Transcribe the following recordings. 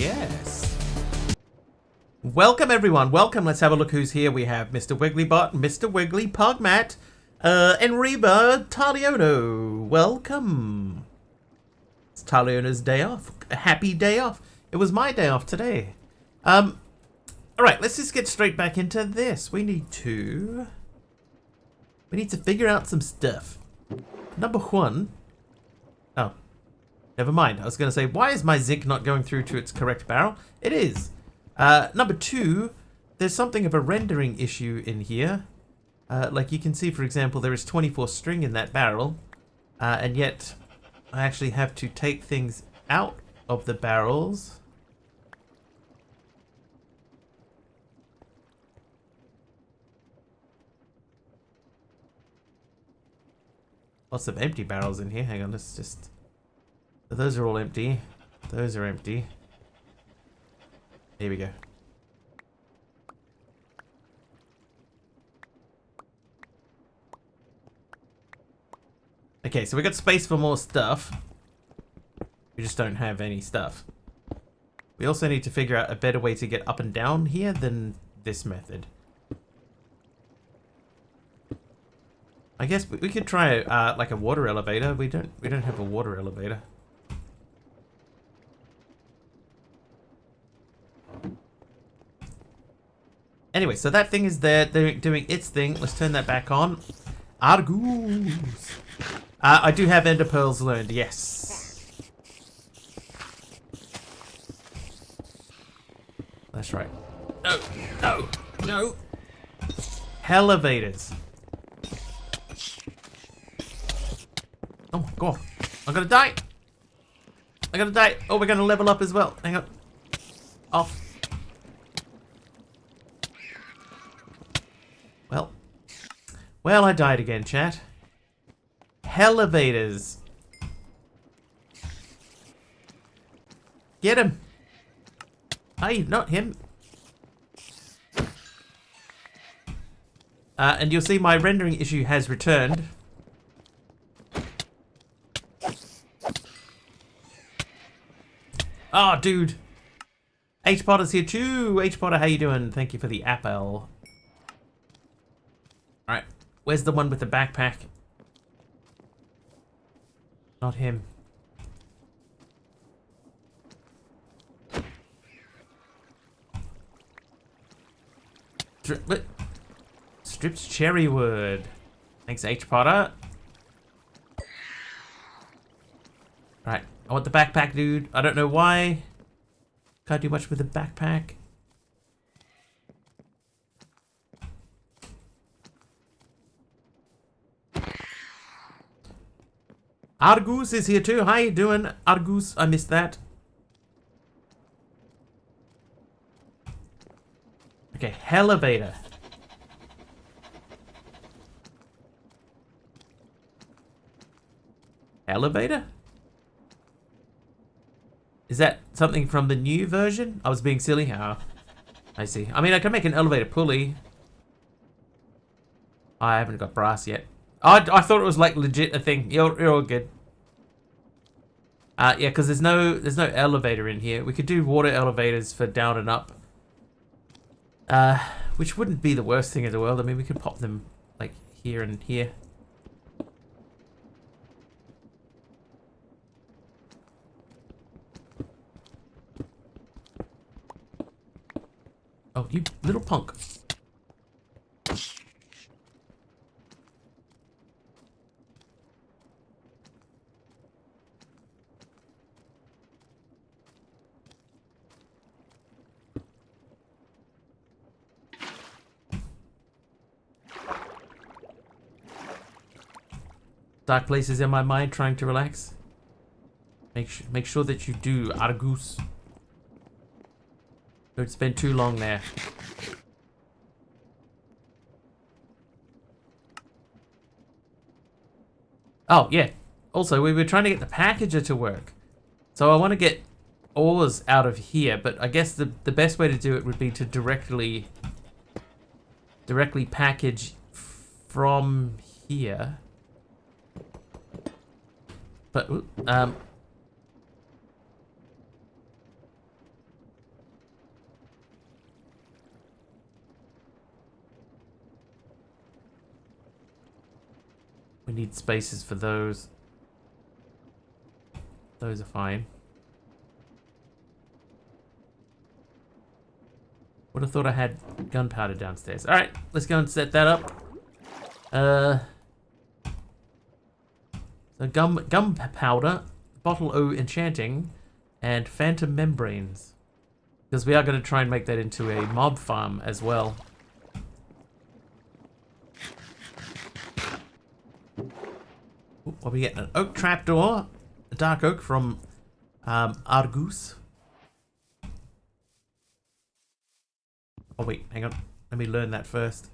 yes. Welcome, everyone. Welcome. Let's have a look who's here. We have Mr. Wigglybot, Mr. Wiggly, Pugmat, and Reba Taliono. Welcome. It's Taliono's day off. A happy day off. It was my day off today. Alright, let's just get straight back into this. We need to figure out some stuff. Number one. Oh. Never mind. I was going to say, why is my zinc not going through to its correct barrel? It is. Number two, there's something of a rendering issue in here. Like you can see, for example, there is 24 string in that barrel. And yet, I actually have to take things out of the barrels. Lots of empty barrels in here. Hang on, let's just... Those are all empty. Those are empty. Here we go. Okay, so we got space for more stuff. We just don't have any stuff. We also need to figure out a better way to get up and down here than this method. I guess we could try like a water elevator. We don't have a water elevator. Anyway, so that thing is there. They're doing its thing. Let's turn that back on. Argus. I do have ender pearls learned. Yes. That's right. No, no, no. Elevators. Oh my god. I'm gonna die. I'm gonna die. Oh, we're gonna level up as well. Hang on. Off. Well, I died again, chat. Elevators. Get him. Hey, not him. And you'll see my rendering issue has returned. Oh, dude. H-Potter's here too. H-Potter, how you doing? Thank you for the apple. Alright. Where's the one with the backpack? Not him. Strips cherry wood. Thanks, H-Potter. Right. I want the backpack, dude. I don't know why. Can't do much with the backpack. Argus is here too. How you doing, Argus? I missed that. Okay, elevator. Elevator? Is that something from the new version? I was being silly. Oh, I see. I mean, I can make an elevator pulley. I haven't got brass yet. I thought it was like legit a thing. You're all good. Yeah, because there's no elevator in here. We could do water elevators for down and up. Which wouldn't be the worst thing in the world. I mean, we could pop them like here and here. Oh, you little punk. Dark places in my mind, trying to relax. Make sure that you do, Argus. Don't spend too long there. Oh, yeah. Also, we were trying to get the packager to work. So I want to get ores out of here, but I guess the best way to do it would be to directly package from here. But We need spaces for those. Those are fine. Would have thought I had gunpowder downstairs. Alright, let's go and set that up. So gunpowder, bottle O enchanting, and phantom membranes. Because we are going to try and make that into a mob farm as well. Ooh, what are we getting? An oak trapdoor, a dark oak from Argus. Oh wait, hang on. Let me learn that first.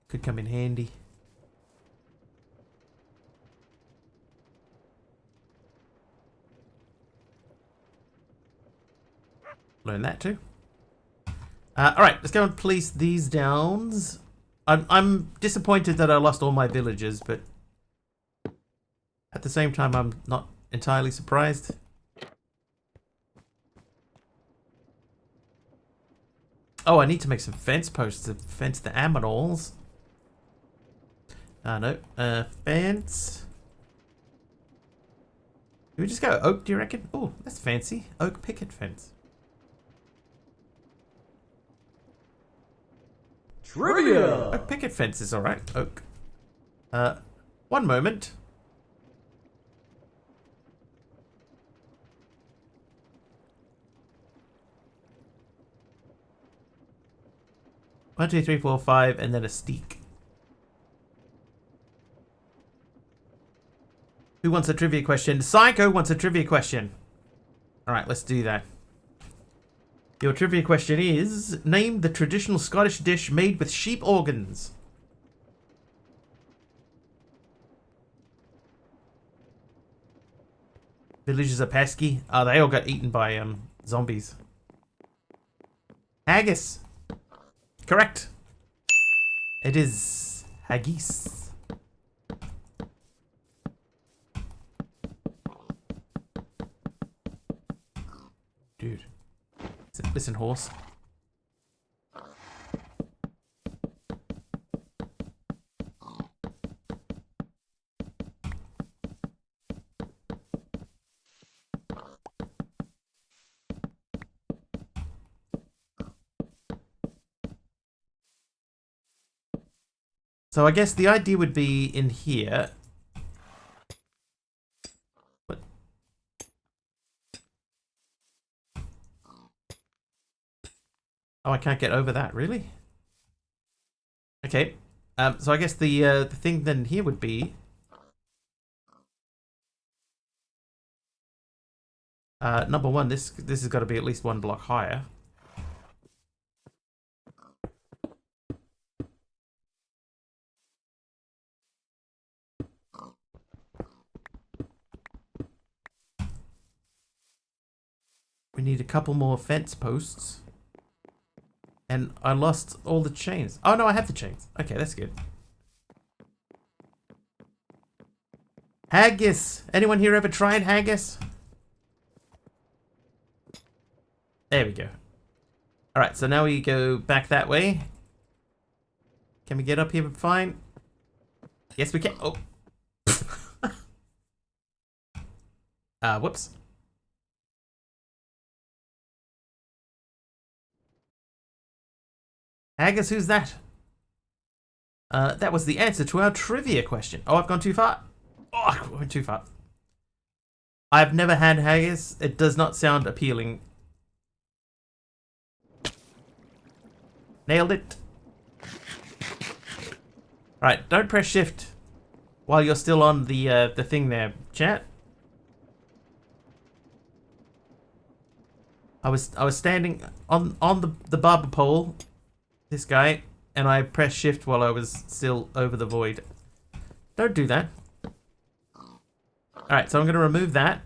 Could come in handy. Learn that too. Alright, let's go and place these downs. I'm disappointed that I lost all my villagers, but at the same time I'm not entirely surprised. Oh, I need to make some fence posts to fence the aminals. No. Fence. Can we just go oak, do you reckon? Oh, that's fancy. Oak picket fence. Trivia! Oak picket fence is alright. Oak. One moment. One, two, three, four, five, and then a steak. Who wants a trivia question? Psycho wants a trivia question. Alright, let's do that. Your trivia question is, name the traditional Scottish dish made with sheep organs. Villagers are pesky. Oh, they all got eaten by zombies. Haggis. Correct. It is haggis. Dude. Listen, horse. So I guess the idea would be in here. What? Oh, I can't get over that, really? Okay. So I guess the thing then here would be number one, this has got to be at least one block higher. We need a couple more fence posts. And I lost all the chains. Oh no, I have the chains. Okay, that's good. Haggis! Anyone here ever tried haggis? There we go. Alright, so now we go back that way. Can we get up here fine? Yes, we can. Oh. Whoops. Haggis, who's that? That was the answer to our trivia question. Oh, I've gone too far. Oh, I went too far. I've never had haggis. It does not sound appealing. Nailed it. Alright, don't press shift while you're still on the thing there, chat. I was standing on the barber pole, this guy, and I pressed shift while I was still over the void. Don't do that. Alright, so I'm going to remove that.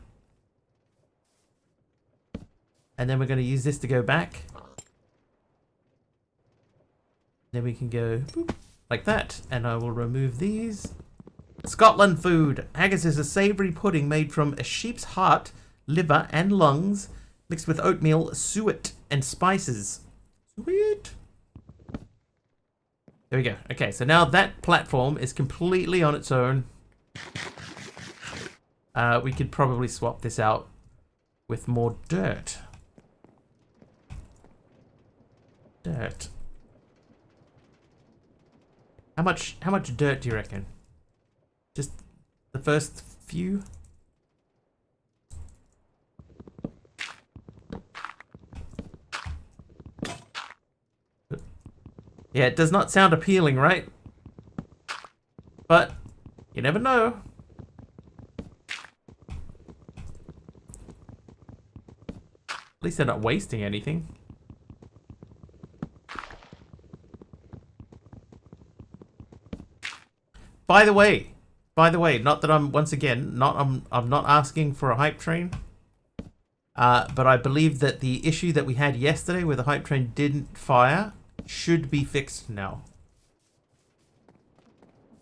And then we're going to use this to go back. Then we can go boop, like that. And I will remove these. Scotland food. Haggis is a savoury pudding made from a sheep's heart, liver and lungs, mixed with oatmeal, suet and spices. Sweet. There we go. Okay, so now that platform is completely on its own. We could probably swap this out with more dirt. Dirt. How much dirt do you reckon? Just the first few? Yeah, it does not sound appealing, right? But you never know. At least they're not wasting anything. By the way, not that I'm once again I'm not asking for a hype train. But I believe that the issue that we had yesterday where the hype train didn't fire should be fixed now.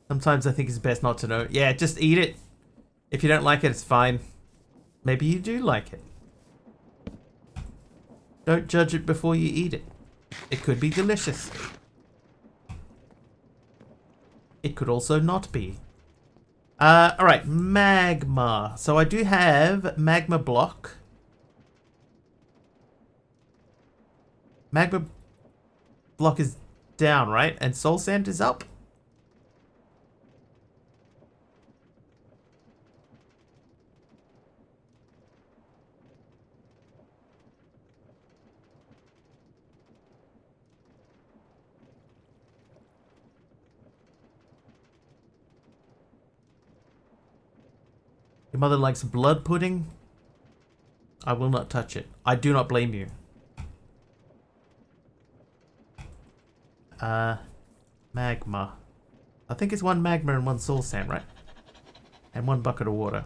Sometimes I think it's best not to know. Yeah, just eat it. If you don't like it, it's fine. Maybe you do like it. Don't judge it before you eat it. It could be delicious. It could also not be. Alright, magma. So I do have magma block. Magma block is down, right? And soul sand is up. Your mother likes blood pudding? I will not touch it. I do not blame you. Magma. I think it's one magma and one soul sand, right? And one bucket of water.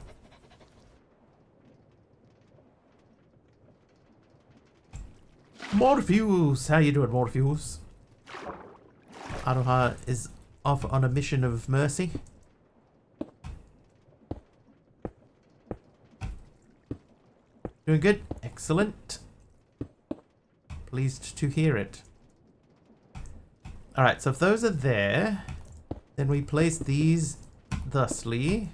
Morpheus! How you doing, Morpheus? Aroha is off on a mission of mercy. Doing good? Excellent. Pleased to hear it. Alright, so if those are there, then we place these thusly.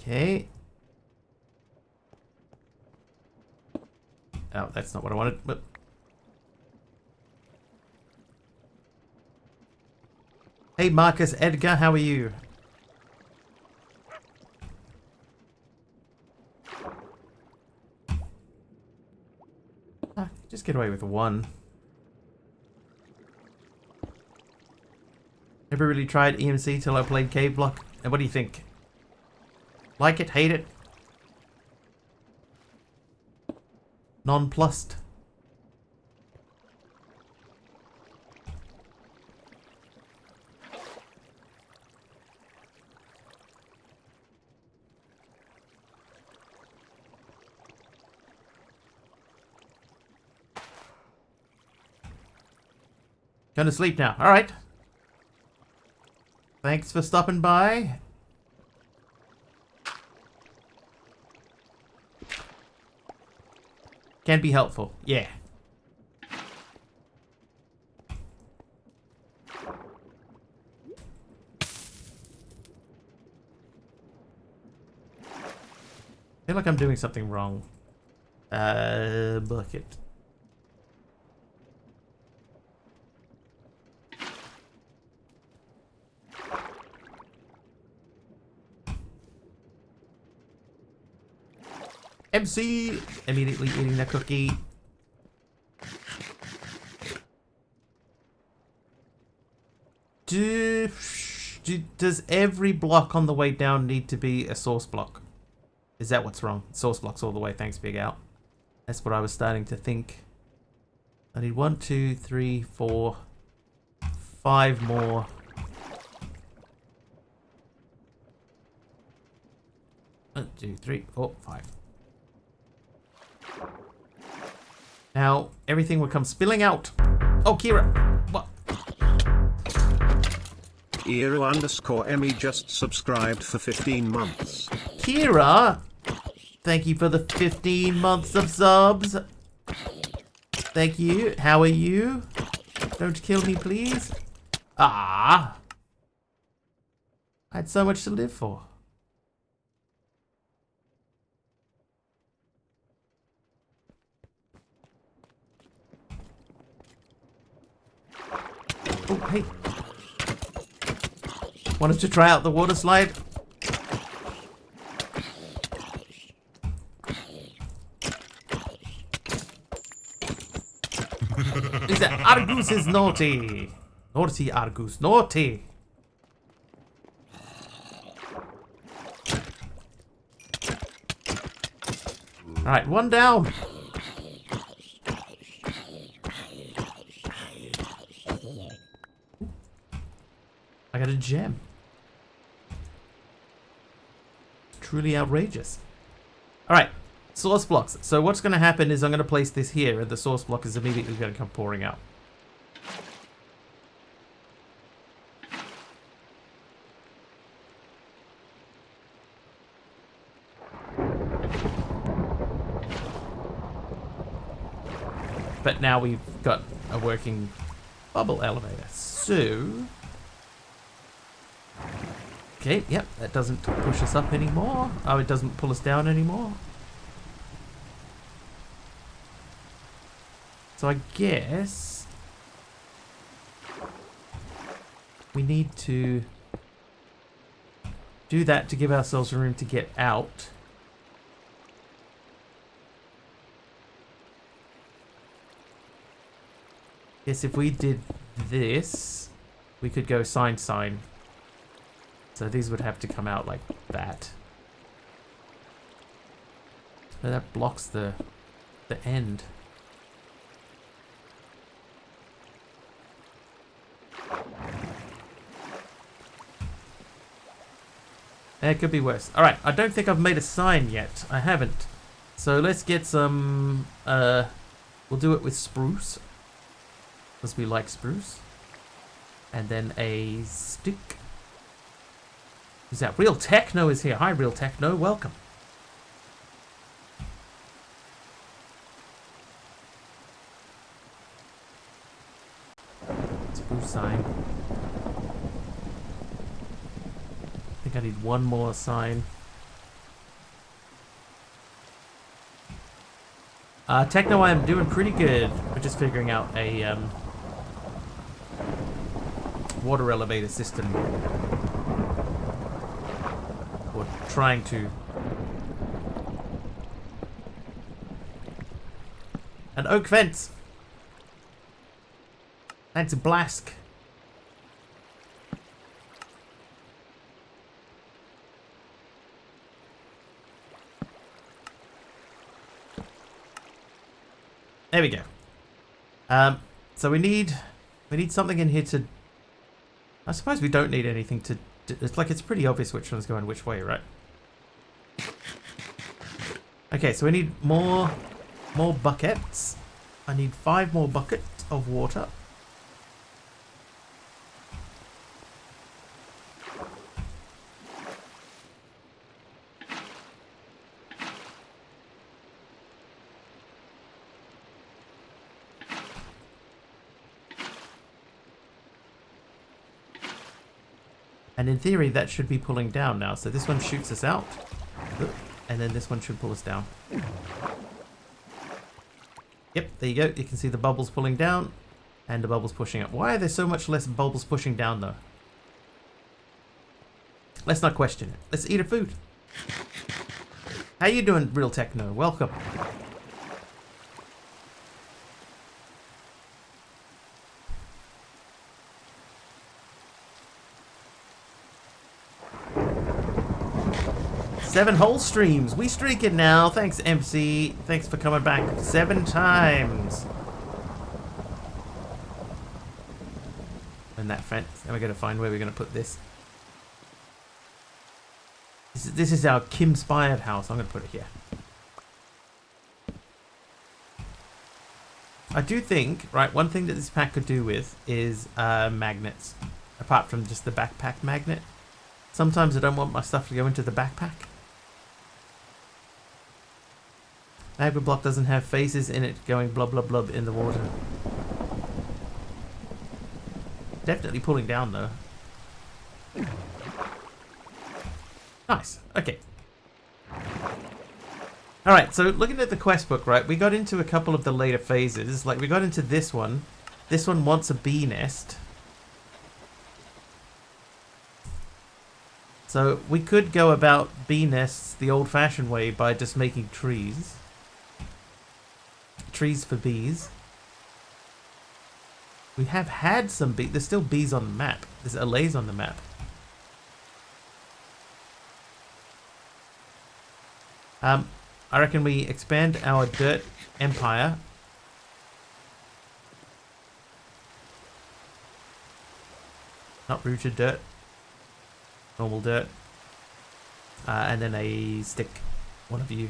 Okay. Oh, that's not what I wanted, but... Hey, Marcus Edgar, how are you? Ah, just get away with one. Never really tried EMC till I played Cave Block. And what do you think? Like it? Hate it? Nonplussed? Going to sleep now. Alright. Thanks for stopping by. Can be helpful. Yeah. I feel like I'm doing something wrong. Bucket. MC immediately eating the cookie. Does every block on the way down need to be a source block? Is that what's wrong? Source blocks all the way, thanks Big Al. That's what I was starting to think. I need 1, 2, 3, 4, 5 more. 1, 2, 3, 4, 5. Now, everything will come spilling out. Oh, Kira! What? Eero_Emmy just subscribed for 15 months. Kira! Thank you for the 15 months of subs. Thank you. How are you? Don't kill me, please. Ah! I had so much to live for. Oh, hey. Wanted to try out the water slide? Is that Argus is naughty? Naughty Argus, naughty. Alright, one down. I got a gem. Truly outrageous. Alright, source blocks. So what's going to happen is I'm going to place this here and the source block is immediately going to come pouring out. But now we've got a working bubble elevator. So... okay, yep, that doesn't push us up anymore. Oh, it doesn't pull us down anymore. So I guess... we need to do that to give ourselves room to get out. Yes, if we did this, we could go sine. So these would have to come out like that. So that blocks the end. It could be worse. Alright, I don't think I've made a sign yet. I haven't. So let's get some... we'll do it with spruce. Because we like spruce. And then a stick. Who's that? Real Techno is here. Hi, Real Techno. Welcome. Spruce sign. I think I need one more sign. Techno, I am doing pretty good. We're just figuring out a water elevator system. Or trying to. An oak fence. Thanks, Blask. There we go. So we need something in here to. I suppose we don't need anything to. It's like it's pretty obvious which one's going which way, right? Okay, so we need more buckets. I need 5 more buckets of water. And in theory, that should be pulling down now. So this one shoots us out. And then this one should pull us down. Yep, there you go. You can see the bubbles pulling down and the bubbles pushing up. Why are there so much less bubbles pushing down, though? Let's not question it. Let's eat a food. How you doing, Real Techno? Welcome. Seven whole streams. We streaking now. Thanks, MC. Thanks for coming back 7 times. And that fence. And we're going to find where we're going to put this. This is our Kim-spired house. I'm going to put it here. I do think, right, one thing that this pack could do with is magnets. Apart from just the backpack magnet. Sometimes I don't want my stuff to go into the backpack. Magma block doesn't have faces in it going blub blub blub in the water. Definitely pulling down though. Nice. Okay. Alright, so looking at the quest book, right, we got into a couple of the later phases. Like, we got into this one. This one wants a bee nest. So, we could go about bee nests the old-fashioned way by just making trees. Trees for bees. We have had some bees. There's still bees on the map. There's allays on the map. I reckon we expand our dirt empire. Not rooted dirt. Normal dirt. And then a stick. One of you.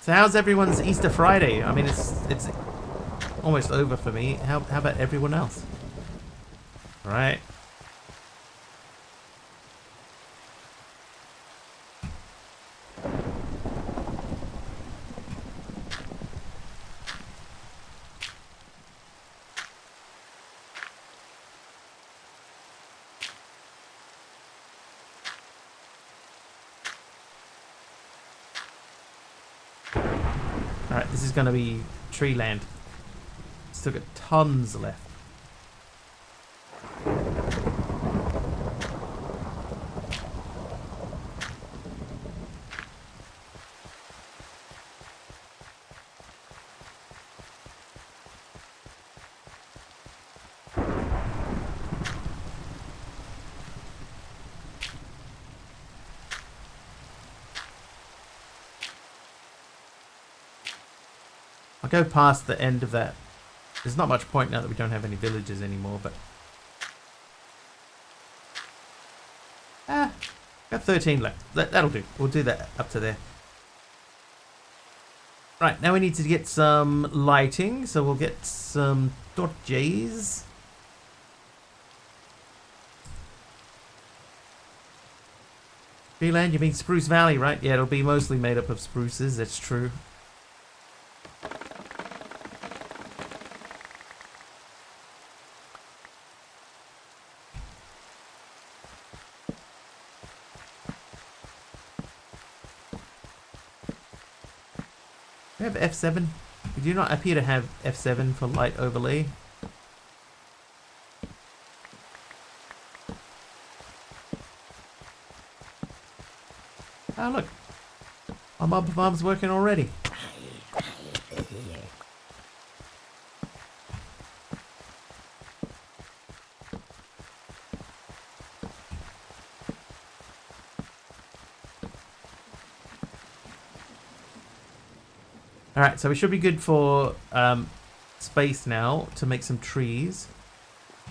So how's everyone's Easter Friday? I mean, it's almost over for me. How about everyone else? All right. Alright, this is going to be tree land. Still got tons left. I'll go past the end of that. There's not much point now that we don't have any villages anymore, but... got 13 left. That'll do. We'll do that up to there. Right, now we need to get some lighting, so we'll get some torches. Treeland, you mean Spruce Valley, right? Yeah, it'll be mostly made up of spruces, that's true. We have F7. We do not appear to have F7 for light overlay. Oh look, our mob farm's working already. Alright, so we should be good for space now to make some trees.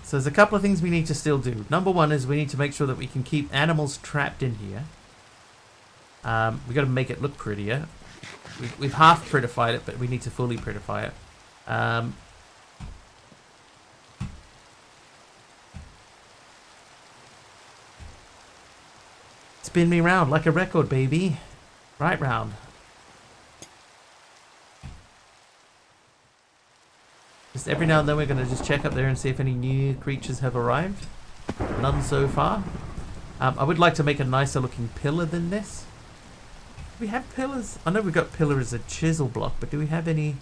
So there's a couple of things we need to still do. Number one is we need to make sure that we can keep animals trapped in here. We got to make it look prettier. We've half prettified it, but we need to fully prettify it. Spin me round like a record, baby. Right round. Just every now and then we're going to just check up there and see if any new creatures have arrived. None so far. I would like to make a nicer looking pillar than this. Do we have pillars? I know we've got pillar as a chisel block, but do we have any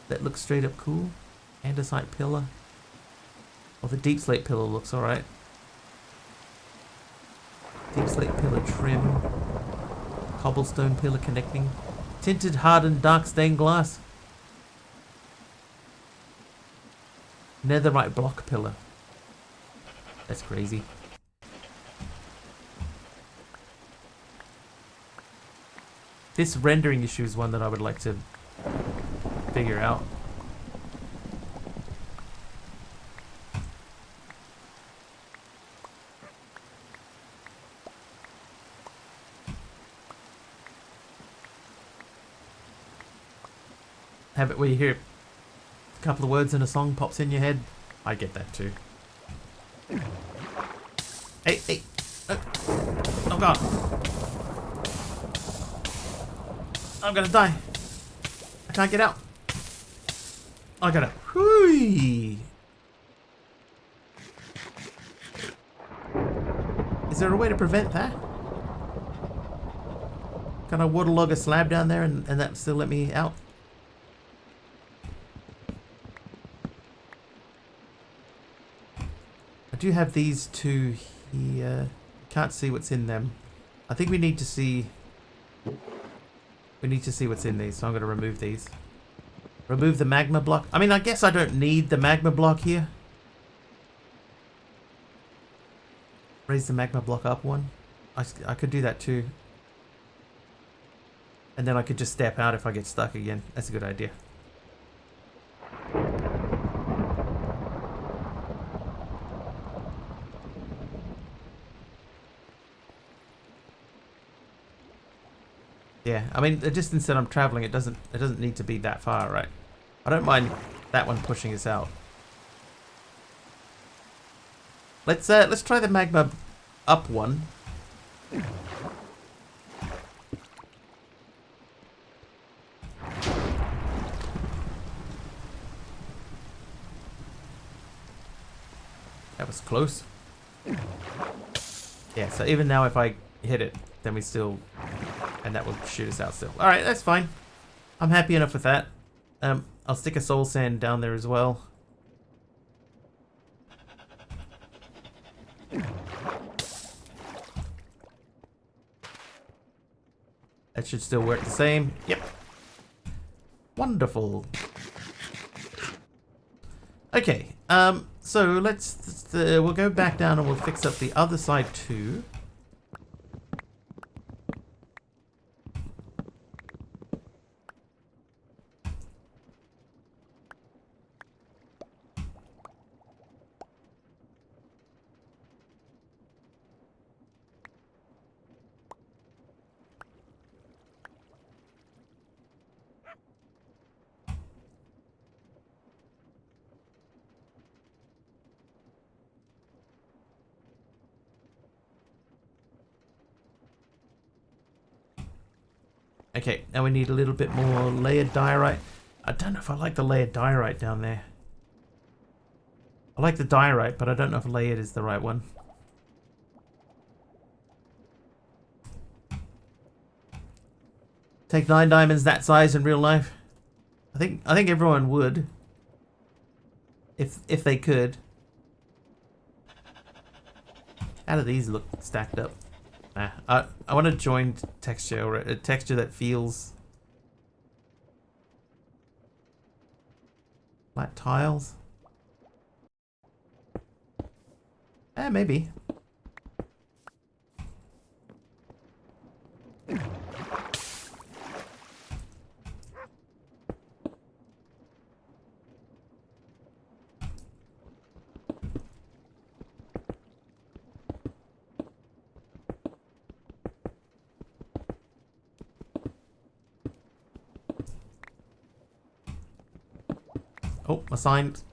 that look straight up cool? Andesite pillar. Oh, the deep slate pillar looks alright. Deep slate pillar trim. Cobblestone pillar connecting. Tinted hardened dark stained glass. Netherite block pillar. That's crazy. This rendering issue is one that I would like to figure out. Have it where you hear a couple of words in a song pops in your head. I get that too. Hey, hey. Oh god. I'm gonna die. I can't get out. I gotta. Whee! Is there a way to prevent that? Can I waterlog a slab down there and that still let me out? I do have these two here. Can't see what's in them. I think we need to see... We need to see what's in these, so I'm going to remove these. Remove the magma block. I mean, I guess I don't need the magma block here. Raise the magma block up one. I could do that too. And then I could just step out if I get stuck again. That's a good idea. Yeah, I mean the distance that I'm traveling, it doesn't need to be that far, right? I don't mind that one pushing us out. Let's try the magma up one. That was close. Yeah, so even now if I hit it, then we still... And that will shoot us out still. Alright, that's fine. I'm happy enough with that. I'll stick a soul sand down there as well. That should still work the same. Yep. Wonderful. Okay, so we'll go back down and we'll fix up the other side too. Okay, now we need a little bit more layered diorite. I don't know if I like the layered diorite down there. I like the diorite, but I don't know if layered is the right one. Take 9 diamonds that size in real life? I think everyone would. If they could. How do these look stacked up? I want a joined texture, or a texture that feels like tiles. Maybe. Oh, assigned.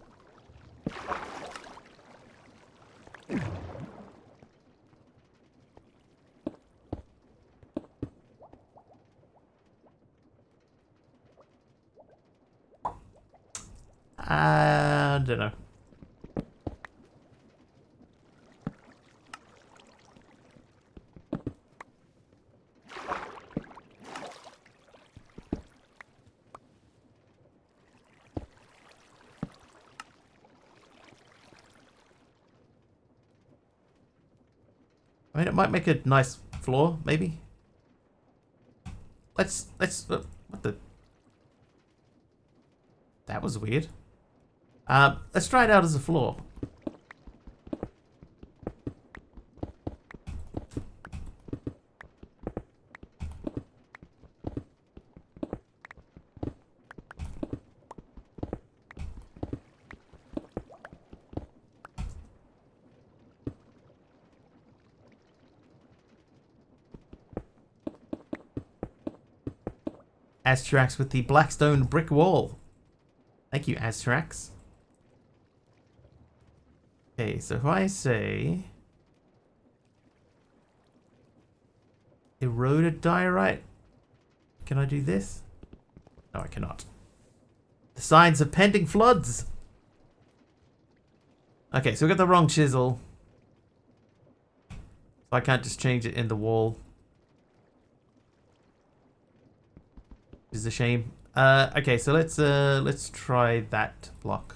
I don't know. I mean, it might make a nice floor, maybe. Let's what the? That was weird. Let's try it out as a floor. Astrax with the Blackstone brick wall. Thank you, Astrax. Okay, so if I say eroded diorite, can I do this? No, I cannot. The signs of pending floods. Okay, so we got the wrong chisel. So I can't just change it in the wall. Which is a shame. Okay, so let's try that block.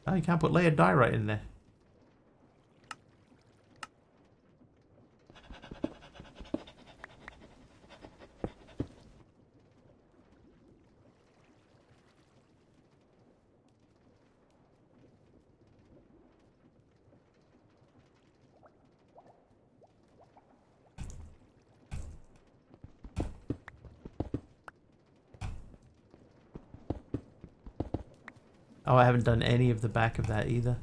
Oh, you can't put layered diorite in there. Oh, I haven't done any of the back of that either.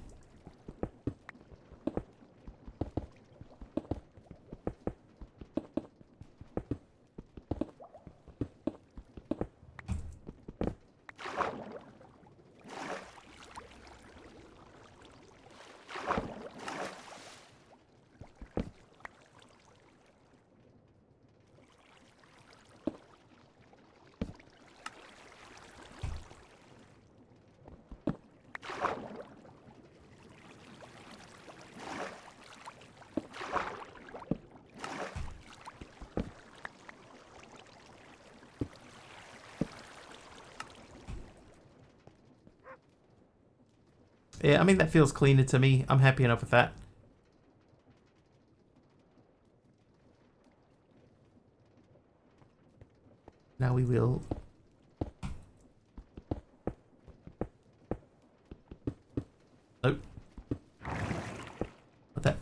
Yeah, I mean, that feels cleaner to me. I'm happy enough with that. Now we will... Nope. What that?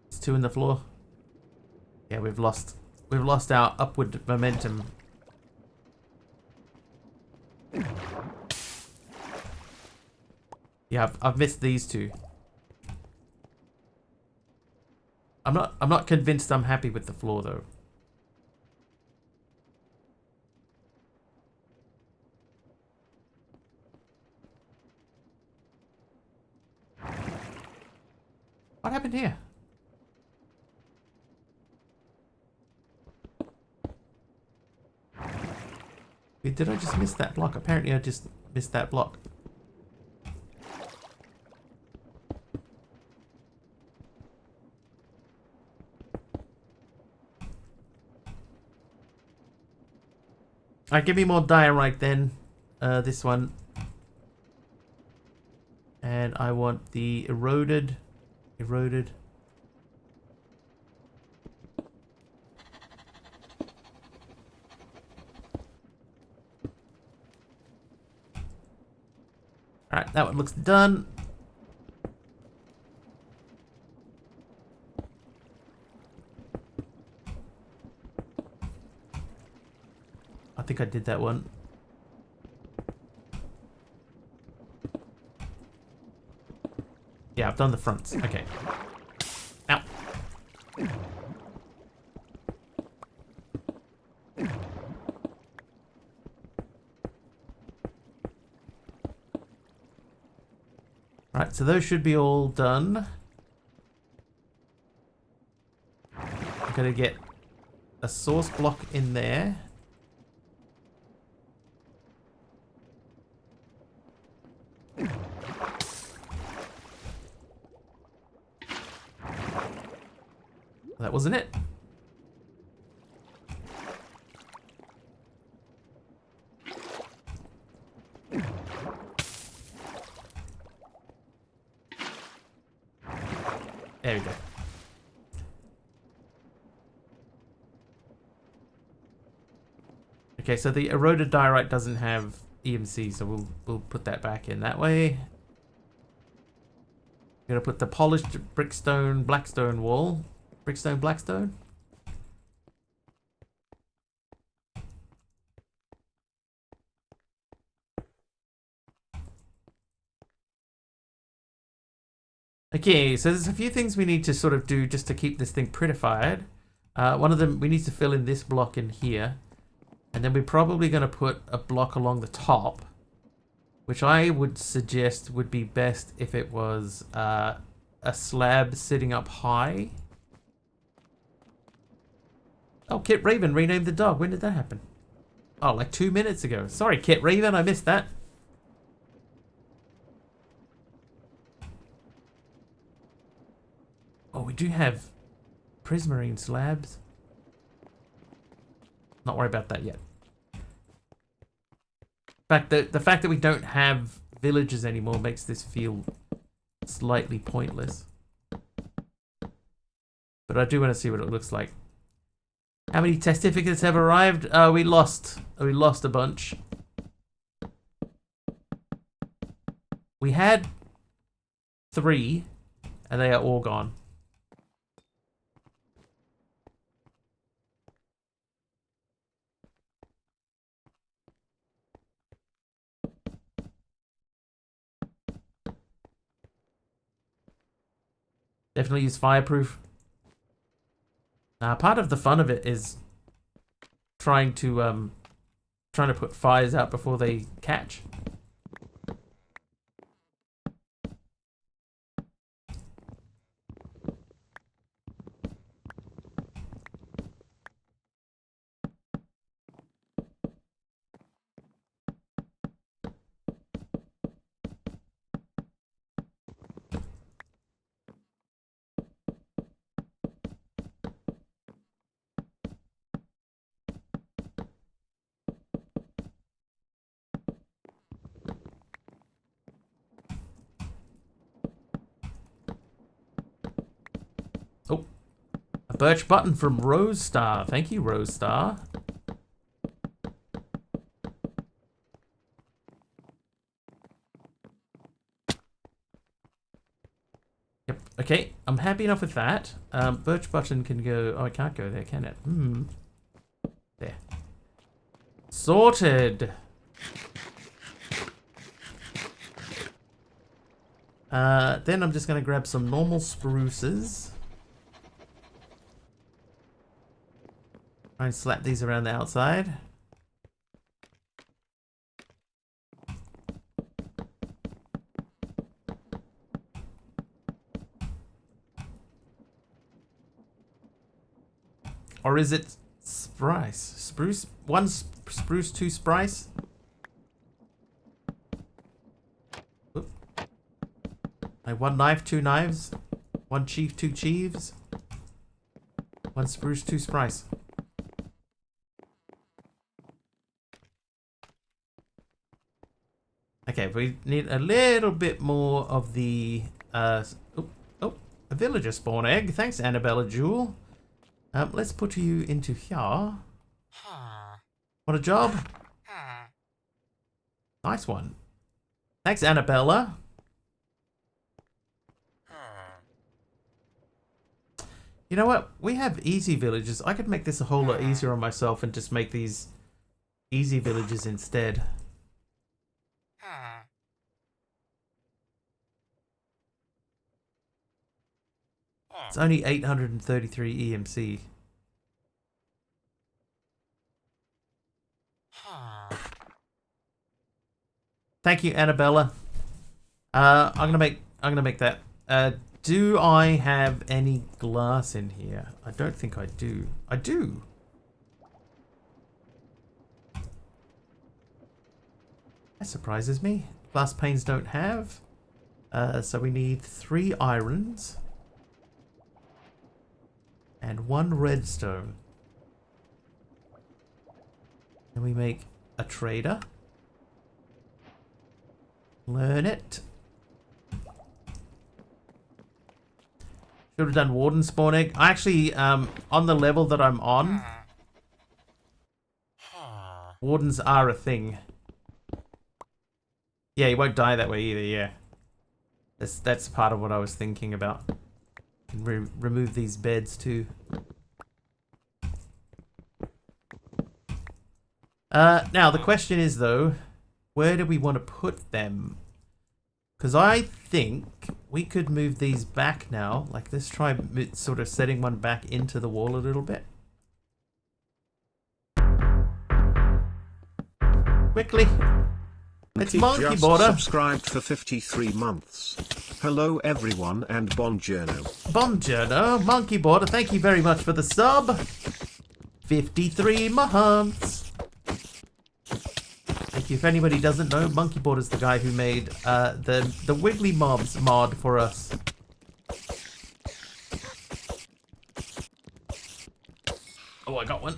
It's two in the floor. Yeah, we've lost our upward momentum. Yeah, I've missed these two. I'm not convinced I'm happy with the floor though. What happened here? Wait, did I just miss that block? Apparently I just missed that block. Alright, give me more diorite then. This one. And I want the eroded. Alright, that one looks done. I think I did that one. Yeah, I've done the fronts. Okay. Ow. Right, so those should be all done. I'm gonna get a source block in there. That wasn't it. There we go. Okay, so the eroded diorite doesn't have EMC, so we'll put that back in that way. I'm gonna put the polished brickstone blackstone wall. Brickstone blackstone. Okay, so there's a few things we need to sort of do just to keep this thing prettified. One of them, we need to fill in this block in here. And then we're probably going to put a block along the top, which I would suggest would be best if it was a slab sitting up high. Oh, Kit Raven renamed the dog. When did that happen? Oh, like 2 minutes ago. Sorry, Kit Raven, I missed that. Oh, we do have prismarine slabs. Not worry about that yet. In fact, the fact that we don't have villages anymore makes this feel slightly pointless. But I do want to see what it looks like. How many testificats have arrived? We lost a bunch. We had 3, and they are all gone. Definitely use fireproof. Part of the fun of it is trying to put fires out before they catch. Oh, a birch button from Rose Star. Thank you, Rose Star. Yep. Okay, I'm happy enough with that. Birch button can go. Oh, I can't go there, can it? There. Sorted. Then I'm just going to grab some normal spruces. Try and slap these around the outside. Or is it sprice? Spruce? One spruce, 2 sprice? Like 1 knife, 2 knives, 1 chief, 2 chiefs, 1 spruce, 2 sprice. Okay, we need a little bit more of the a villager spawn egg. Thanks, Annabella Jewel. Let's put you into here. What a job. Nice one. Thanks, Annabella. You know what? We have easy villages. I could make this a whole lot easier on myself and just make these easy villages instead. It's only 833 EMC. Thank you, Annabella. I'm gonna make that. Do I have any glass in here? I don't think I do. I do. That surprises me. Glass panes don't have. So we need 3 irons. And 1 redstone. And we make a trader. Learn it. Should have done warden spawn egg. I actually, on the level that I'm on, wardens are a thing. Yeah, you won't die that way either, yeah. That's part of what I was thinking about. Remove these beds too. Now the question is though, where do we want to put them? Because I think we could move these back now. Like, let's try sort of setting one back into the wall a little bit. Quickly. It's Monkey just Border. Subscribed for 53 months. Hello everyone and buongiorno. Buongiorno, Monkey Border. Thank you very much for the sub. 53 months. Thank you. If anybody doesn't know, Monkey Border's the guy who made the Wiggly Mobs mod for us. Oh, I got one.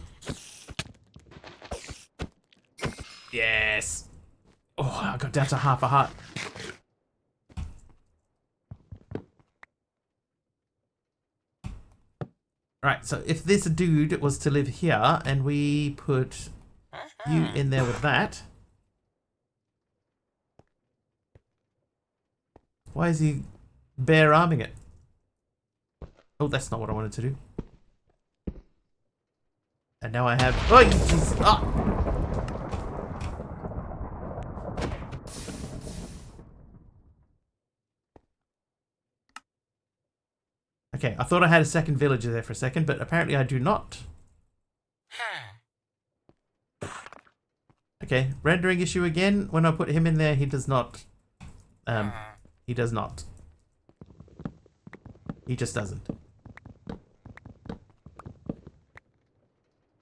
Yes. Oh, I got down to half a heart. Right, so if this dude was to live here and we put you in there with that. Why is he bare arming it? Oh, that's not what I wanted to do. And now I have... Oh, jeez. Ah! Okay, I thought I had a second villager there for a second, but apparently I do not. Okay, rendering issue again. When I put him in there, he does not. He does not. He just doesn't.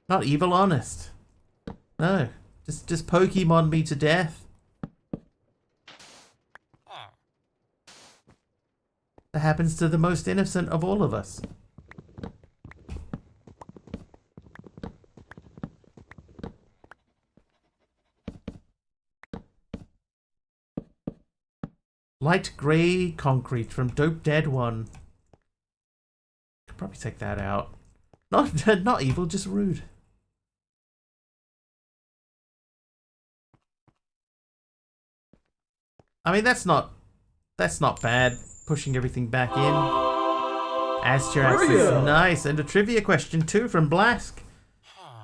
Not evil honest. No, just Pokemon me to death. That happens to the most innocent of all of us. Light grey concrete from Dope Dead 1. Could probably take that out. Not evil, just rude. I mean, that's not bad. Pushing everything back in. Asterax is nice. And a trivia question too from Blask.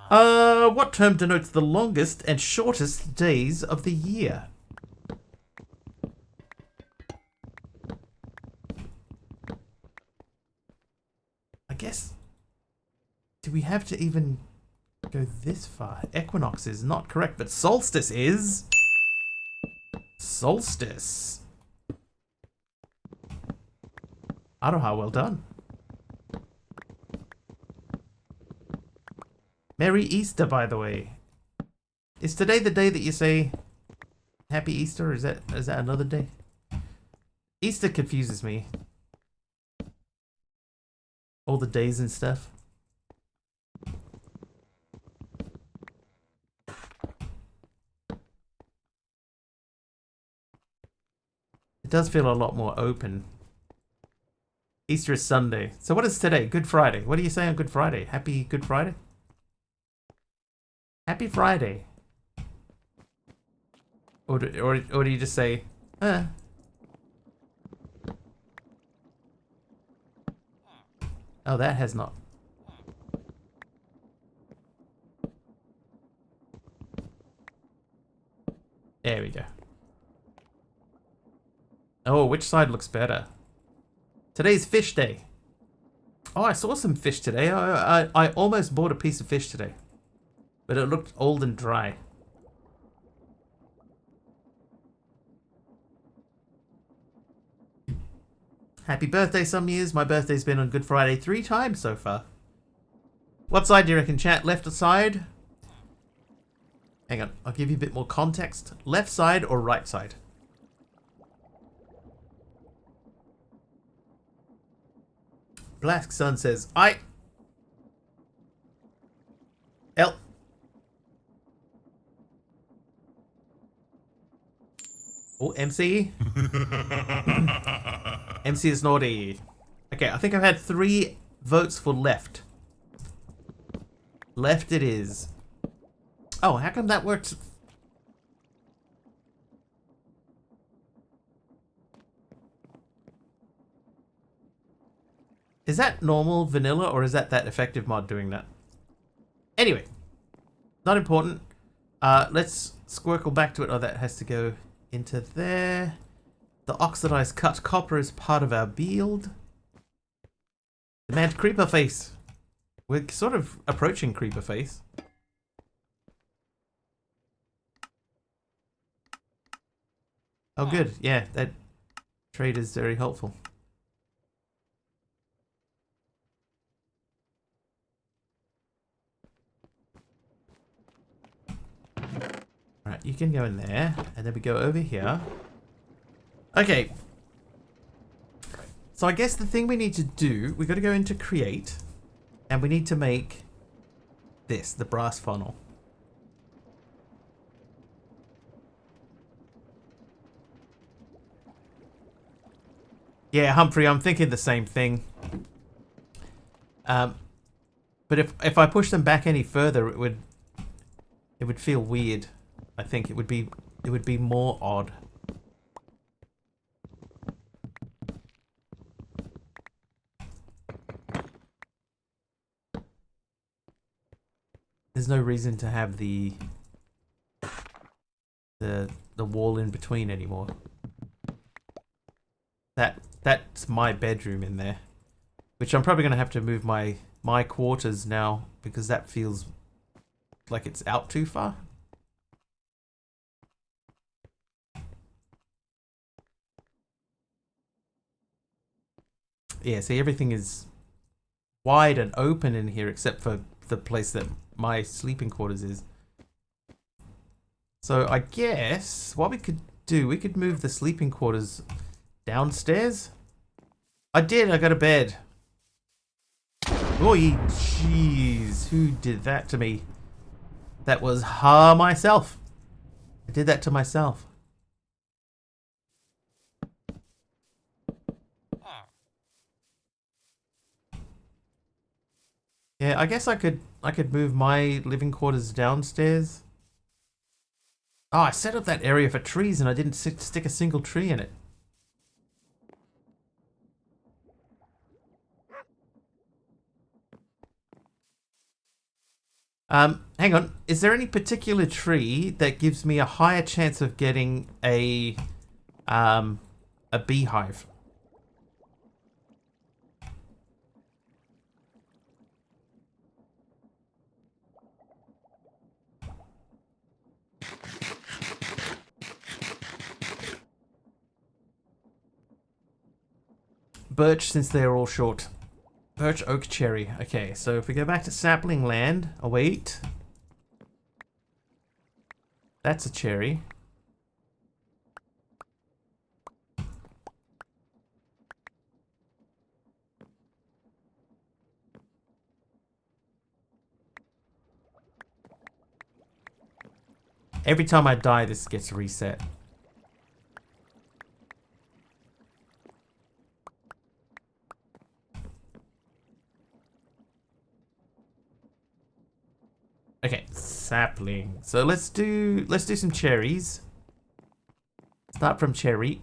What term denotes the longest and shortest days of the year? I guess... Do we have to even go this far? Equinox is not correct, but solstice is... Solstice. Aroha, well done. Merry Easter, by the way. Is today the day that you say Happy Easter, or is that another day? Easter confuses me. All the days and stuff. It does feel a lot more open. Easter is Sunday. So what is today? Good Friday. What do you say on Good Friday? Happy Good Friday? Happy Friday. Or do you just say, Oh, that has not. There we go. Oh, which side looks better? Today's fish day. Oh, I saw some fish today. I almost bought a piece of fish today. But it looked old and dry. Happy birthday some years. My birthday's been on Good Friday 3 times so far. What side do you reckon, chat? Left side? Hang on, I'll give you a bit more context. Left side or right side? Black Sun says, L. Oh, MC. MC is naughty. Okay, I think I've had 3 votes for left. Left it is. Oh, how come that worked? Is that normal vanilla, or is that effective mod doing that? Anyway, not important. Let's squircle back to it. Oh, that has to go into there. The oxidized cut copper is part of our build. Demand creeper face. We're sort of approaching creeper face. Oh good, yeah, that trade is very helpful. Alright, you can go in there, and then we go over here. Okay. So I guess the thing we need to do, we got to go into create, and we need to make this, the brass funnel. Yeah, Humphrey, I'm thinking the same thing. But if I push them back any further, it would feel weird. I think it would be more odd. There's no reason to have the wall in between anymore. That's my bedroom in there, which I'm probably gonna have to move my quarters now because that feels like it's out too far. Yeah, see, everything is wide and open in here except for the place that my sleeping quarters is. So I guess what we could do, we could move the sleeping quarters downstairs. I got a bed. Oh, jeez, who did that to me? That was myself. I did that to myself. Yeah, I guess I could move my living quarters downstairs. Oh, I set up that area for trees and I didn't stick a single tree in it. Hang on. Is there any particular tree that gives me a higher chance of getting a beehive? Birch, since they're all short. Birch, oak, cherry. Okay, so if we go back to sapling land. Oh, wait. That's a cherry. Every time I die, this gets reset. Okay, sapling. So let's do some cherries. Start from cherry.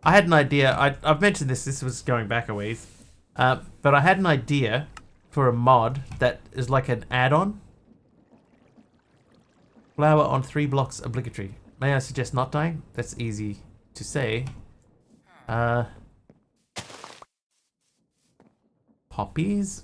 I had an idea. I've mentioned this. This was going back a ways, but I had an idea for a mod that is like an add-on. Flower on 3 blocks obligatory. May I suggest not dying? That's easy to say. Poppies?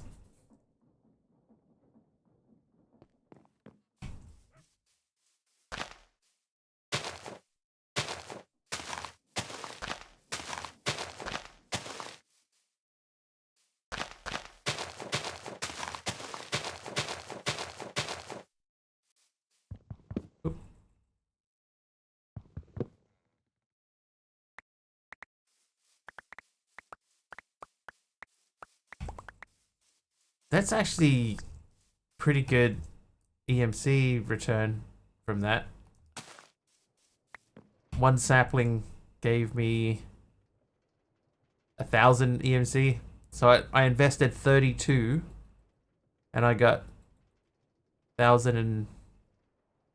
That's actually pretty good EMC return from that. 1 sapling gave me 1,000 EMC. So I invested 32 and I got 1,000 and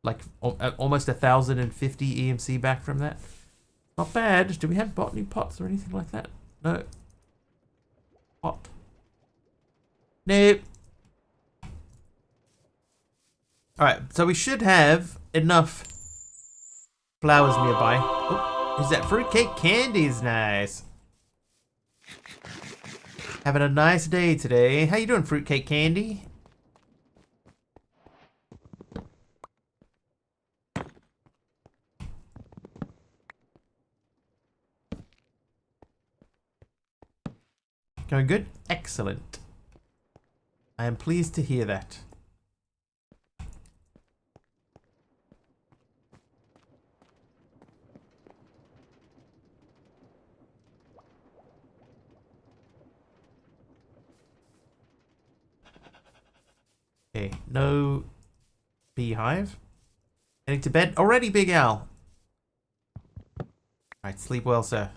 like almost 1,050 EMC back from that. Not bad. Do we have botany pots or anything like that? No. Hot. Nope. Alright, so we should have enough flowers nearby. Oh, is that fruitcake candy is nice. Having a nice day today. How you doing, fruitcake candy? Going good? Excellent. I am pleased to hear that. Okay, no beehive. Heading to bed already, Big Al. Alright, sleep well, sir.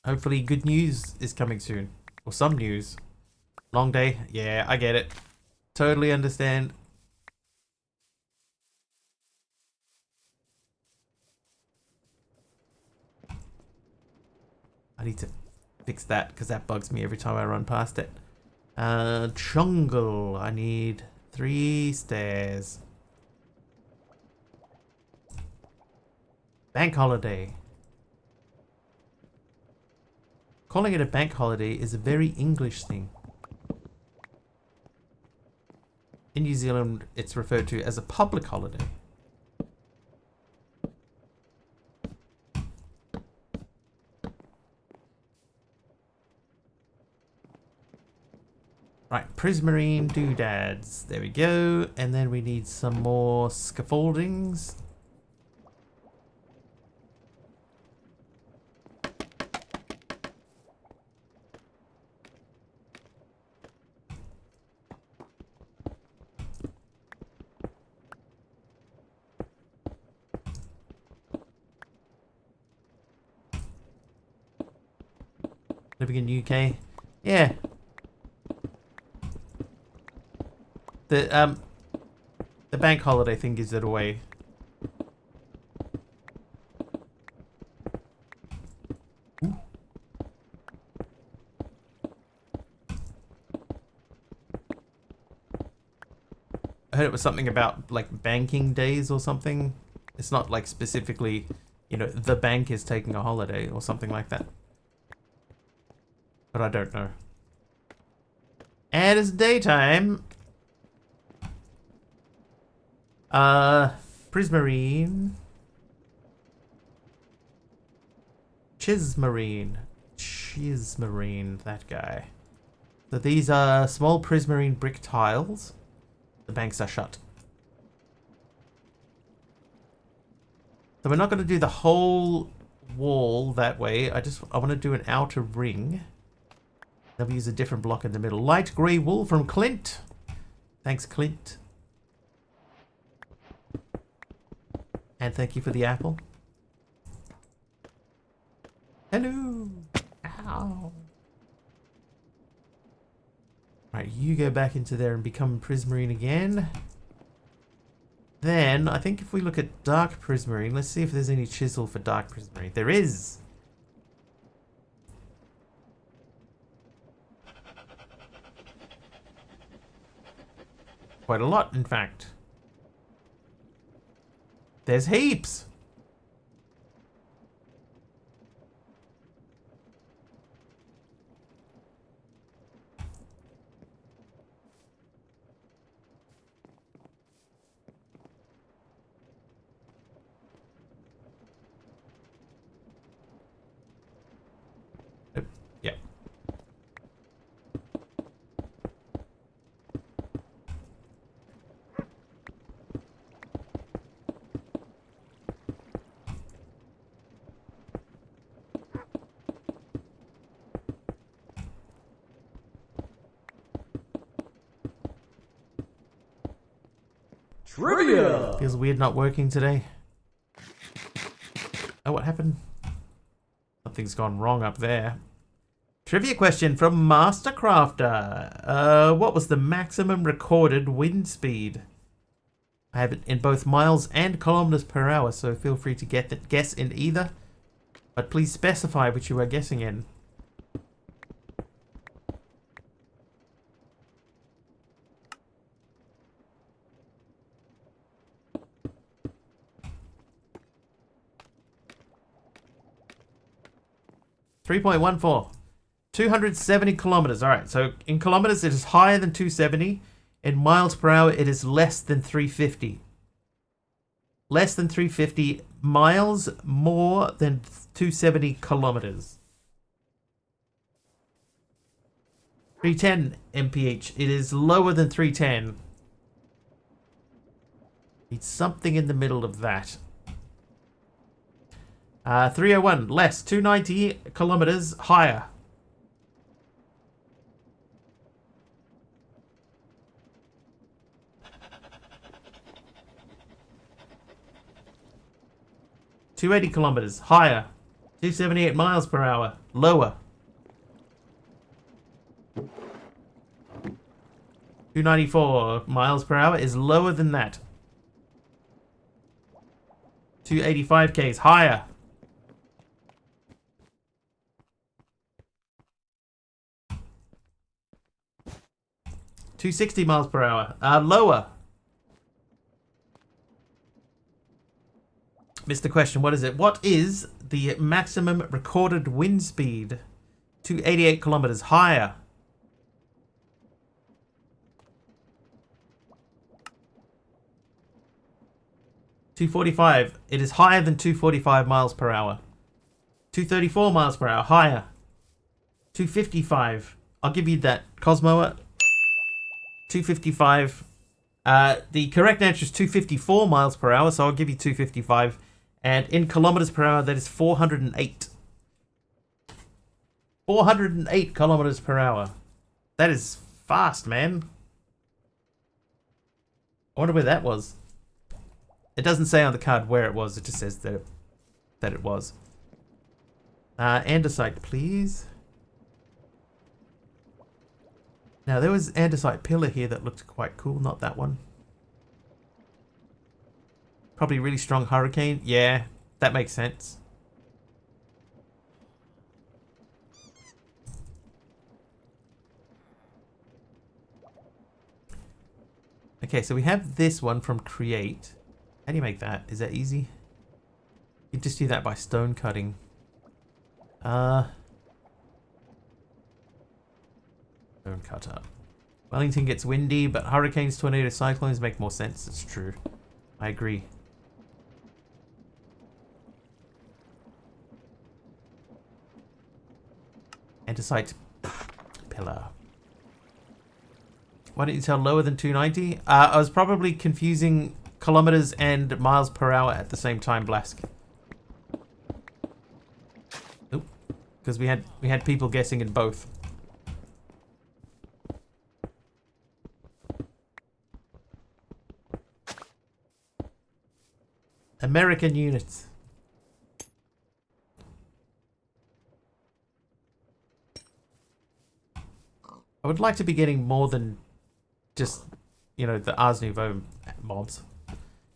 Hopefully good news is coming soon. Or some news. Long day. Yeah, I get it. Totally understand. I need to fix that because that bugs me every time I run past it. Jungle. I need 3 stairs. Bank holiday. Calling it a bank holiday is a very English thing. In New Zealand, it's referred to as a public holiday. Right, prismarine doodads. There we go. And then we need some more scaffoldings. Living in UK? Yeah. The bank holiday thing gives it away. Ooh. I heard it was something about like banking days or something. It's not like specifically, you know, the bank is taking a holiday or something like that. But I don't know. And it's daytime. Prismarine. Chismarine. That guy. So these are small prismarine brick tiles. The banks are shut. So we're not going to do the whole wall that way. I want to do an outer ring. Then we use a different block in the middle. Light grey wool from Clint. Thanks, Clint. And thank you for the apple. Hello. Ow. Right, you go back into there and become prismarine again. Then, I think if we look at dark prismarine, let's see if there's any chisel for dark prismarine. There is! Quite a lot, in fact. There's heaps! Yep. Trivia! Feels weird not working today. Oh, what happened? Something's gone wrong up there. Trivia question from Master Crafter. What was the maximum recorded wind speed? I have it in both miles and kilometers per hour, so feel free to guess in either. But please specify which you are guessing in. .14. 270 kilometers. All right, so in kilometers it is higher than 270. In miles per hour it is less than 350. Less than 350 miles, more than 270 kilometers. 310 mph. It is lower than 310. It's something in the middle of that. 301 less. 290 kilometers higher. .280 kilometers higher. 278 miles per hour lower. 294 miles per hour is lower than that. 285 k's higher. 260 miles per hour lower. Missed the question. What is it? What is the maximum recorded wind speed? 288 kilometers higher. .245. It is higher than 245 miles per hour. 234 miles per hour higher. 255. I'll give you that, Cosmoa. 255. The correct answer is 254 miles per hour, so I'll give you 255. And in kilometers per hour, that is 408. 408 kilometers per hour. That is fast, man. I wonder where that was. It doesn't say on the card where it was. It just says that it was. Andesite, please. Now, there was andesite pillar here that looked quite cool. Not that one. Probably really strong hurricane. Yeah, that makes sense. Okay, so we have this one from Create. How do you make that? Is that easy? You just do that by stone cutting. Stone cutter. Wellington gets windy, but hurricanes, tornadoes, cyclones make more sense. It's true. I agree. Andesite pillar. Why don't you tell lower than 290? I was probably confusing kilometers and miles per hour at the same time, Blask. Oop. Because we had people guessing in both. American units. I would like to be getting more than just, you know, the Ars Nouveau mobs.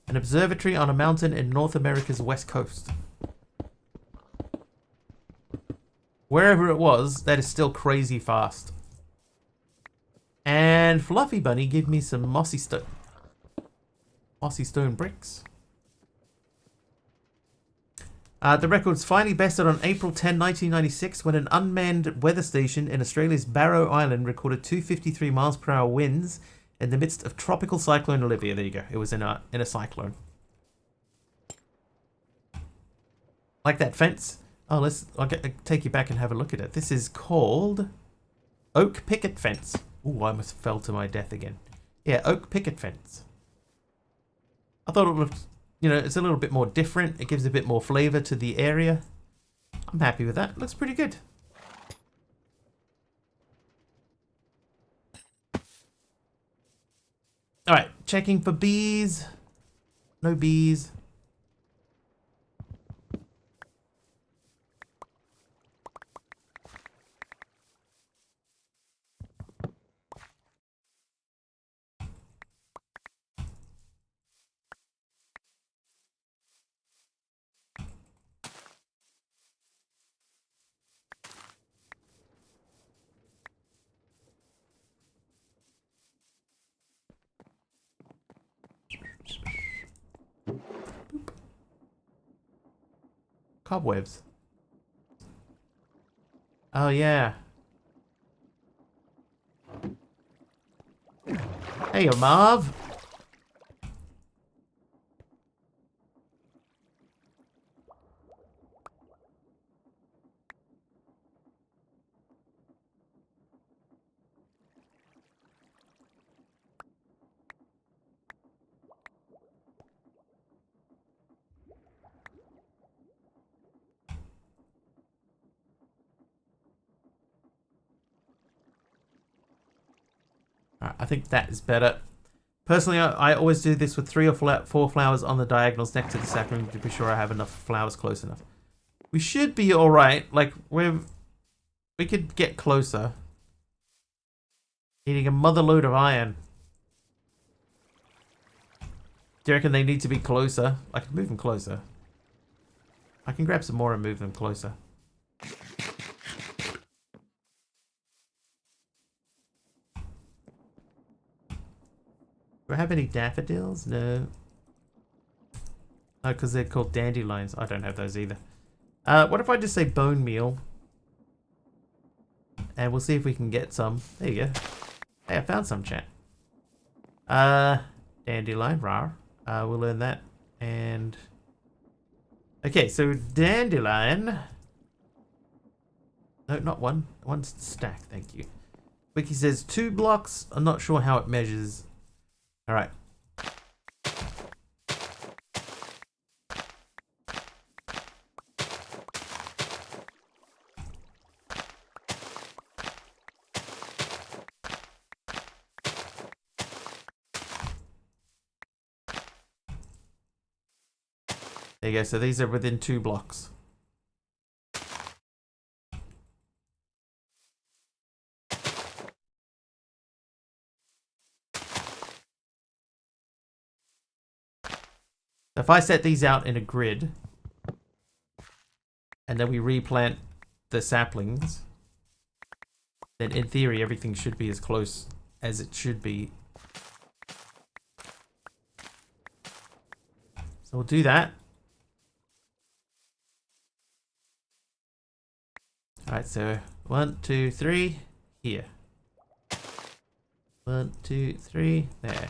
An observatory on a mountain in North America's west coast. Wherever it was, that is still crazy fast. And Fluffy Bunny, give me some mossy stone bricks. The record's finally bested on April 10, 1996, when an unmanned weather station in Australia's Barrow Island recorded 253 miles per hour winds in the midst of tropical cyclone Olivia. There you go. It was in a cyclone. Like that fence. Oh, I'll take you back and have a look at it. This is called Oak Picket Fence. Ooh, I almost fell to my death again. Yeah, Oak Picket Fence. I thought it looked, you know, it's a little bit more different. It gives a bit more flavor to the area. I'm happy with that. Looks pretty good. All right, checking for bees. No bees. Cobwebs. Oh, yeah. Hey, Marv. Alright, I think that is better. Personally, I always do this with 3 or 4 flowers on the diagonals next to the sapling to be sure I have enough flowers close enough. We should be alright. Like, we could get closer. Needing a mother load of iron. Do you reckon they need to be closer? I can move them closer. I can grab some more and move them closer. Do I have any daffodils? No. Oh, because they're called dandelions. I don't have those either. What if I just say bone meal? And we'll see if we can get some. There you go. Hey, I found some, chat. Dandelion, rar. We'll learn that. And... okay, so dandelion... no, not one. One stack, thank you. Wiki says 2 blocks. I'm not sure how it measures. Alright. There you go, so these are within 2 blocks. If I set these out in a grid, and then we replant the saplings, then in theory everything should be as close as it should be. So we'll do that. Alright, so 1, 2, 3, here. 1, 2, 3, there.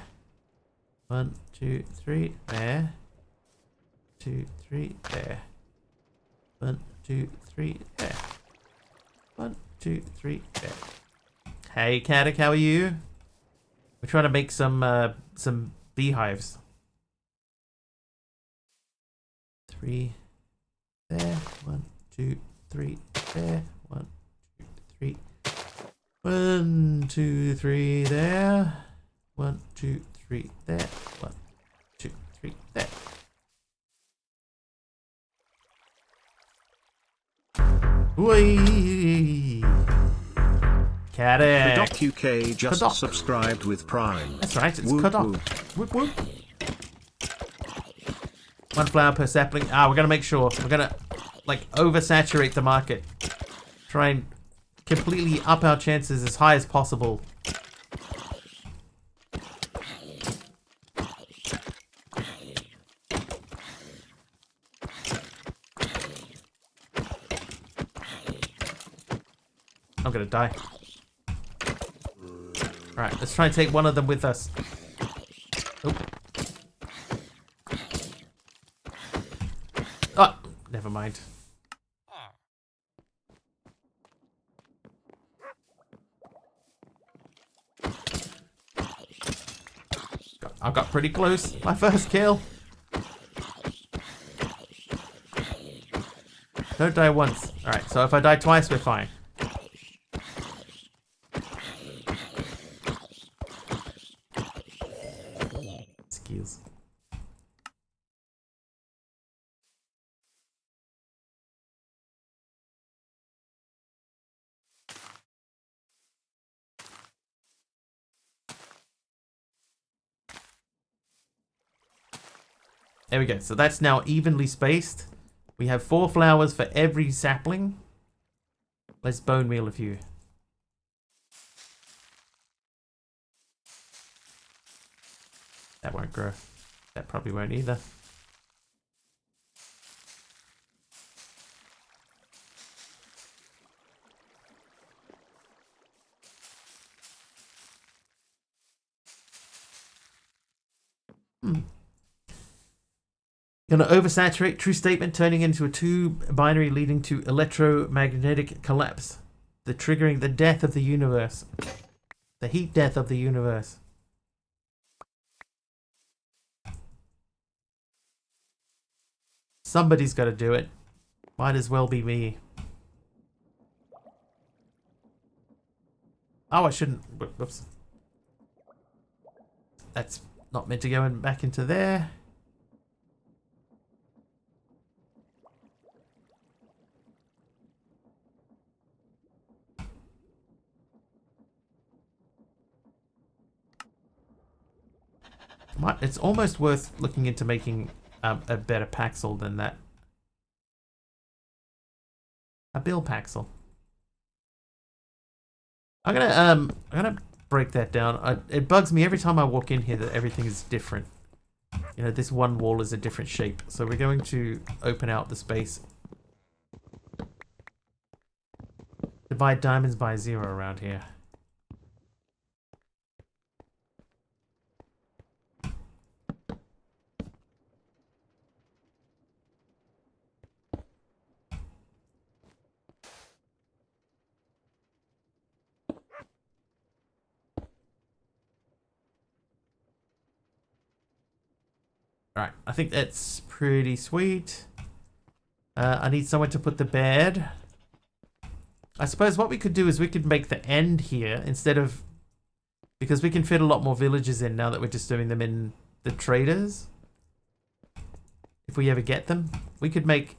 1, 2, 3, there. 2, 3, there. 1, 2, 3, there. 1, 2, 3, there. Hey, Caddick, how are you? We're trying to make some beehives. 3 there. 1, 2, 3 there. 1, 2, 3. 1, 2, 3 there. 1, 2, 3 there. 1, 2, 3 there. Whee! Caddick! Kadok UK just Kadok. subscribed with Prime. That's right, it's Whoop, Kadok. whoop. Whoop whoop. 1 flower per sapling. Ah, we're gonna make sure. We're gonna, like, oversaturate the market. Try and completely up our chances as high as possible. I'm gonna die. Alright, let's try and take one of them with us. Oh. Oh, never mind. I got pretty close. My first kill. Don't die once. Alright, so if I die twice, we're fine. Skills. There we go. So that's now evenly spaced. We have 4 flowers for every sapling. Let's bone meal a few. That won't grow. That probably won't either. Going to oversaturate, true statement, turning into a two binary leading to electromagnetic collapse. The triggering the death of the universe. The heat death of the universe. Somebody's got to do it. Might as well be me. Oh, I shouldn't. Whoops. That's not meant to go in back into there. It's almost worth looking into making a better Paxel than that. A Bill Paxel. I'm gonna break that down. It bugs me every time I walk in here that everything is different. You know, this one wall is a different shape. So we're going to open out the space. Divide diamonds by 0 around here. Alright, I think that's pretty sweet. I need somewhere to put the bed. I suppose what we could do is we could make the end here instead of... Because we can fit a lot more villages in now that we're just doing them in the traders. If we ever get them. We could make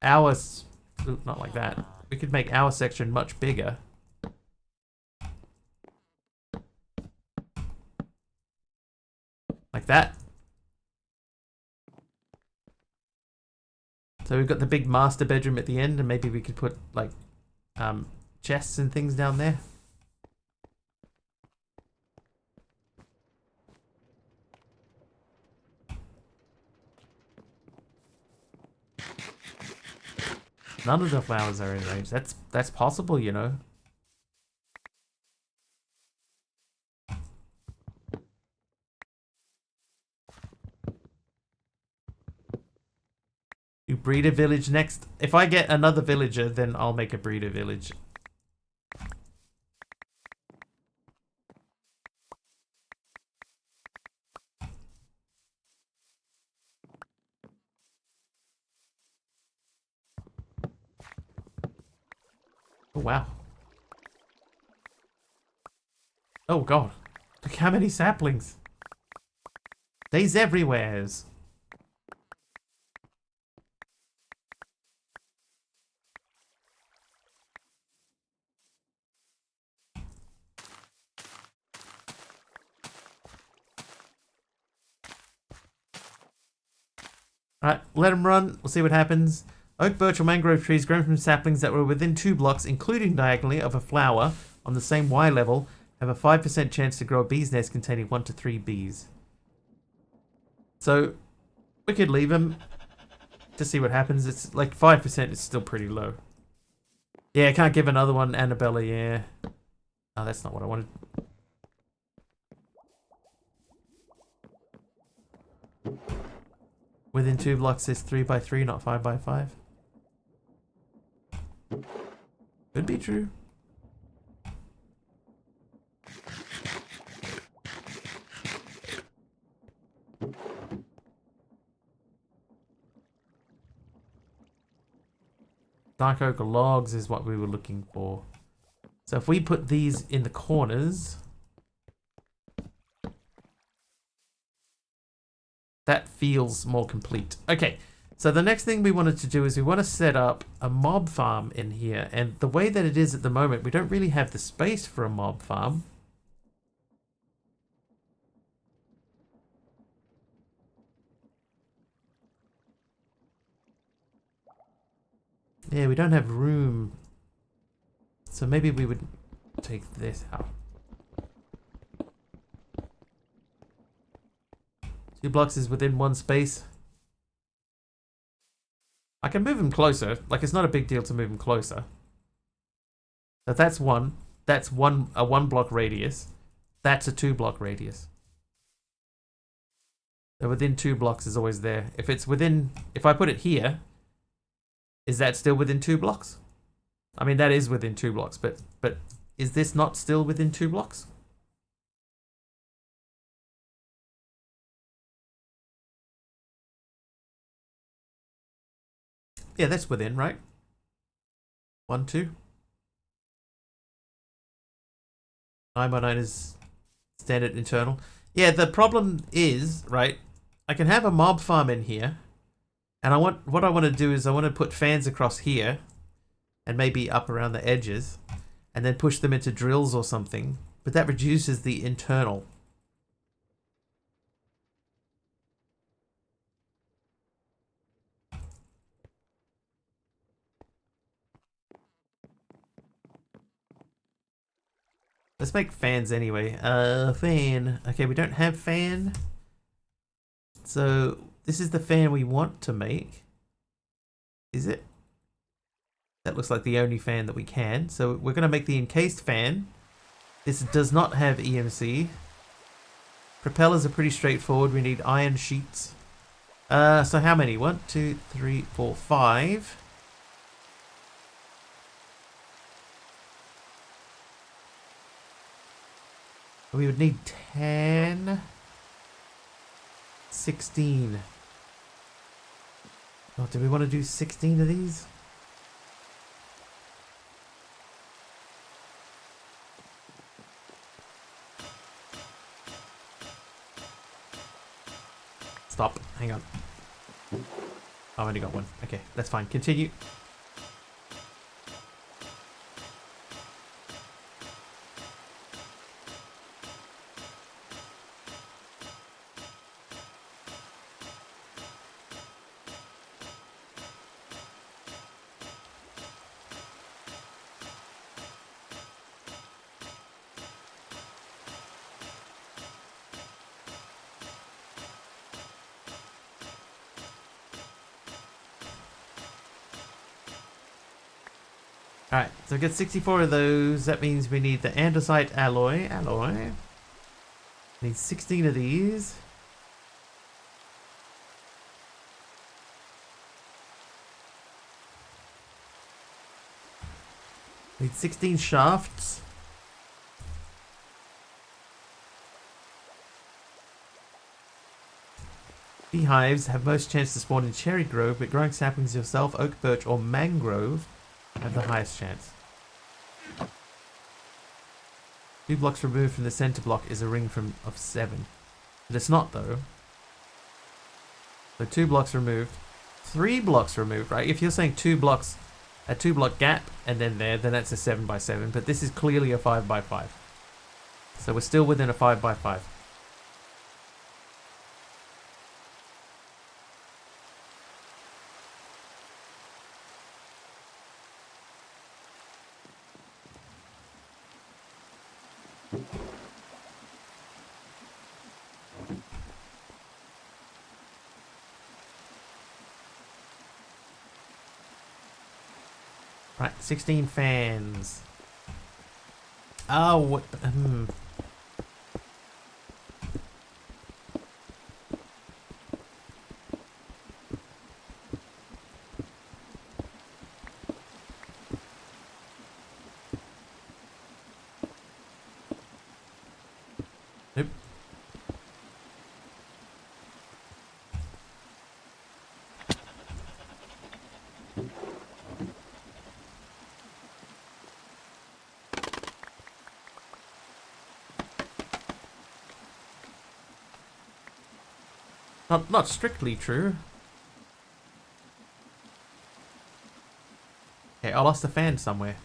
our... Ooh, not like that. We could make our section much bigger. Like that. So we've got the big master bedroom at the end, and maybe we could put like chests and things down there. None of the flowers are in range. That's possible, you know. You breed a village next. If I get another villager, then I'll make a breeder village. Oh, wow. Oh, God. Look how many saplings. They's everywheres. Alright, let them run. We'll see what happens. Oak, birch, or mangrove trees grown from saplings that were within 2 blocks, including diagonally, of a flower on the same Y level, have a 5% chance to grow a bee's nest containing 1 to 3 bees. So, we could leave them to see what happens. It's like 5% is still pretty low. Yeah, I can't give another one, Annabella, yeah. Oh, that's not what I wanted. Within 2 blocks is 3 by 3, not 5 by 5. Could be true. Dark oak logs is what we were looking for. So if we put these in the corners, that feels more complete. Okay, so the next thing we wanted to do is we want to set up a mob farm in here. And the way that it is at the moment, we don't really have the space for a mob farm. Yeah, we don't have room. So maybe we would take this out. So 2 blocks is within 1 space. I can move him closer. Like, it's not a big deal to move him closer. So that's 1. That's a 1 block radius. That's a 2 block radius. So within 2 blocks is always there. If it's within... If I put it here, is that still within 2 blocks? I mean, that is within 2 blocks, but is this not still within 2 blocks? Yeah, that's within, right? 1, 2. 9x9 is standard internal. Yeah, the problem is, right, I can have a mob farm in here, and what I want to do is I want to put fans across here, and maybe up around the edges, and then push them into drills or something, but that reduces the internal. Let's make fans anyway. Fan. Okay, we don't have fan. So this is the fan we want to make. Is it? That looks like the only fan that we can. So we're going to make the encased fan. This does not have EMC. Propellers are pretty straightforward. We need iron sheets. So how many? 1, 2, 3, 4, 5. We would need 10, 16. Oh, do we want to do 16 of these? Stop. Hang on. Oh, I've only got 1. Okay, that's fine. Continue. Alright, so we got 64 of those. That means we need the andesite alloy. Need 16 of these. Need 16 shafts. Beehives have most chance to spawn in cherry grove, but growing saplings yourself, oak, birch, or mangrove have the highest chance. 2 blocks removed from the center block is a ring of 7. But it's not, though. So 2 blocks removed. 3 blocks removed, right? If you're saying 2 blocks, a 2 block gap, and then there, then that's a 7x7. But this is clearly a 5x5. So we're still within a 5x5. Right, 16 fans. Oh, what? Nope. Not strictly true. Okay, I lost a fan somewhere.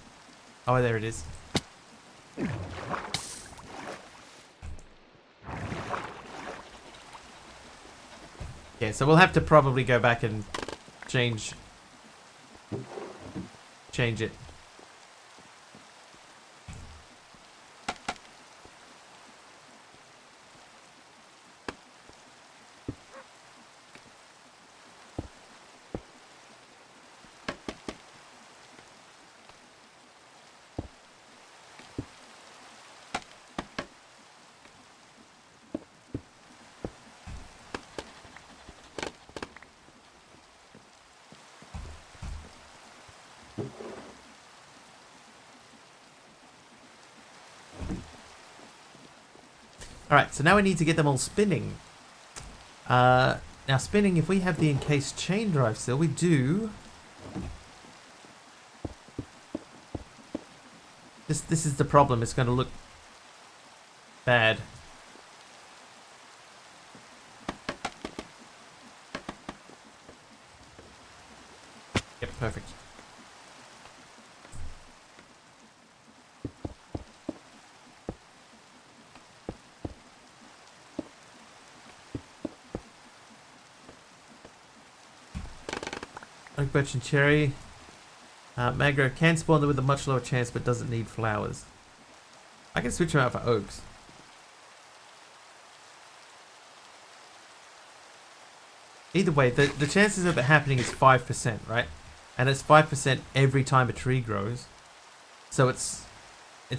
Oh, there it is. Okay, so we'll have to probably go back and change it. Alright, so now we need to get them all spinning. Now spinning, if we have the encased chain drive still, we do. This is the problem, it's going to look bad. Yep, perfect. Oak, birch, and cherry. Mangrove can spawn them with a much lower chance, but doesn't need flowers. I can switch them out for oaks. Either way, the chances of it happening is 5%, right? And it's 5% every time a tree grows. So it's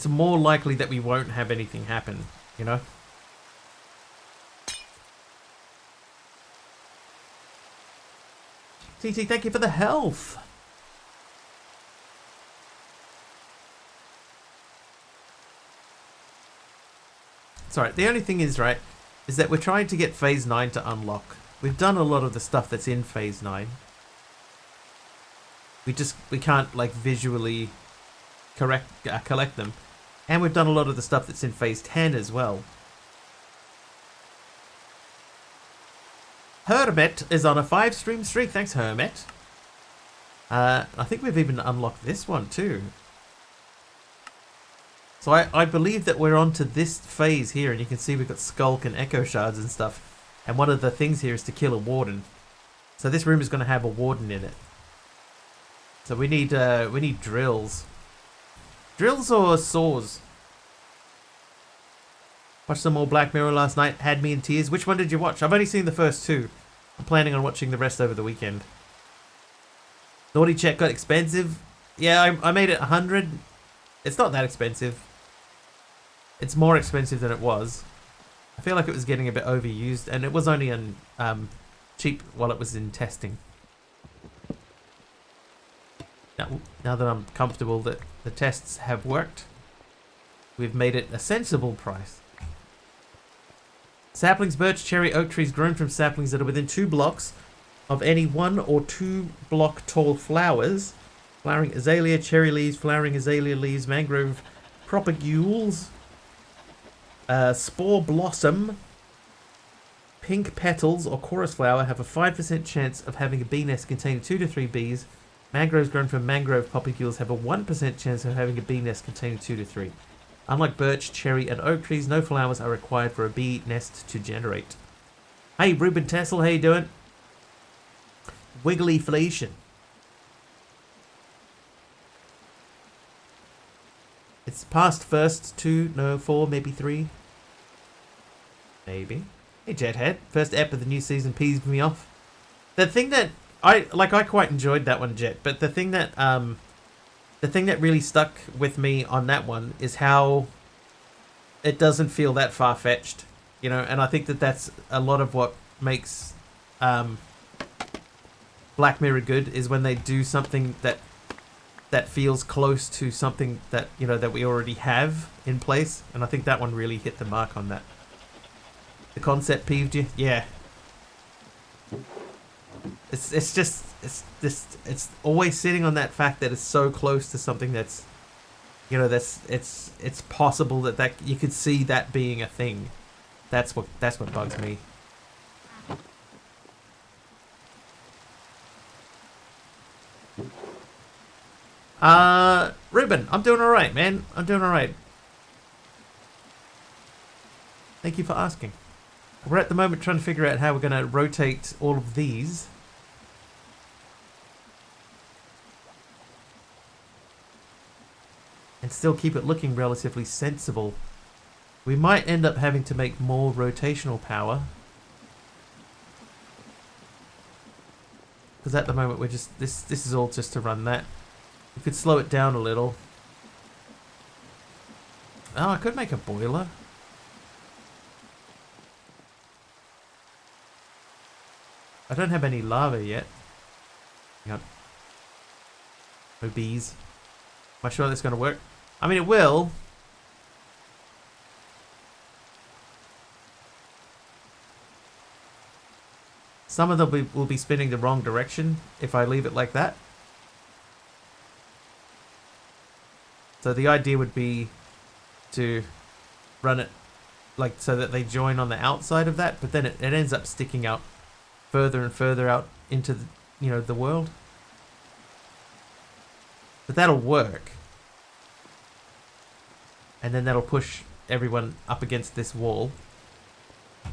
more likely that we won't have anything happen, you know? TT, thank you for the health. Sorry, the only thing is, right, is that we're trying to get Phase 9 to unlock. We've done a lot of the stuff that's in Phase 9. We can't, like, visually collect them. And we've done a lot of the stuff that's in Phase 10 as well. Hermit is on a 5-stream streak. Thanks, Hermit. I think we've even unlocked this one too. So I believe that we're on to this phase here, and you can see we've got Skulk and Echo Shards and stuff. And one of the things here is to kill a Warden. So this room is going to have a Warden in it. So we need drills. Drills or saws? Watched some more Black Mirror last night. Had me in tears. Which one did you watch? I've only seen the first two. I'm planning on watching the rest over the weekend. Naughty Check got expensive. Yeah, I made it 100. It's not that expensive. It's more expensive than it was. I feel like it was getting a bit overused, and it was only on cheap while it was in testing. Now that I'm comfortable that the tests have worked, we've made it a sensible price. Saplings, birch, cherry, oak trees grown from saplings that are within 2 blocks of any 1 or 2 block tall flowers. Flowering azalea, cherry leaves, flowering azalea leaves, mangrove propagules, spore blossom, pink petals, or chorus flower have a 5% chance of having a bee nest containing 2 to 3 bees. Mangroves grown from mangrove propagules have a 1% chance of having a bee nest containing 2 to 3. Unlike birch, cherry, and oak trees, no flowers are required for a bee nest to generate. Hey, Ruben Tessel, how you doing? Wigglyflation. It's past first 2, no 4, maybe 3. Maybe. Hey, Jethead. First ep of the new season pees me off. The thing that I quite enjoyed that one, Jet, but the thing that really stuck with me on that one is how it doesn't feel that far-fetched, you know, and I think that that's a lot of what makes Black Mirror good, is when they do something that feels close to something that, you know, that we already have in place, and I think that one really hit the mark on that. The concept peeved you? Yeah. It's always sitting on that fact that it's so close to something that's, you know, it's possible that you could see that being a thing. That's what bugs me. Ruben, I'm doing alright, man. I'm doing alright. Thank you for asking. We're at the moment trying to figure out how we're going to rotate all of these. And still keep it looking relatively sensible. We might end up having to make more rotational power. Because at the moment we're just, this is all just to run that. We could slow it down a little. Oh, I could make a boiler. I don't have any lava yet. Hang on. No bees. Am I sure that's going to work? I mean, it will. Some of them will be spinning the wrong direction if I leave it like that. So the idea would be to run it like so that they join on the outside of that, but then it ends up sticking out further and further out into the, the world. But that'll work. And then that'll push everyone up against this wall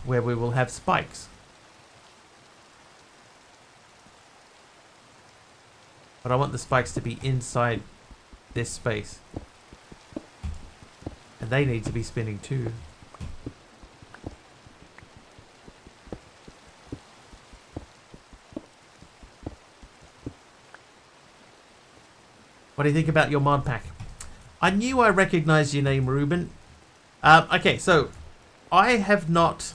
where we will have spikes. But I want the spikes to be inside this space. And they need to be spinning too. What do you think about your mod pack? I knew I recognized your name, Ruben. Okay, so I have not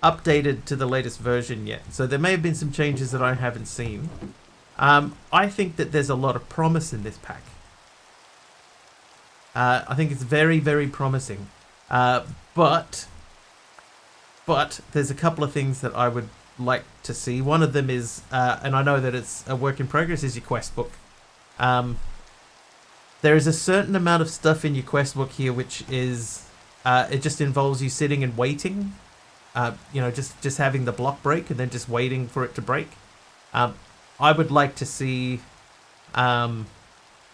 updated to the latest version yet. So there may have been some changes that I haven't seen. I think that there's a lot of promise in this pack. I think it's very, very promising. But there's a couple of things that I would like to see. One of them is, and I know that it's a work in progress, is your quest book. There is a certain amount of stuff in your quest book here which is, it just involves you sitting and waiting. Just having the block break and then just waiting for it to break. I would like to see some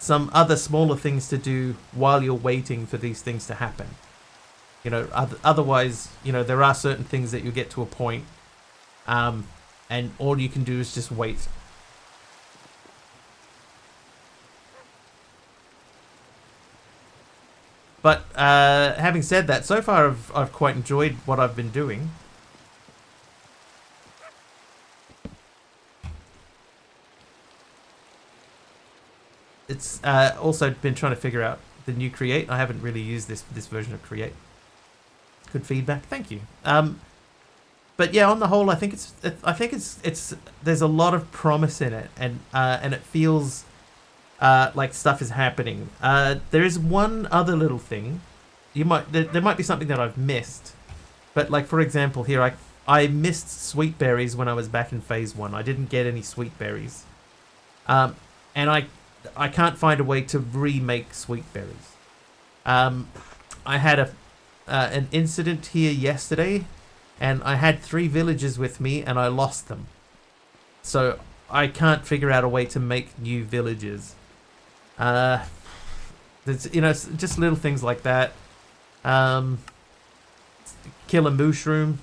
other smaller things to do while you're waiting for these things to happen. Otherwise, there are certain things that you get to a point, and all you can do is just wait. But having said that, so far I've quite enjoyed what I've been doing. It's also been trying to figure out the new Create. I haven't really used this version of Create. Good feedback, thank you. But yeah, on the whole, I think it's there's a lot of promise in it, and it feels like stuff is happening. There is one other little thing. There might be something that I've missed, but like for example here, I missed sweet berries when I was back in phase 1. I didn't get any sweet berries, and I can't find a way to remake sweet berries. I had an incident here yesterday, and I had 3 villagers with me, and I lost them. So I can't figure out a way to make new villagers. There's just little things like that. Kill a mushroom.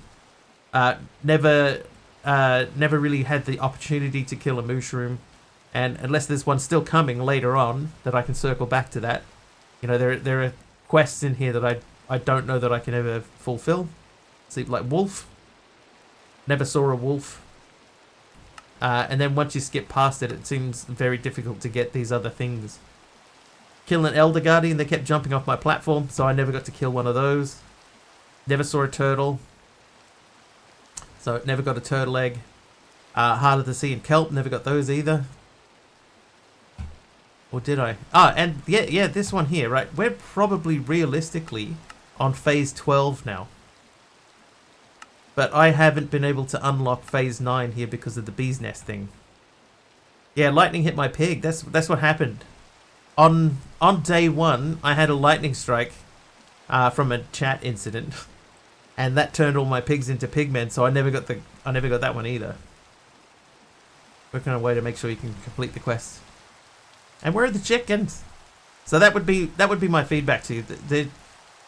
Never really had the opportunity to kill a mushroom. And unless there's one still coming later on that I can circle back to that, there are quests in here that I don't know that I can ever fulfill. See, like wolf. Never saw a wolf. And then once you skip past it, it seems very difficult to get these other things. Kill an Elder Guardian, they kept jumping off my platform, so I never got to kill one of those. Never saw a turtle. So never got a turtle egg. Harder to see in kelp, never got those either. Or did I? And yeah, this one here, right? We're probably realistically on phase 12 now. But I haven't been able to unlock phase 9 here because of the bee's nest thing. Yeah, lightning hit my pig. That's what happened. On day 1, I had a lightning strike from a chat incident, and that turned all my pigs into pigmen. So I never got that one either. Working on a way to make sure you can complete the quest. And where are the chickens? So that would be my feedback to you.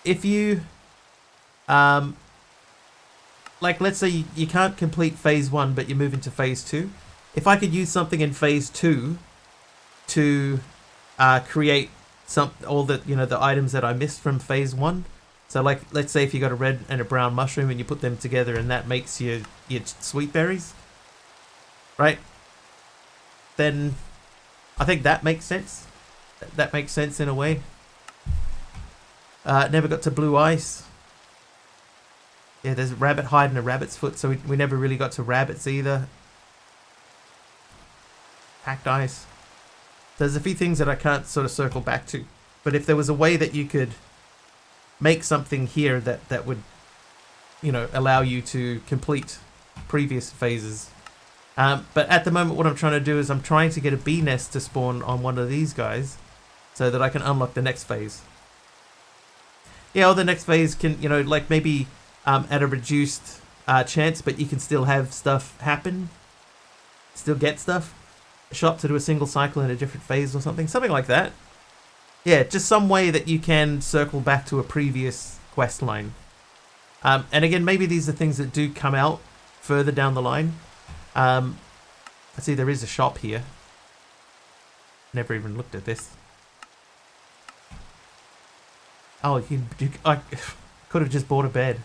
If you like, let's say you can't complete phase 1, but you move into phase 2. If I could use something in phase 2 to create all the items that I missed from phase 1. So like, let's say if you got a red and a brown mushroom and you put them together, and that makes your sweet berries, right? Then I think that makes sense. That makes sense in a way. Never got to blue ice. Yeah, there's a rabbit hide and a rabbit's foot, so we never really got to rabbits either. Packed ice. There's a few things that I can't sort of circle back to. But if there was a way that you could make something here that would, allow you to complete previous phases. But at the moment, what I'm trying to do is I'm trying to get a bee nest to spawn on one of these guys so that I can unlock the next phase. Yeah, or the next phase can, like maybe at a reduced chance, but you can still have stuff happen. Still get stuff. Shop to do a single cycle in a different phase or something. Something like that. Yeah, just some way that you can circle back to a previous quest line. And again, maybe these are things that do come out further down the line. I see there is a shop here. Never even looked at this. Oh, I could have just bought a bed.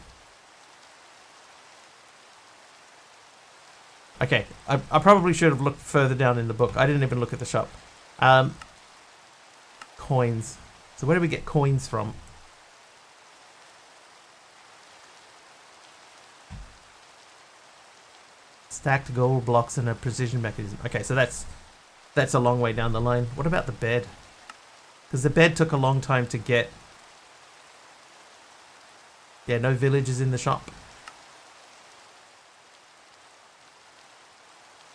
Okay, I probably should have looked further down in the book. I didn't even look at the shop. Coins. So where do we get coins from? Stacked gold blocks and a precision mechanism. Okay, so that's a long way down the line. What about the bed? Because the bed took a long time to get. Yeah, no villages in the shop.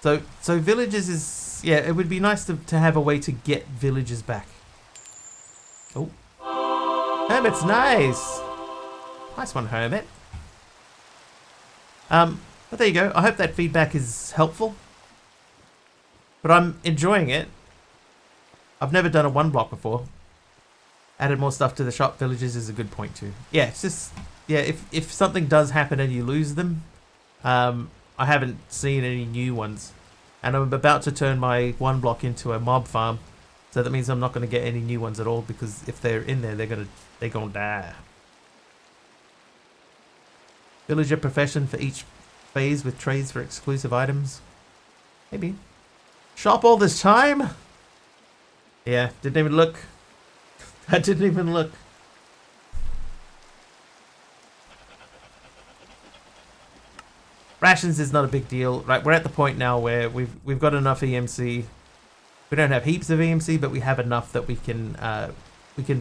So villages is, yeah, it would be nice to have a way to get villages back. Oh. Hermit's nice. Nice one, Hermit. But there you go. I hope that feedback is helpful. But I'm enjoying it. I've never done a one block before. Added more stuff to the shop. Villages is a good point too. Yeah, it's just, yeah, if something does happen and you lose them, I haven't seen any new ones. And I'm about to turn my one block into a mob farm. So that means I'm not going to get any new ones at all, because if they're in there, they're gonna die. Villager profession for each phase with trades for exclusive items. Maybe. Shop all this time? Yeah, didn't even look. I didn't even look. Rations is not a big deal, right? We're at the point now where we've got enough EMC. We don't have heaps of EMC, but we have enough that we can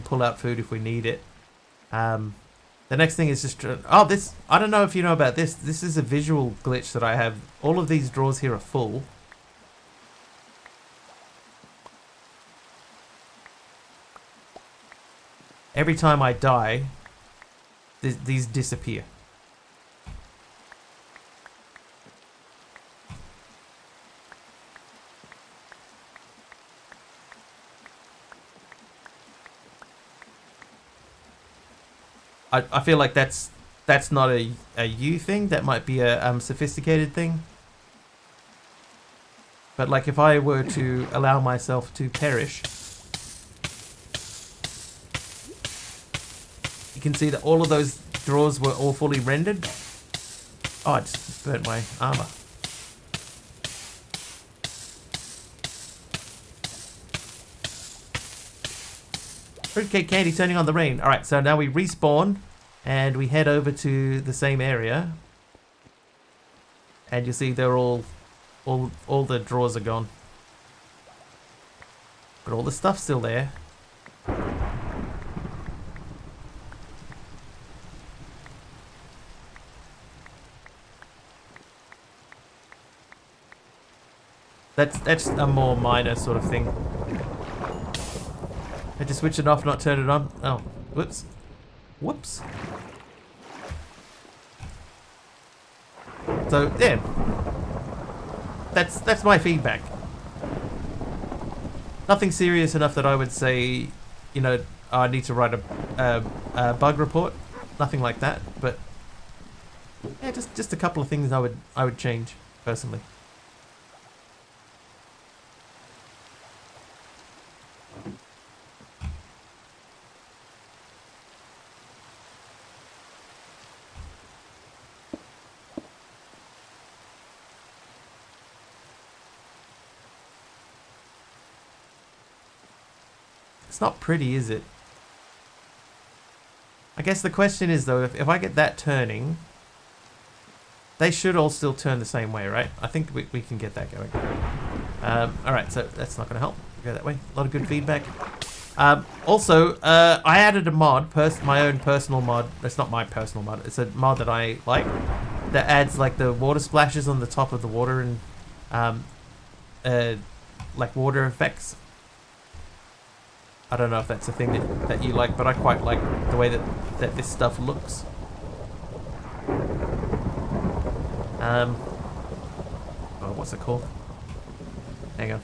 pull out food if we need it. The next thing is just this. I don't know if you know about this. This is a visual glitch that I have. All of these drawers here are full. Every time I die, these disappear. I feel like that's not a you thing. That might be a sophisticated thing. But like if I were to allow myself to perish, you can see that all of those drawers were all fully rendered. Oh, I just burnt my armor. Fruitcake candy turning on the rain. Alright, so now we respawn and we head over to the same area. And you see they're all the drawers are gone. But all the stuff's still there. That's a more minor sort of thing. I just switch it off, not turn it on. Oh, whoops. Whoops. So, yeah. That's my feedback. Nothing serious enough that I would say, I need to write a bug report. Nothing like that, but yeah, just a couple of things I would change personally. It's not pretty, is it? I guess the question is, though, if I get that turning, they should all still turn the same way, right? I think we can get that going. Alright, so that's not going to help. Go that way. A lot of good feedback. Also, I added a mod, my own personal mod. It's not my personal mod. It's a mod that I like that adds like the water splashes on the top of the water and like water effects. I don't know if that's a thing that you like, but I quite like the way that this stuff looks. Oh, what's it called? Hang on.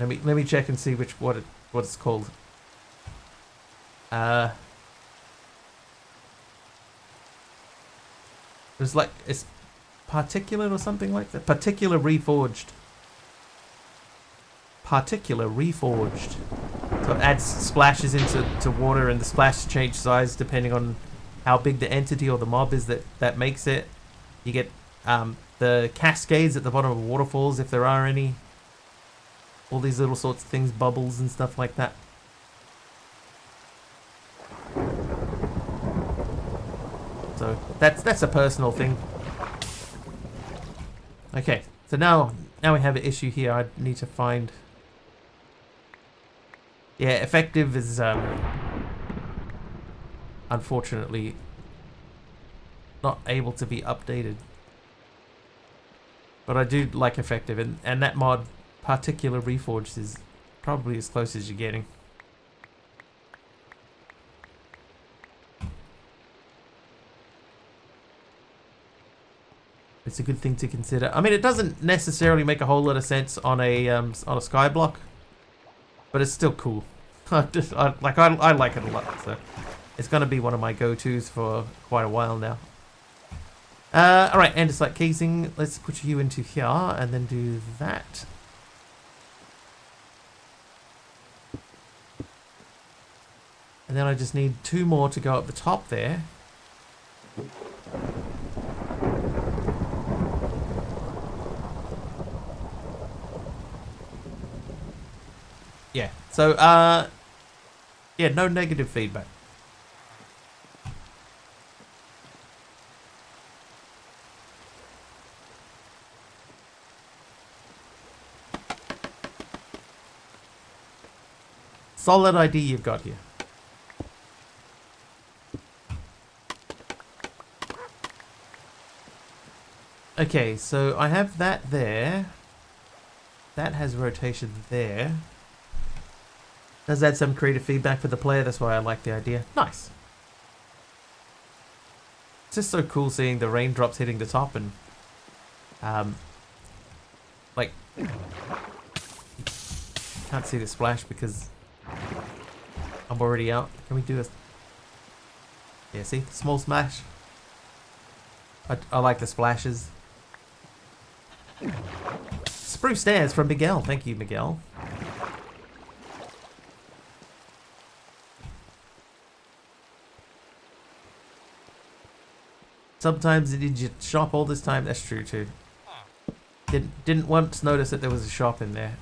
Let me check and see what it's called. It's like it's particulate or something like that. Particular reforged. Particular reforged. So it adds splashes into water, and the splash change size depending on how big the entity or the mob is that makes it. You get the cascades at the bottom of waterfalls if there are any. All these little sorts of things, bubbles and stuff like that. So that's a personal thing. Okay, so now we have an issue here. I need to find. Yeah, effective is unfortunately not able to be updated. But I do like effective, and that mod, Particular Reforged, is probably as close as you're getting. It's a good thing to consider. I mean, it doesn't necessarily make a whole lot of sense on a skyblock, but it's still cool. I like it a lot, so it's gonna be one of my go-tos for quite a while now. All right, andesite casing. Let's put you into here and then do that. And then I just need 2 more to go up the top there. Yeah, so, yeah, no negative feedback. Solid ID you've got here. Okay, so I have that there. That has rotation there. Does add some creative feedback for the player, that's why I like the idea. Nice. It's just so cool seeing the raindrops hitting the top and like can't see the splash because I'm already out. Can we do a yeah, see? Small splash. I like the splashes. Spruce stairs from Miguel. Thank you, Miguel. Sometimes did you shop all this time? That's true too. Didn't once notice that there was a shop in there.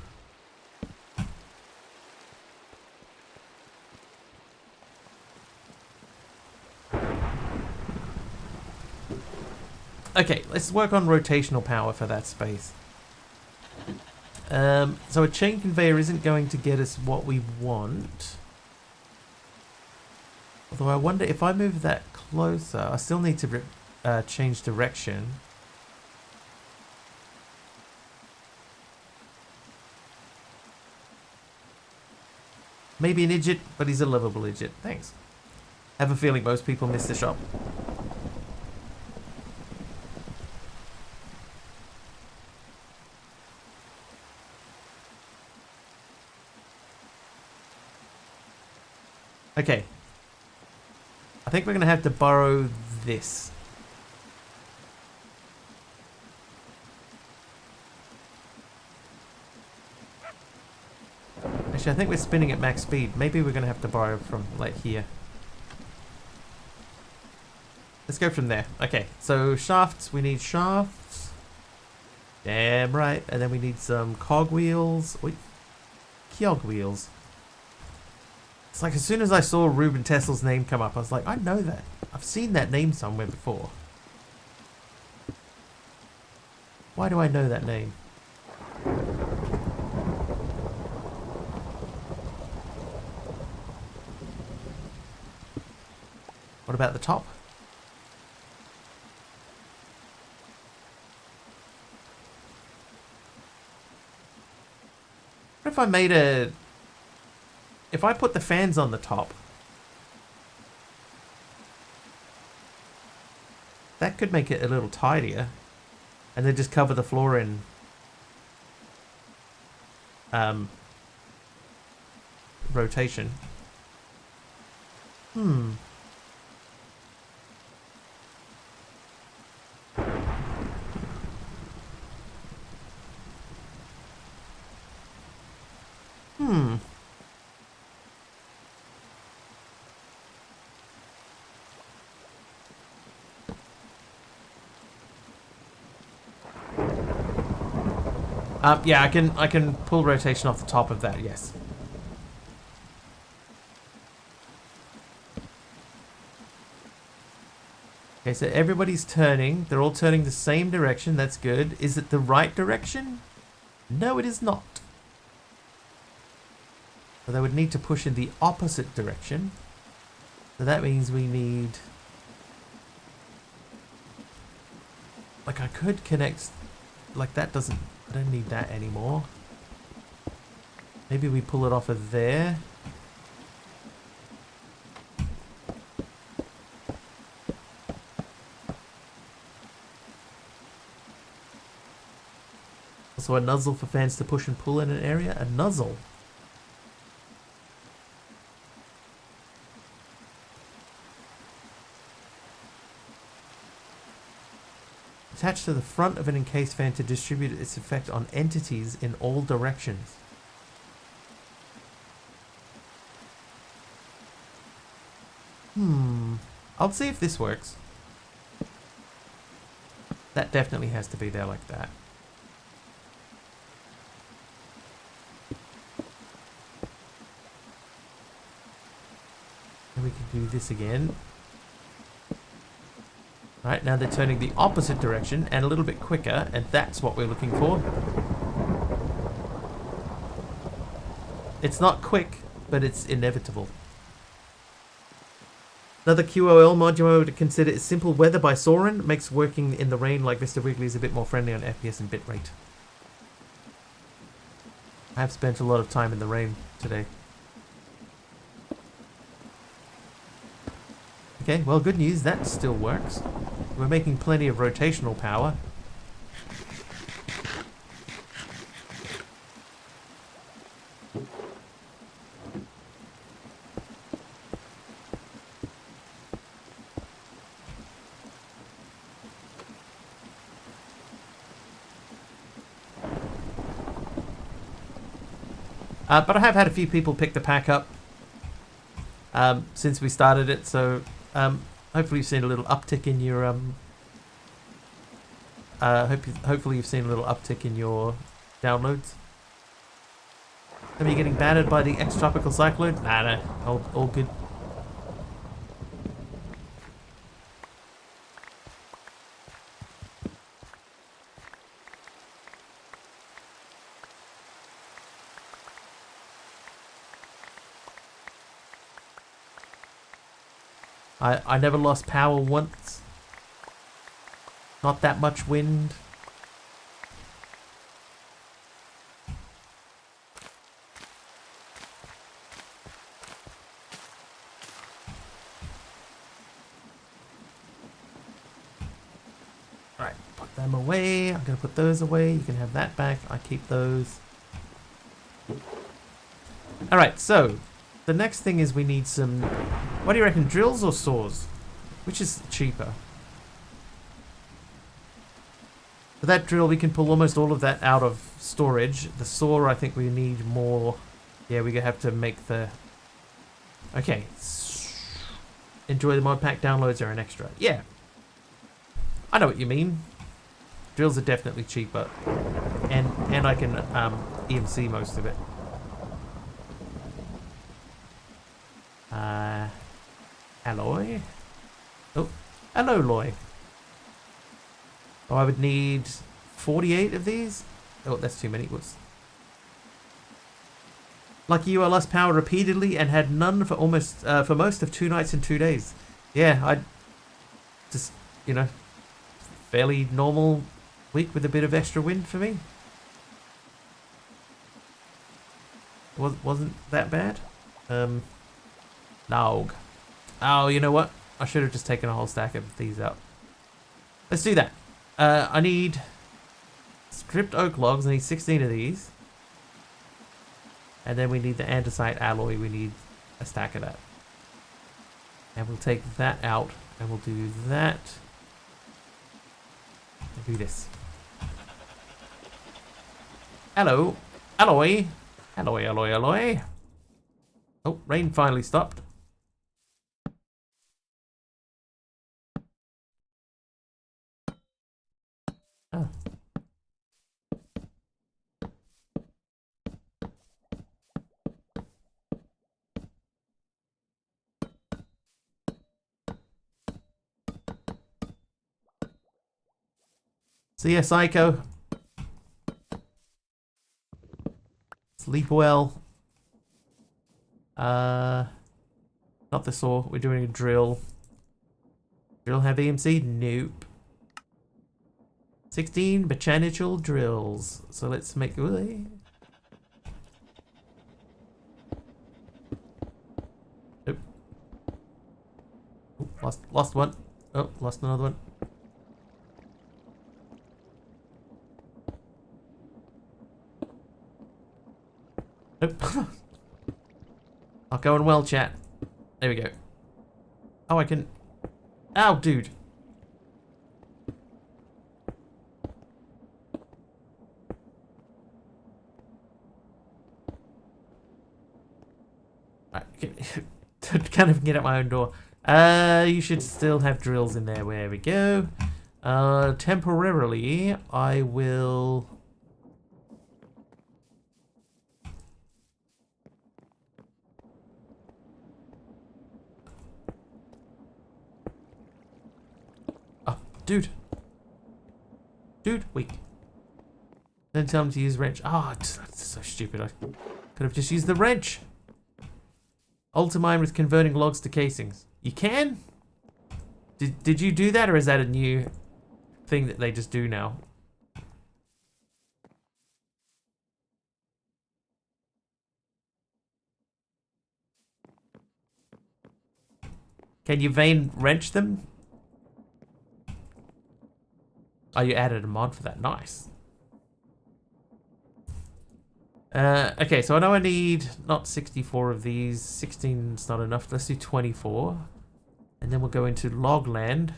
Okay, let's work on rotational power for that space. So a chain conveyor isn't going to get us what we want. Although I wonder if I move that closer, I still need to change direction. Maybe an idiot, but he's a lovable idiot. Thanks. Have a feeling most people miss the shop. Okay. I think we're going to have to borrow this. Actually, I think we're spinning at max speed. Maybe we're going to have to borrow from, like, here. Let's go from there. Okay, so shafts. We need shafts. Damn right. And then we need some cogwheels. Wait. Cogwheels. It's like as soon as I saw Ruben Tessel's name come up, I was like, I know that. I've seen that name somewhere before. Why do I know that name? What about the top? What if I made a... If I put the fans on the top, that could make it a little tidier. And then just cover the floor in rotation. Hmm. Hmm. Yeah, I can pull rotation off the top of that, yes. Okay, so everybody's turning. They're all turning the same direction. That's good. Is it the right direction? No, it is not. So they would need to push in the opposite direction. So that means we need... Like, I could connect... Like, that doesn't... I don't need that anymore. Maybe we pull it off of there. Also a nozzle for fans to push and pull in an area. A nozzle. Attached to the front of an encased fan to distribute its effect on entities in all directions. I'll see if this works. That definitely has to be there like that. And we can do this again. Right, now they're turning the opposite direction and a little bit quicker, and that's what we're looking for. It's not quick, but it's inevitable. Another QOL mod you would consider is Simple Weather by Soren. Makes working in the rain like Mr. Wiggly's a bit more friendly on FPS and bitrate. I have spent a lot of time in the rain today. Okay, well, good news, that still works. We're making plenty of rotational power. But I have had a few people pick the pack up since we started it, so hopefully you've seen a little uptick in your hopefully you've seen a little uptick in your downloads. Are you getting battered by the ex-tropical cyclone? Nah, all good. I never lost power once. Not that much wind. Alright, put them away. I'm going to put those away. You can have that back. I keep those. Alright, so the next thing is we need some... What do you reckon, drills or saws? Which is cheaper? For that drill, we can pull almost all of that out of storage. The saw, I think we need more. Yeah, we have to make the... Okay. Enjoy the mod pack downloads are an extra. Yeah. I know what you mean. Drills are definitely cheaper. And I can EMC most of it. Alloy? Oh, alloy. Oh, I would need 48 of these? Oh, that's too many. Whoops. Lucky you, I lost power repeatedly and had none for most of 2 nights and 2 days. yeah, I just, you know, fairly normal week with a bit of extra wind for me. Wasn't that bad. Log. Oh, you know what? I should have just taken a whole stack of these out. Let's do that. I need stripped oak logs. I need 16 of these. And then we need the andesite alloy. We need a stack of that. And we'll take that out. And we'll do that. And do this. Hello. Alloy. Alloy, alloy, alloy. Oh, rain finally stopped. Oh. See ya, Psycho. Sleep well. Not the saw. We're doing a drill. Drill have EMC? Nope. 16 mechanical drills. So let's make. Nope. Ooh, lost one. Oh, lost another one. Nope. Not going well, chat. There we go. Oh, I can. Ow, dude. I can't even get at my own door. You should still have drills in there. There we go. Temporarily, I will. Dude. Dude, wait. Then tell him to use wrench. Oh, that's so stupid. I could have just used the wrench. Alter mine with converting logs to casings. You can? Did you do that, or is that a new thing that they just do now? Can you vein wrench them? Oh, you added a mod for that. Nice. Okay, so I know I need not 64 of these. 16 is not enough. Let's do 24. And then we'll go into Logland.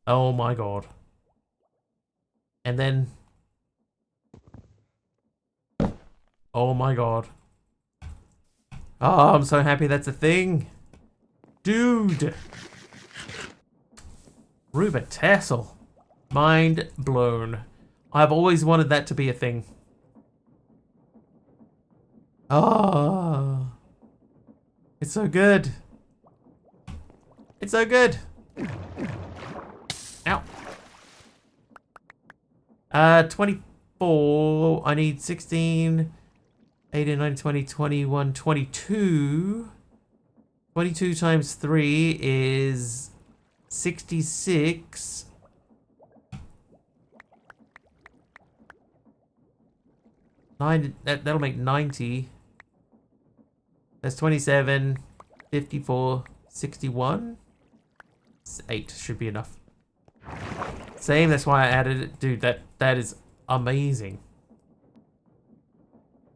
Oh my god. And then... Oh my god. Oh, I'm so happy that's a thing. Dude. Ruben Tassel. Mind blown. I've always wanted that to be a thing. Oh. It's so good. It's so good. Ow. 24. I need 16, 18, 19, 20, 21, 22. 22 times 3 is 66. That'll make 90. That's 27, 54, 61. 8 should be enough. Same, that's why I added it. Dude, that is amazing.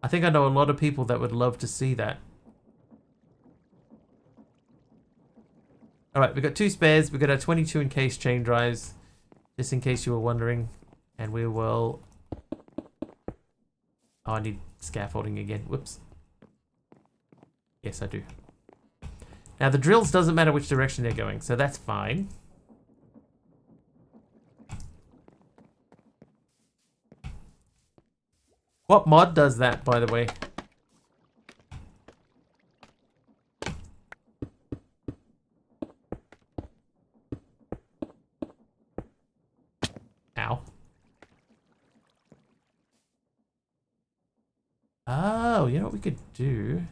I think I know a lot of people that would love to see that. Alright, we've got 2 spares. We've got our 22 in case chain drives. Just in case you were wondering. And we will... Oh, I need scaffolding again. Whoops. Yes, I do. Now, the drills doesn't matter which direction they're going, so that's fine. What mod does that, by the way? Oh, you know what we could do?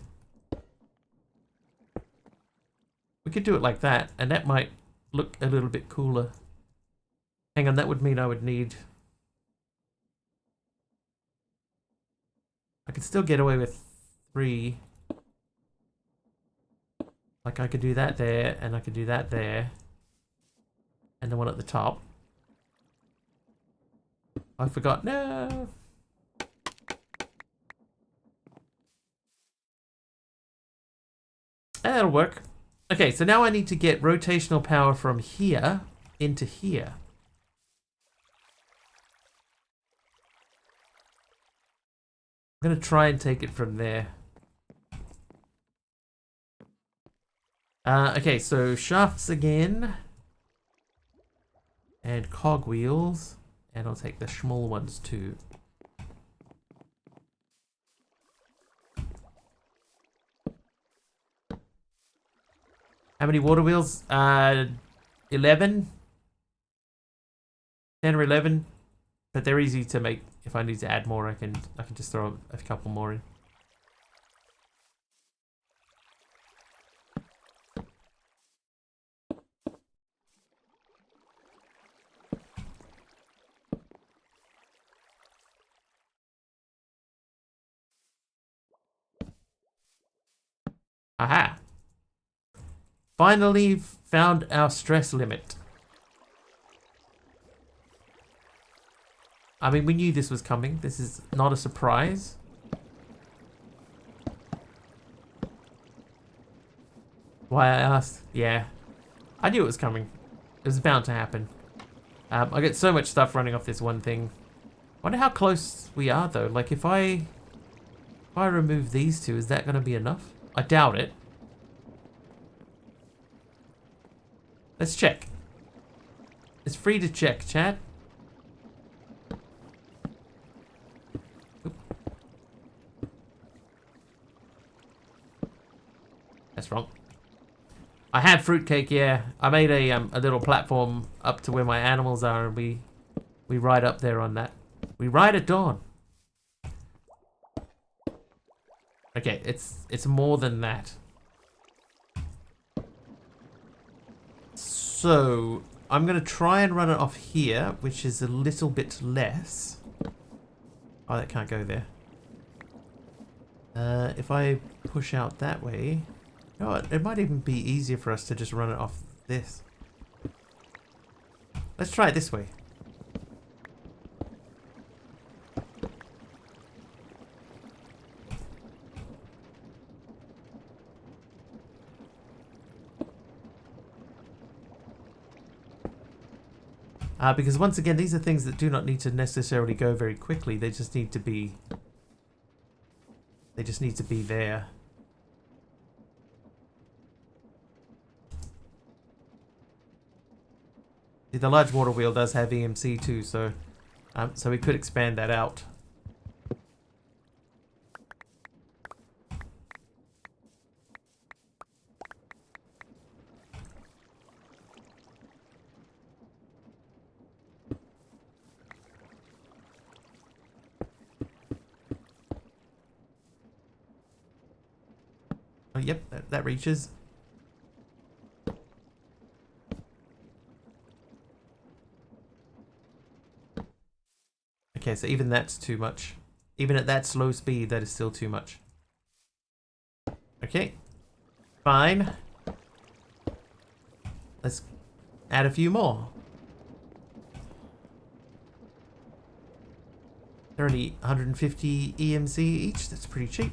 We could do it like that, and that might look a little bit cooler. Hang on, that would mean I would need... I could still get away with 3. Like I could do that there, and I could do that there. And the one at the top. I forgot. No! That'll work. Okay, so now I need to get rotational power from here into here. I'm going to try and take it from there. Okay, so shafts again. And cogwheels. And I'll take the small ones too. How many water wheels? 11? 10 or 11? But they're easy to make. If I need to add more, I can just throw a couple more in. Aha! Finally found our stress limit. I mean, we knew this was coming. This is not a surprise. Why I asked? Yeah. I knew it was coming. It was bound to happen. I get so much stuff running off this one thing. Wonder how close we are, though. Like, if I remove these two, is that going to be enough? I doubt it. Let's check. It's free to check, chat. Oop. That's wrong. I had fruitcake, yeah. I made a little platform up to where my animals are, and we ride up there on that. We ride at dawn. Okay, it's more than that. So, I'm going to try and run it off here, which is a little bit less. Oh, that can't go there. If I push out that way... You know what? It might even be easier for us to just run it off this. Let's try it this way. Because once again, these are things that do not need to necessarily go very quickly. They just need to be... They just need to be there. See, the large water wheel does have EMC too, so we could expand that out. Oh, yep, that reaches. Okay, so even that's too much. Even at that slow speed, that is still too much. Okay, fine. Let's add a few more. They're only 150 EMC each. That's pretty cheap.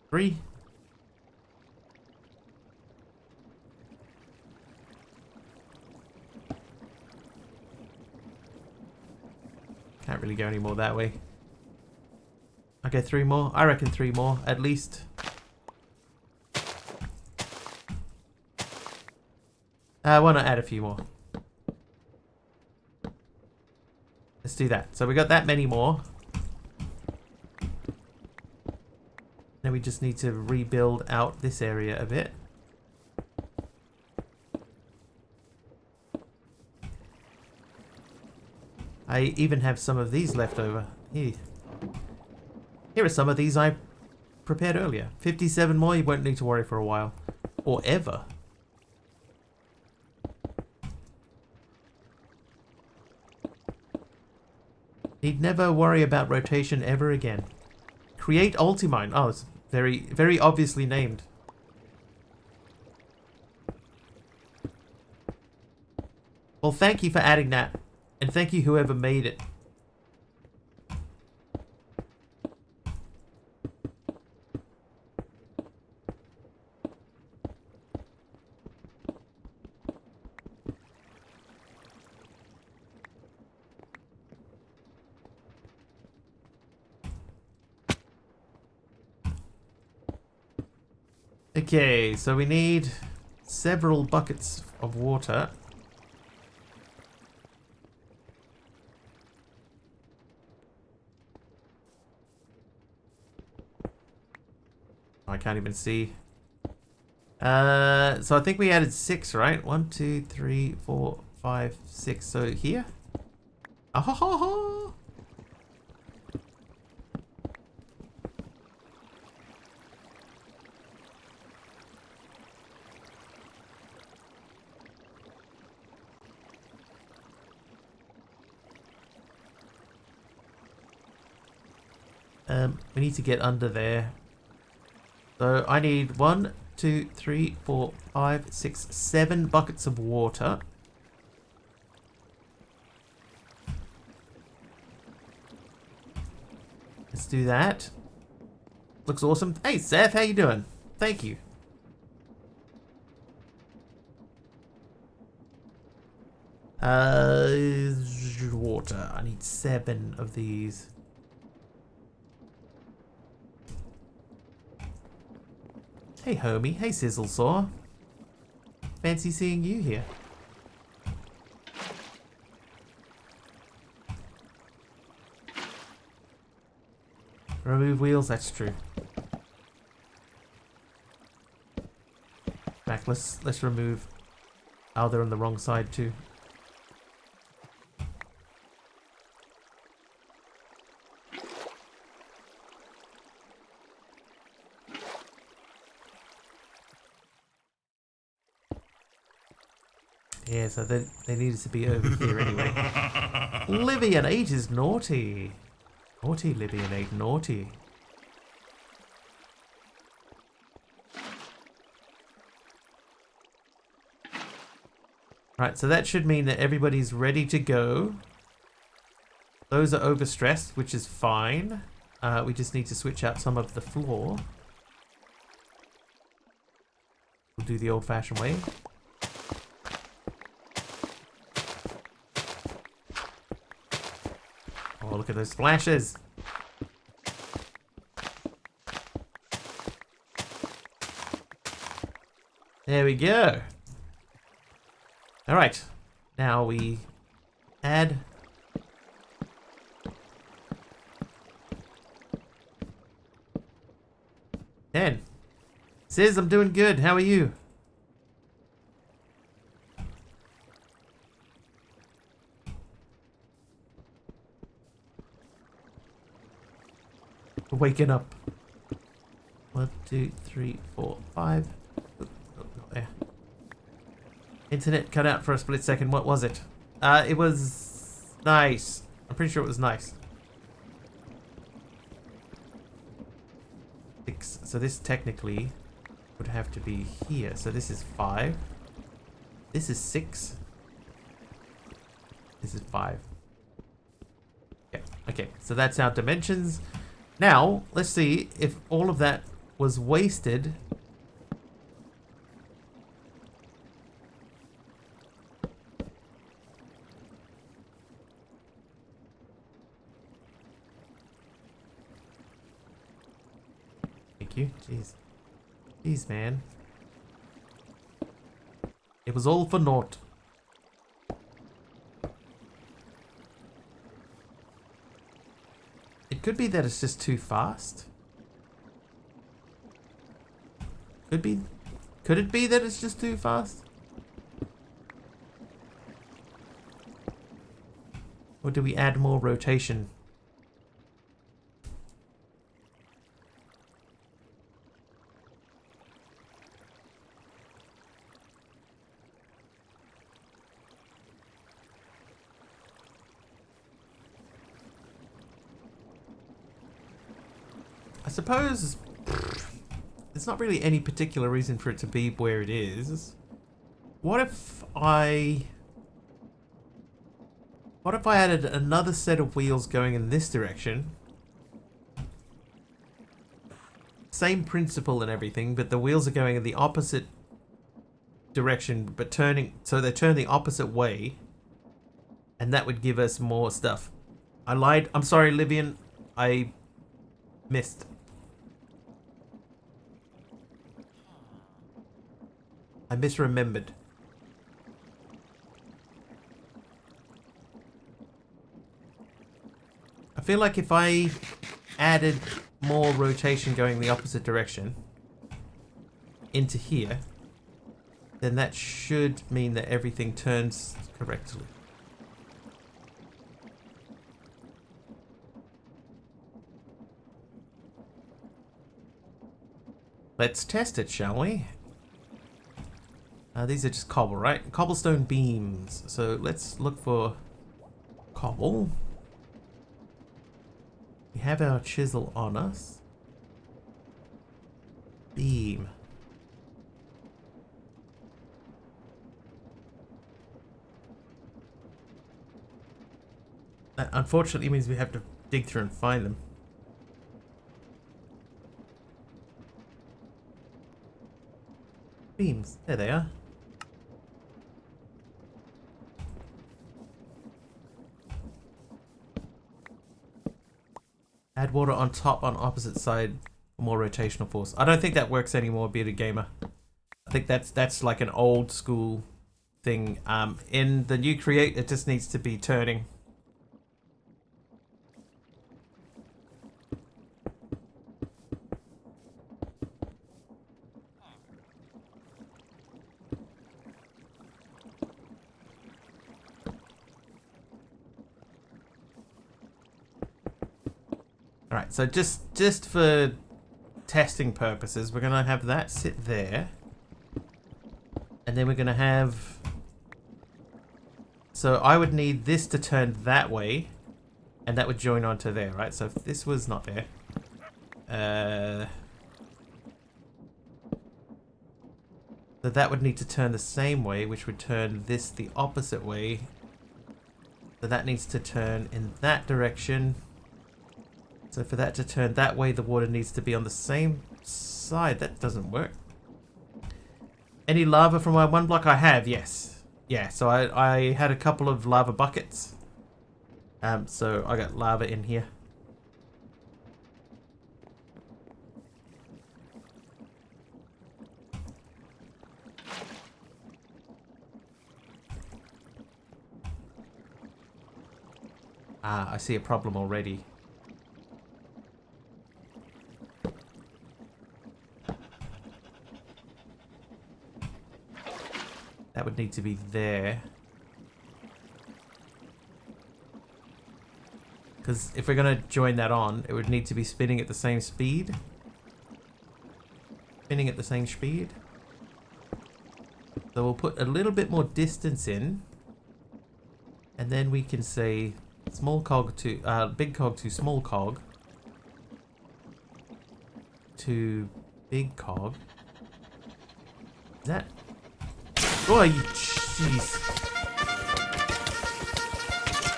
Three. Can't really go any more that way. Okay, 3 more. I reckon 3 more, at least. Why not add a few more? Let's do that. So we got that many more. Now we just need to rebuild out this area a bit. I even have some of these left over. Here are some of these I prepared earlier. 57 more, you won't need to worry for a while. Or ever. Need never worry about rotation ever again. Create Ultimine. Oh, it's very, very obviously named. Well, thank you for adding that. And thank you whoever made it. Okay, so we need several buckets of water. I can't even see. So I think we added 6, right? 1, 2, 3, 4, 5, 6. So here? Ah ha ha ha! We need to get under there. So I need 1, 2, 3, 4, 5, 6, 7 buckets of water. Let's do that. Looks awesome. Hey Seth, how you doing? Thank you. Water. I need 7 of these. Hey homie, hey Sizzle Saw. Fancy seeing you here. Remove wheels, that's true. Back, let's remove. Oh, they're on the wrong side too. Yeah, so they needed to be over here anyway. Livian 8 is naughty. Naughty Livian 8, naughty. Right, so that should mean that everybody's ready to go. Those are overstressed, which is fine. We just need to switch out some of the floor. We'll do the old-fashioned way. Oh, look at those splashes. There we go. All right. Now we add. Ted. Sis, I'm doing good. How are you? Waking up. 1, 2, 3, 4, 5. Oh, not there. Internet cut out for a split second. What was it? It was nice. I'm pretty sure it was nice. 6. So this technically would have to be here. So this is 5. This is 6. This is 5. Yeah. Okay. So that's our dimensions. Now, let's see if all of that was wasted. Thank you. Jeez. Jeez, man. It was all for naught. It could be that it's just too fast. Could it be that it's just too fast? Or do we add more rotation? I suppose there's not really any particular reason for it to be where it is. What if I added another set of wheels going in this direction? Same principle and everything, but the wheels are going in the opposite direction, but so they turn the opposite way, and that would give us more stuff. I lied. I'm sorry, Livian. I missed. I misremembered. I feel like if I added more rotation going the opposite direction into here, then that should mean that everything turns correctly. Let's test it, shall we? These are just cobble, right? Cobblestone beams. So let's look for cobble. We have our chisel on us. Beam. That unfortunately means we have to dig through and find them. Beams. There they are. Add water on top on opposite side for more rotational force. I don't think that works anymore, Bearded Gamer. I think that's like an old school thing. In the new Create, it just needs to be turning. Alright, so just for testing purposes, we're going to have that sit there. And then we're going to have... So I would need this to turn that way. And that would join onto there, right? So if this was not there... So that would need to turn the same way, which would turn this the opposite way. So that needs to turn in that direction. So for that to turn that way, the water needs to be on the same side. That doesn't work. Any lava from my one block? I have, yes. Yeah, so I had a couple of lava buckets. So I got lava in here. Ah, I see a problem already. That would need to be there. Because if we're going to join that on, it would need to be spinning at the same speed. Spinning at the same speed. So we'll put a little bit more distance in. And then we can say small cog to big cog to small cog. To big cog. Is that... Oh, you jeez.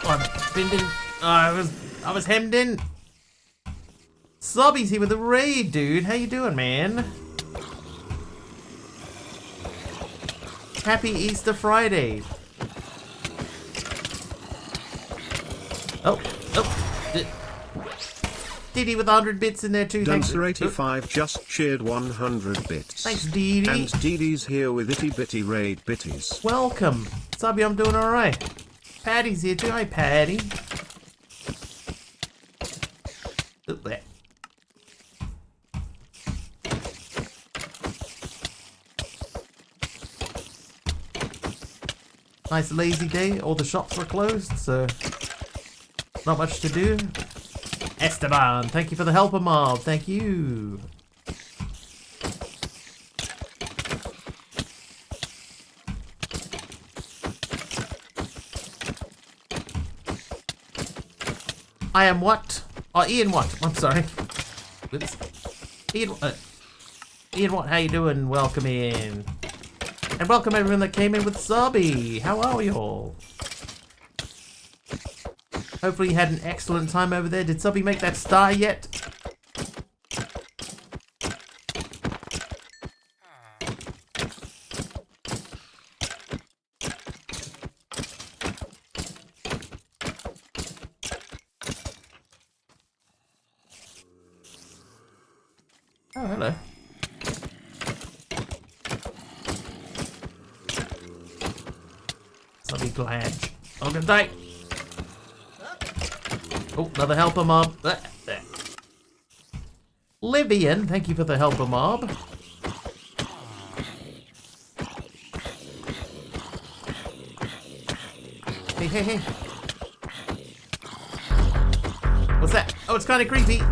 Oh, I'm bending. Oh, I was hemmed in. Sobby's here with the raid, dude. How you doing, man? Happy Easter Friday. Oh. Diddy with 100 bits in there too. Dancer85 just cheered 100 bits. Thanks, Didi. And Didi's here with itty bitty raid bitties. Welcome. Subby, I'm doing alright. Patty's here too. Hi, Patty. Oop, there. Nice lazy day. All the shops were closed, so not much to do. Esteban, thank you for the helper mob. Thank you. I am what? Oh, Ian what? I'm sorry. Oops. Ian what? How you doing? Welcome in. And welcome everyone that came in with Subby. How are we all? Hopefully you had an excellent time over there. Did Subby make that star yet? Oh, hello. Subby glad. I'm gonna die. Oh, another helper mob. Livian, thank you for the helper mob. Hey, hey, hey. What's that? Oh, it's kind of creepy.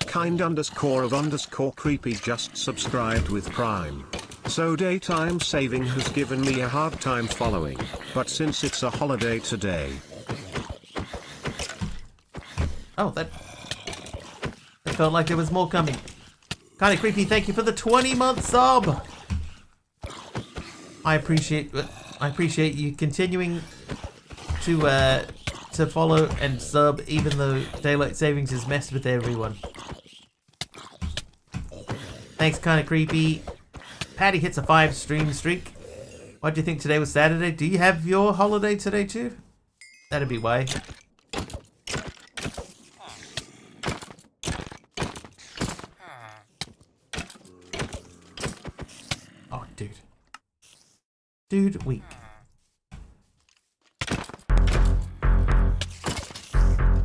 Kind_of_creepy just subscribed with Prime. So daytime saving has given me a hard time following, but since it's a holiday today. Oh, that felt like there was more coming. Kind of creepy. Thank you for the 20-month sub. I appreciate you continuing to follow and sub, even though daylight savings has messed with everyone. Thanks, kind of creepy. Patty hits a 5-stream streak. What do you think today was Saturday? Do you have your holiday today too? That'd be why. Oh, dude. Dude, weak.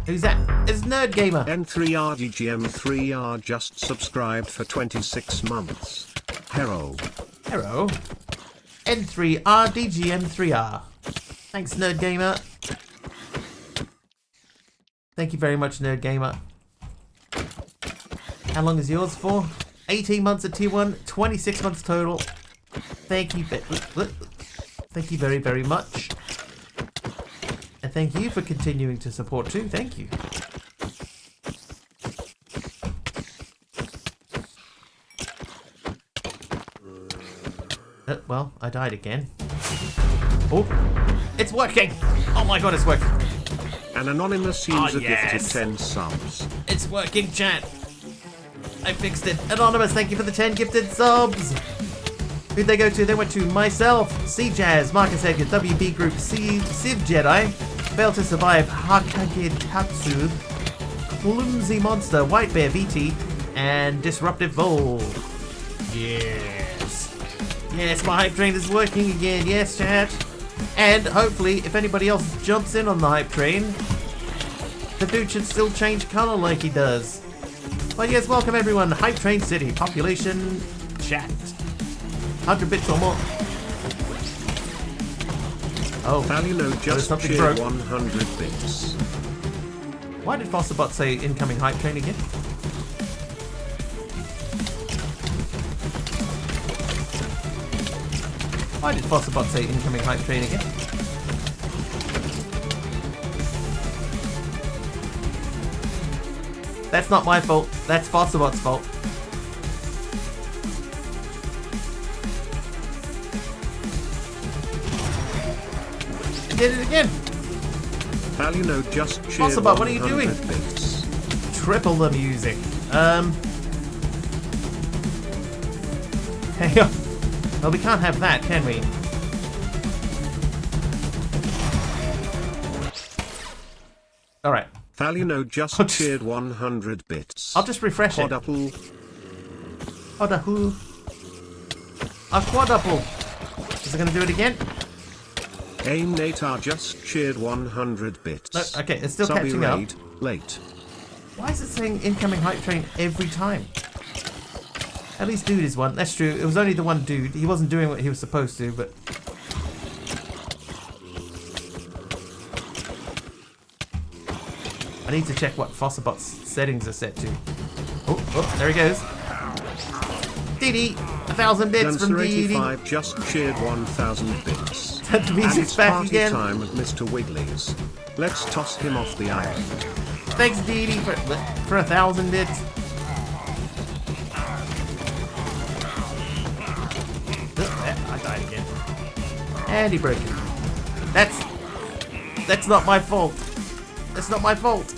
Who's that? It's Nerd Gamer. N3RDGM3R just subscribed for 26 months. Hero. Hero. N3RDGM3R. Thanks, Nerd Gamer. Thank you very much, Nerd Gamer. How long is yours for? 18 months at tier 1, 26 months total. Thank you. Thank you very, very much. And thank you for continuing to support too. Thank you. Well, I died again. Oh, it's working! Oh my god, it's working. An anonymous user yes. gifted 10 subs. It's working, chat. I fixed it. Anonymous, thank you for the 10 gifted subs. Who'd they go to? They went to myself, C-Jazz, Marcus Edgar, WB Group, Civ Jedi, Failed to Survive, Hakage Tatsu, Clumsy Monster, White Bear VT, and Disruptive Vol. Yes. Yes, my hype train is working again. Yes, chat. And hopefully, if anybody else jumps in on the hype train, the dude should still change color like he does. But yes, welcome everyone. Hype Train City. Population chat. 100 bits or more. Oh, Valuno just something cheered broke. 100 bits. Why did Fosterbot say incoming hype train again? Why did Fosterbot say incoming hype train again? That's not my fault. That's Fosterbot's fault. I did it again. Valuno just cheered Fosterbot, what are you 100 doing? bits. Triple the music. Hang on. Well, we can't have that, can we? Alright. Valuno just cheered 100 bits. I'll just refresh it. Quadruple. Quadruple. A quadruple. Is it going to do it again? Aim Natar just cheered 100 bits. No, okay, it's still Subby catching up. raid, late. Why is it saying incoming hype train every time? At least dude is one. That's true. It was only the one dude. He wasn't doing what he was supposed to, but... I need to check what Fossabot's settings are set to. Oh, there he goes. Didi, 1,000 bits from Didi. Dancer85 just cheered 1,000 bits. The And music's it's back party again. time at Mr. Wiggly's. Let's toss him off the island. Thanks, Didi, for 1,000 bits. I died again. And he broke it. That's not my fault. That's not my fault.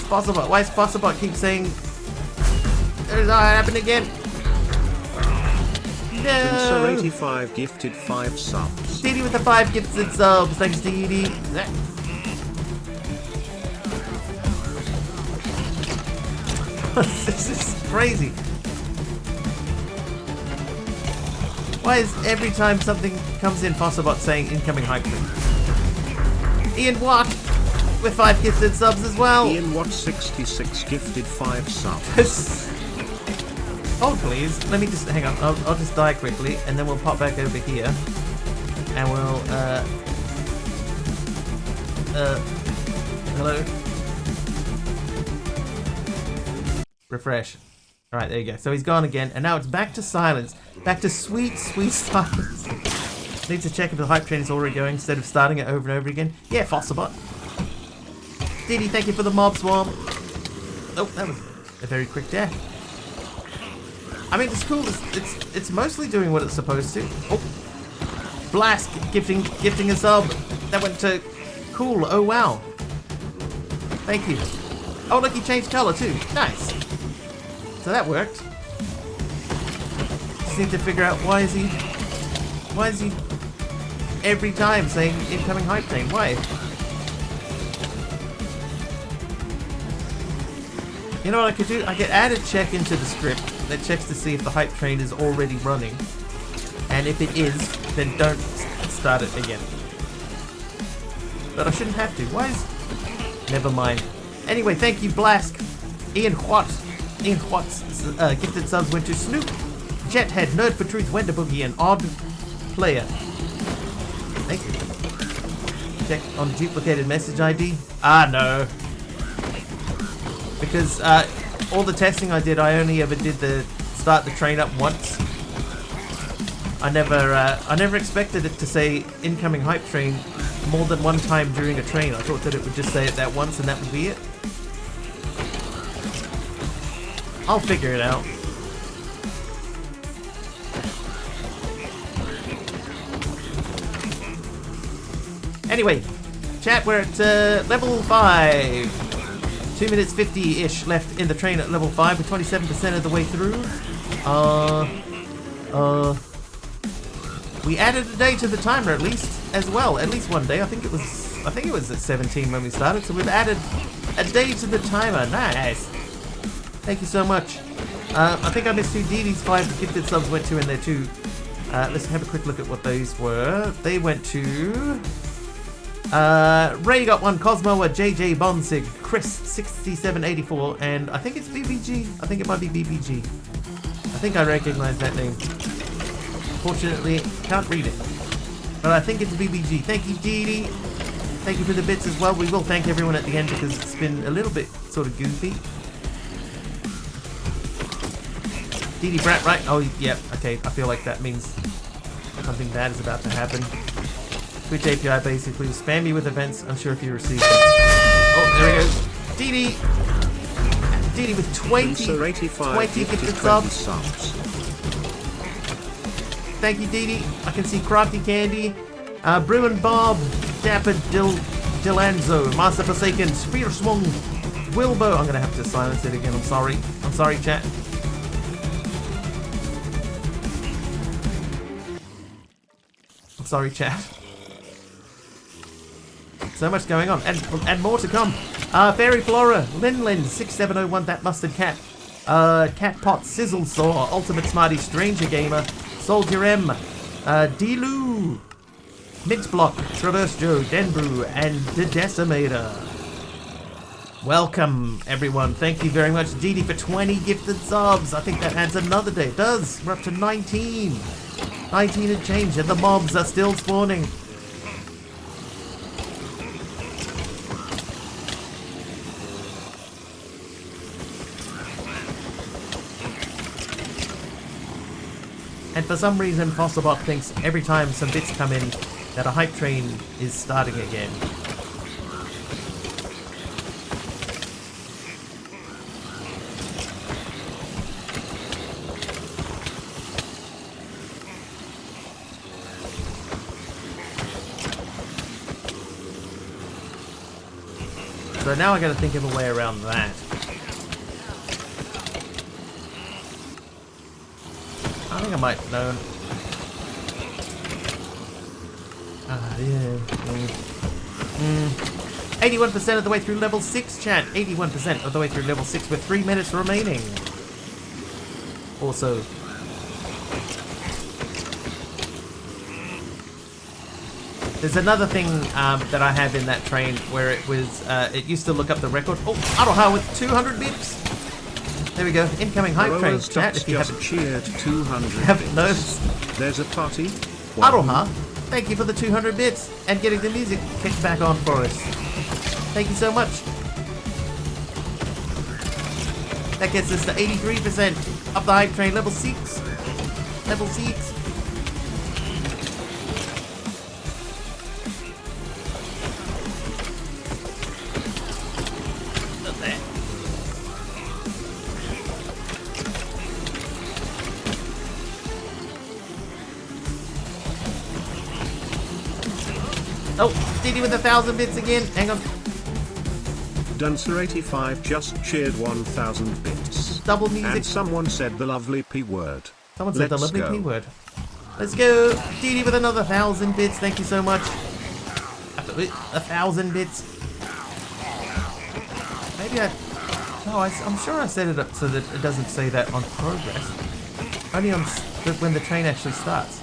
Fossabot. Why does Fossabot keep saying it's not happening again? No. Dancer85 gifted 5 subs. Didi with the 5 gifted subs. Thanks, Didi. This is crazy. Why is every time something comes in Fossabot saying incoming hype train? Ian Watt with 5 gifted subs as well. Ian Watt 66 gifted 5 subs. Hold please. Let me just hang on. I'll just die quickly and then we'll pop back over here. And we'll hello. Refresh. Alright, there you go. So he's gone again, and now it's back to silence. Back to sweet, sweet silence. Need to check if the hype train is already going instead of starting it over and over again. Yeah, Fossabot. Didi, thank you for the mob swarm. Oh, that was a very quick death. I mean, it's cool. It's mostly doing what it's supposed to. Oh, Blask gifting a sub. That went to cool. Oh wow. Thank you. Oh look, he changed color too. Nice. So that worked. Just need to figure out why is he every time saying incoming hype train? Why? You know what I could do? I could add a check into the script that checks to see if the hype train is already running. And if it is, then don't start it again. But I shouldn't have to. Why is... Never mind. Anyway, thank you, Blask. Ian Watts gifted subs went to Snoop, Jethead, Nerd for Truth, Wender Boogie, and Odd Player. Thank you. Check on duplicated message ID. Ah, no. Because all the testing I did, I only ever did the start the train up once. I never expected it to say incoming hype train more than one time during a train. I thought that it would just say it that once and that would be it. I'll figure it out. Anyway, chat, we're at level 5. 2 minutes 50-ish left in the train at level 5. We're 27% of the way through. We added a day to the timer at least as well. At least one day. I think it was at 17 when we started. So we've added a day to the timer. Nice. Thank you so much. I think I missed who Didi's 5 gifted subs went to in there too. Let's have a quick look at what those were. They went to Ray got 1, Cosmo, JJ Bonsig, Chris 6784, and I think it's BBG. I think it might be BBG. I think I recognize that name. Unfortunately, can't read it. But I think it's BBG. Thank you, Didi. Thank you for the bits as well. We will thank everyone at the end because it's been a little bit sort of goofy. Didi Brat, right? Oh, yeah. Okay, I feel like that means something bad is about to happen. Twitch API basically spam me with events. I'm sure if you receive them. Oh, there he goes. Didi. Didi with 20 gifted subs. Thank you, Didi. I can see Crafty Candy, Bruin Bob, Dapper Dilanzo, Master Forsaken, Spear Swung, Wilbo. I'm gonna have to silence it again. I'm sorry. I'm sorry, chat. I'm sorry, chat. So much going on, and more to come. Fairy Flora, Linlin 6701, That Mustard Cat, Cat Pot, Sizzle Saw, Ultimate Smarty, Stranger Gamer, Soldier M, Delu, Mint Block, Traverse Joe, Denbrew, and the Decimator. Welcome, everyone. Thank you very much, Didi, for 20 gifted subs. I think that adds another day. It does. We're up to 19. 19 and change, and the mobs are still spawning. And for some reason, Fossilbot thinks every time some bits come in that a hype train is starting again. So now I gotta think of a way around that. I think I might know. Yeah. 81% of the way through level 6, chat. 81% of the way through level 6 with 3 minutes remaining. Also, there's another thing that I have in that train where it was, it used to look up the record. Oh, Aroha with 200 bits. There we go. Incoming hype train, chat. If you haven't cheered 200 haven't noticed. There's a party. Aroha, thank you for the 200 bits and getting the music kicked back on for us. Thank you so much. That gets us to 83% of the hype train, level 6. Level 6. Oh, DD with 1,000 bits again. Hang on. Duncer85 just cheered 1,000 bits. Double music. And someone said the lovely P word. Someone said the Let's lovely go. P word. Let's go. DD with another 1,000 bits. Thank you so much. 1,000 bits. Maybe I... No, I'm sure I set it up so that it doesn't say that on progress. Only on when the train actually starts.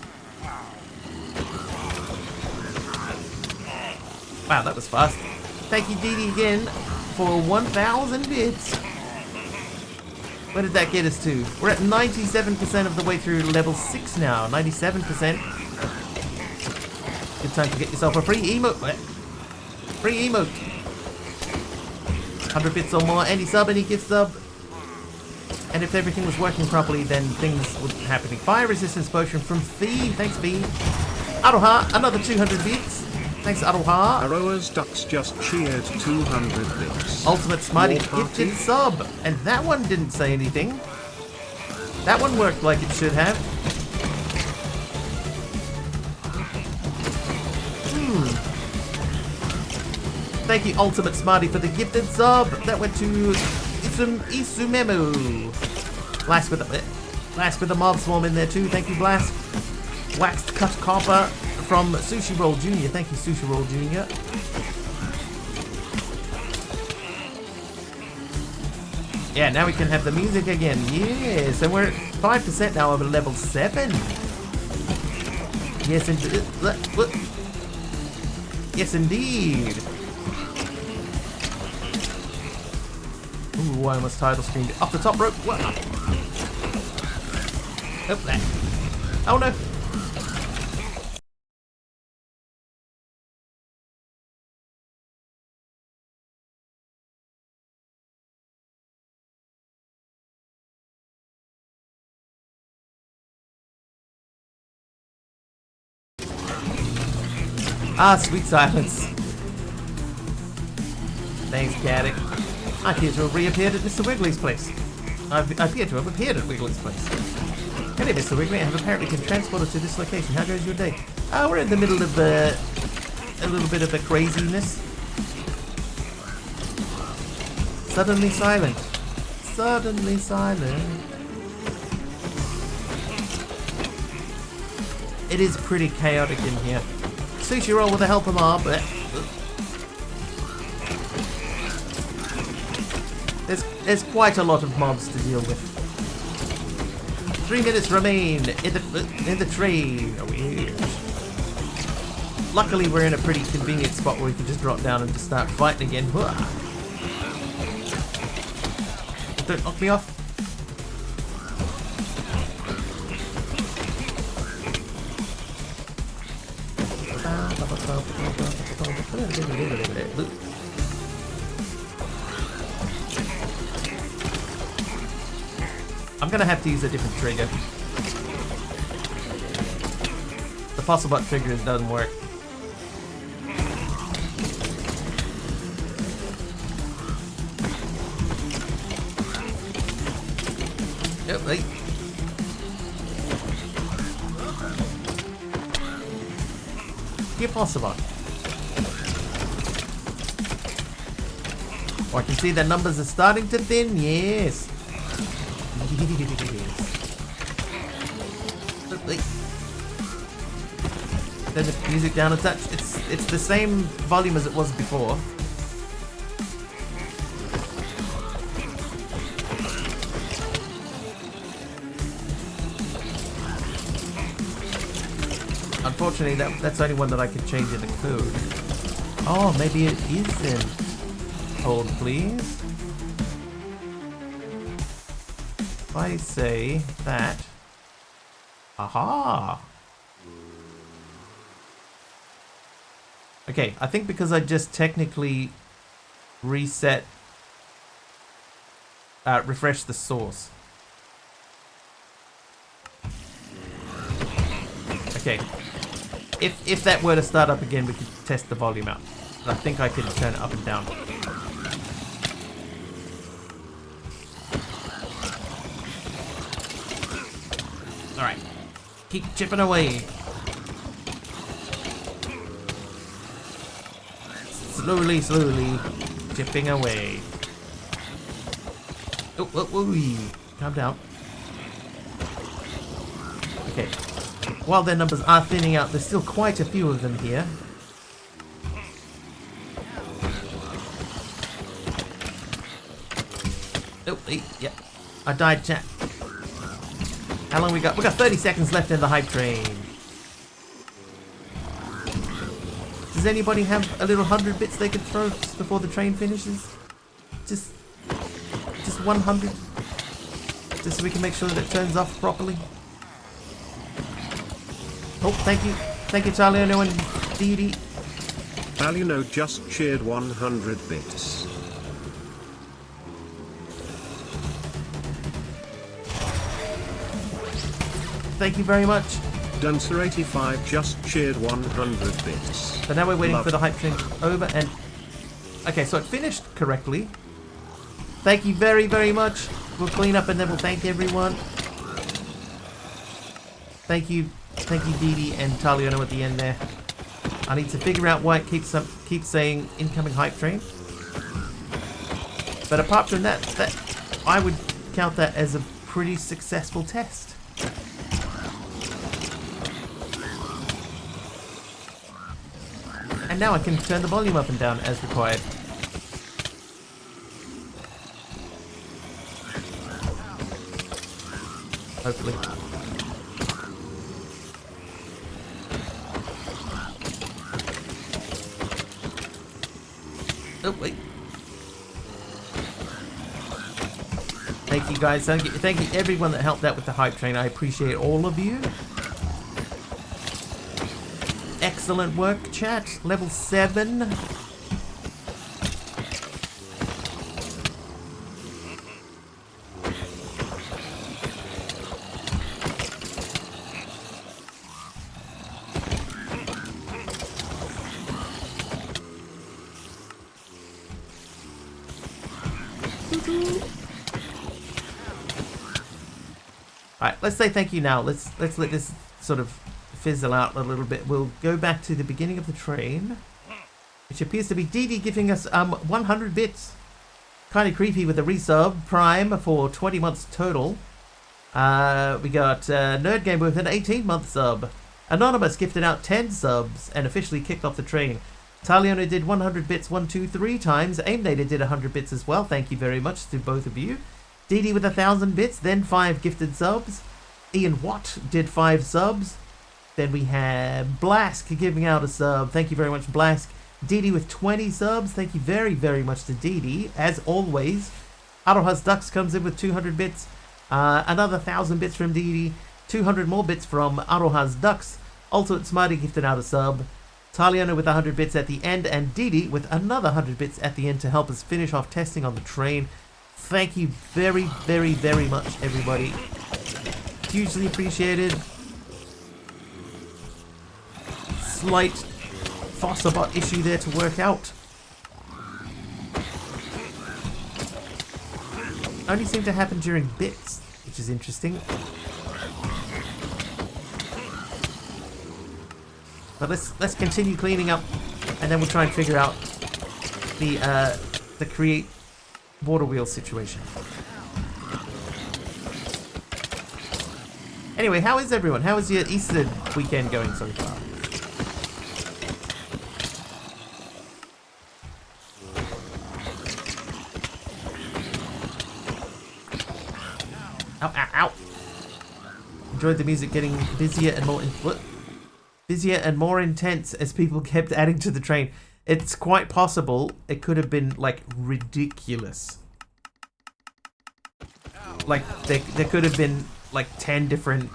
Wow, that was fast. Thank you, DD, again, for 1,000 bits. Where did that get us to? We're at 97% of the way through level 6 now. 97%. Good time to get yourself a free emote. Free emote. 100 bits or more, any sub, any gift sub. And if everything was working properly, then things would be happening. Fire resistance potion from Fee. Thanks, Fee. Aroha, another 200 bits. Thanks, Aroha. Aroa's Ducks just cheered 200 bits. Ultimate Smarty More party? gifted sub. And that one didn't say anything. That one worked like it should have. Thank you, Ultimate Smarty, for the gifted sub. That went to Isumemu. Blast with the mob swarm in there too. Thank you, Blast. Waxed cut copper from Sushi Roll Jr. Thank you, Sushi Roll Jr. Yeah, now we can have the music again. Yes, and we're at 5% now over level 7. Yes, indeed. Yes, indeed. Ooh, I almost title screened it. Off the top rope. What? Oh, that. Oh no. Ah, sweet silence. Thanks, Caddick. I appear to have reappeared at Mr. Wiggly's place. I appear to have appeared at Wiggly's place. Hey, Mr. Wiggly, I have apparently been transported to this location. How goes your day? We're in the middle of a little bit of a craziness. Suddenly silent. Suddenly silent. It is pretty chaotic in here. Sushi roll with the help of mob. There's quite a lot of mobs to deal with. 3 minutes remain in the train. Weird. Luckily, we're in a pretty convenient spot where we can just drop down and just start fighting again. Don't knock me off. I'm gonna have to use a different trigger. Possibot trigger doesn't work. Yep, wait. Here, Possibot. Oh, I can see the numbers are starting to thin. Yes. Yes. Wait. Turn the music down a touch. It's the same volume as it was before. Unfortunately, that's the only one that I could change in the code. Oh, maybe it isn't. Hold, please. If I say that. Aha! Okay, I think because I just technically reset, refresh the source. Okay. If that were to start up again, we could test the volume out. I think I could turn it up and down. Alright. Keep chipping away. Slowly, slowly. Chipping away. Oh, oh, oh. Calm down. Okay. While their numbers are thinning out, there's still quite a few of them here. Oh, yeah. I died, chat. How long we got? We got 30 seconds left in the hype train. Does anybody have a little 100 bits they could throw just before the train finishes? Just 100? Just so we can make sure that it turns off properly. Oh, thank you. Thank you, Charlie. I know and Dee. Alino just cheered 100 bits. Thank you very much. Duncer85 just cheered 100 bits. So now we're waiting for the hype train over and... Okay, so it finished correctly. Thank you very, very much. We'll clean up and then we'll thank everyone. Thank you, Dee and Taliono at the end there. I need to figure out why it keeps saying incoming hype train. But apart from that, I would count that as a pretty successful test. And now I can turn the volume up and down as required. Hopefully. Oh, wait. Thank you guys. Thank you everyone that helped out with the hype train. I appreciate all of you. Excellent work, chat. Level 7. Alright, let's say thank you now. Let's let this sort of fizzle out a little bit. We'll go back to the beginning of the train, which appears to be Dee giving us 100 bits. Kind of creepy with a resub. Prime for 20 months total. We got Nerd Game with an 18-month sub. Anonymous gifted out 10 subs and officially kicked off the train. Taliona did 100 bits 1, 2, 3 times. Aimnader did 100 bits as well. Thank you very much to both of you. Dee with 1,000 bits, then 5 gifted subs. Ian Watt did 5 subs. Then we have Blask giving out a sub. Thank you very much, Blask. Dee with 20 subs. Thank you very, very much to Dee. As always, Aroha's Ducks comes in with 200 bits. Another 1,000 bits from Dee. 200 more bits from Aroha's Ducks. Ultimate Smarty gifted out a sub. Taliona with 100 bits at the end. And Dee with another 100 bits at the end to help us finish off testing on the train. Thank you very, very, very much, everybody. Hugely appreciated. slight Fossabot issue there to work out. Only seem to happen during bits, which is interesting. But let's continue cleaning up, and then we'll try and figure out the create water wheel situation. Anyway, how is everyone? How is your Easter weekend going so far? Ow, ow, ow. Enjoyed the music getting busier and more intense as people kept adding to the train. It's quite possible it could have been like ridiculous. Like there could have been like 10 different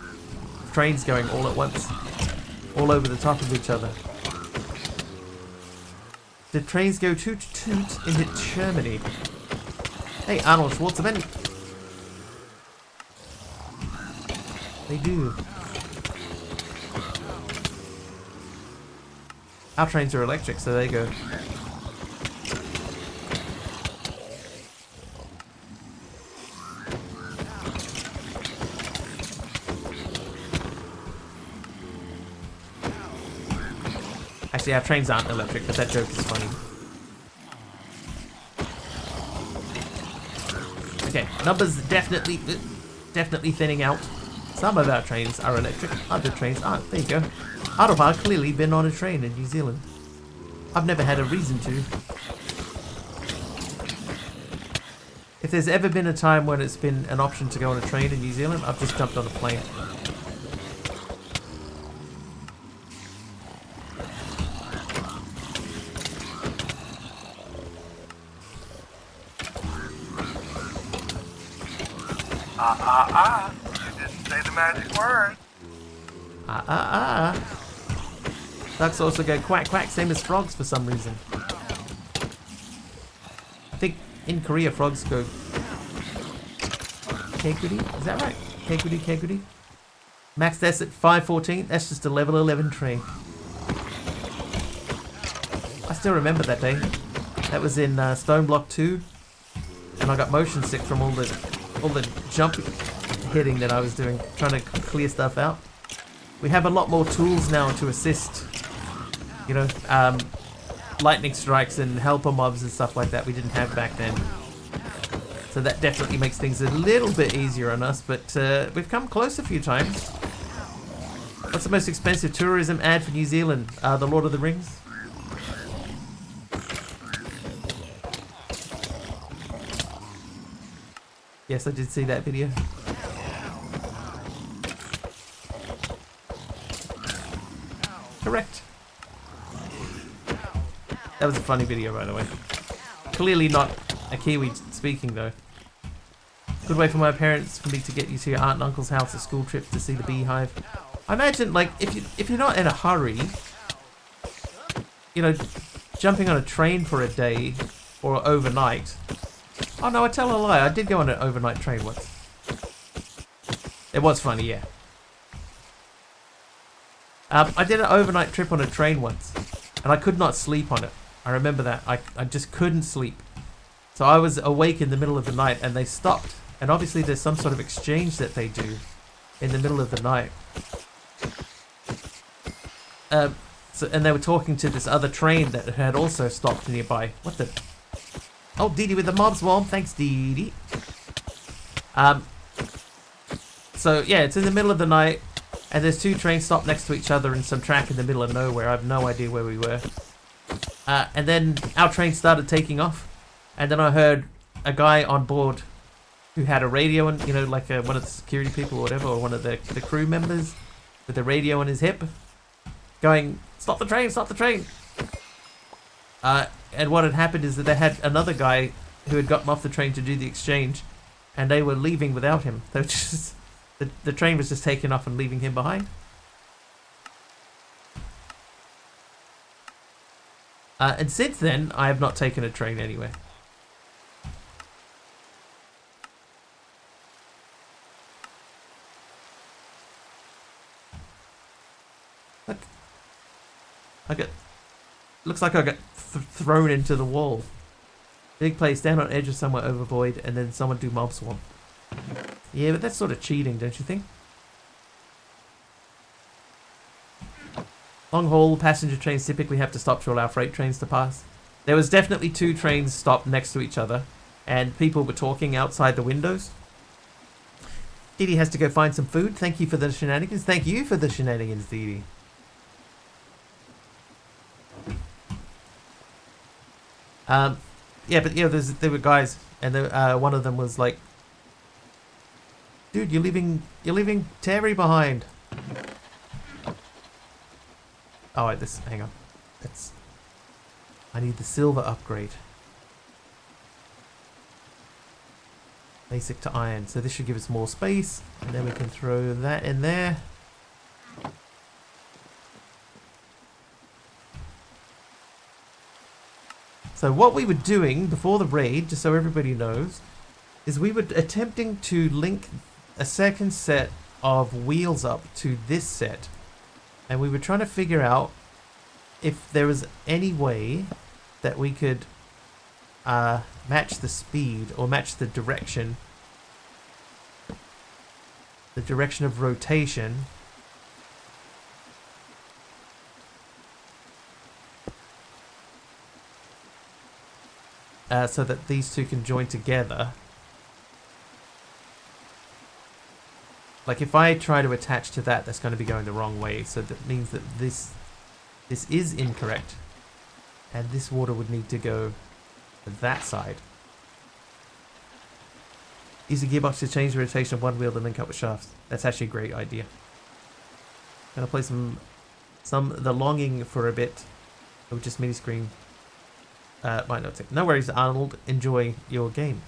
trains going all at once, all over the top of each other. The trains go toot toot into Germany. Hey, Arnold Schwarzenegger. They do. Our trains are electric, so there you go. Actually, our trains aren't electric, but that joke is funny. Okay, numbers definitely thinning out. Some of our trains are electric, other trains aren't. There you go. Autobahn clearly been on a train in New Zealand. I've never had a reason to. If there's ever been a time when it's been an option to go on a train in New Zealand, I've just jumped on a plane. You didn't say the magic word. Ducks also go quack quack, same as frogs for some reason. I think in Korea frogs go keguri, is that right? Keguri. Max that's at 514, that's just a level 11 train. I still remember that day. That was in Stone Block 2, and I got motion sick from all the jump hitting that I was doing, trying to clear stuff out. We have a lot more tools now to assist, you know, lightning strikes and helper mobs and stuff like that we didn't have back then. So that definitely makes things a little bit easier on us, but we've come close a few times. What's the most expensive tourism ad for New Zealand? The Lord of the Rings? Yes, I did see that video. Correct. That was a funny video, by the way. Clearly not a Kiwi speaking, though. Good way for my parents for me to get you to your aunt and uncle's house, a school trip to see the beehive. I imagine, like, if you're not in a hurry, you know, jumping on a train for a day or overnight. Oh no, I tell a lie. I did go on an overnight train once. It was funny, yeah. I did an overnight trip on a train once, and I could not sleep on it. I remember that. I just couldn't sleep. So I was awake in the middle of the night, and they stopped. And obviously there's some sort of exchange that they do in the middle of the night. And they were talking to this other train that had also stopped nearby. What the... Oh, Dee Dee with the mob swarm. Thanks, Dee Dee. So, yeah, it's in the middle of the night, and there's two trains stopped next to each other in some track in the middle of nowhere. I have no idea where we were. And then our train started taking off, and then I heard a guy on board who had a radio, and you know, like one of the security people or whatever, or one of the crew members with a radio on his hip, going, "Stop the train! Stop the train!" And what had happened is that they had another guy who had gotten off the train to do the exchange, and they were leaving without him. They were just, the train was just taking off and leaving him behind. And since then, I have not taken a train anywhere. Look. Looks like I got thrown into the wall. Big play, stand on edge of somewhere over void, and then someone do mob swarm. Yeah, but that's sort of cheating, don't you think? Long haul passenger trains typically have to stop to allow freight trains to pass. There was definitely 2 trains stopped next to each other, and people were talking outside the windows. Didi has to go find some food. Thank you for the shenanigans. Thank you for the shenanigans, Didi. Yeah, but there were guys, and one of them was like, "Dude, you're leaving Terry behind." Oh, wait, hang on. I need the silver upgrade. Basic to iron. So this should give us more space, and then we can throw that in there. So what we were doing before the raid, just so everybody knows, is we were attempting to link a second set of wheels up to this set. And we were trying to figure out if there was any way that we could match the speed or match the direction of rotation so that these two can join together. Like if I try to attach to that, that's going to be going the wrong way. So that means that this is incorrect, and this water would need to go to that side. Use a gearbox to change the rotation of one wheel to link up with shafts. That's actually a great idea. Gonna play some The Longing for a bit. Or just mini screen. Might not take. No worries, Arnold. Enjoy your game.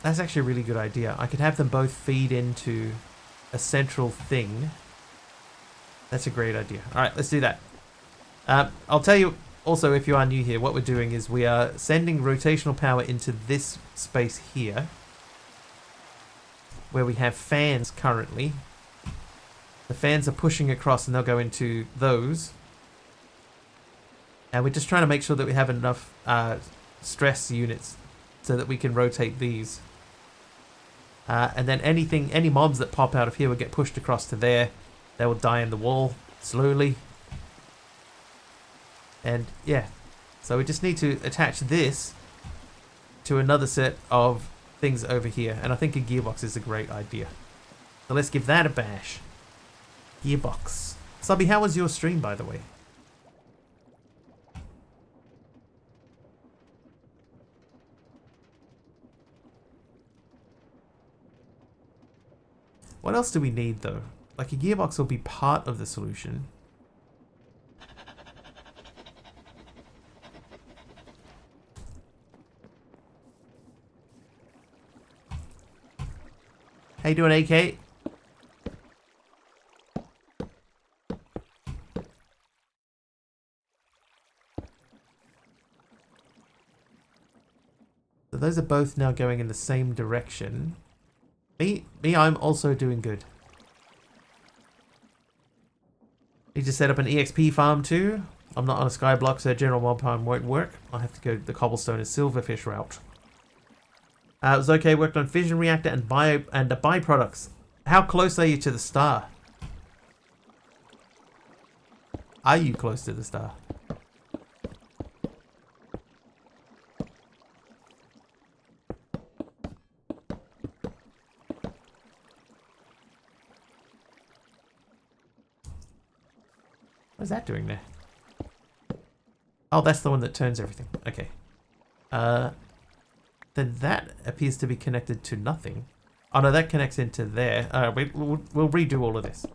That's actually a really good idea. I could have them both feed into a central thing. That's a great idea. Alright, let's do that. I'll tell you also, if you are new here, what we're doing is we are sending rotational power into this space here, where we have fans currently. The fans are pushing across and they'll go into those. And we're just trying to make sure that we have enough stress units so that we can rotate these. And then any mobs that pop out of here will get pushed across to there. They will die in the wall slowly. And yeah, so we just need to attach this to another set of things over here. And I think a gearbox is a great idea. So let's give that a bash. Gearbox. Subby, how was your stream, by the way? What else do we need, though? Like, a gearbox will be part of the solution. How you doing, AK? So those are both now going in the same direction. Me, I'm also doing good. Need to set up an EXP farm too. I'm not on a skyblock, so general mob farm won't work. I'll have to go the cobblestone and silverfish route. It was okay, worked on fission reactor and the byproducts. How close are you to the star? Are you close to the star? What's that doing there? Oh, that's the one that turns everything. Okay. Then that appears to be connected to nothing. Oh no, that connects into there. We'll redo all of this.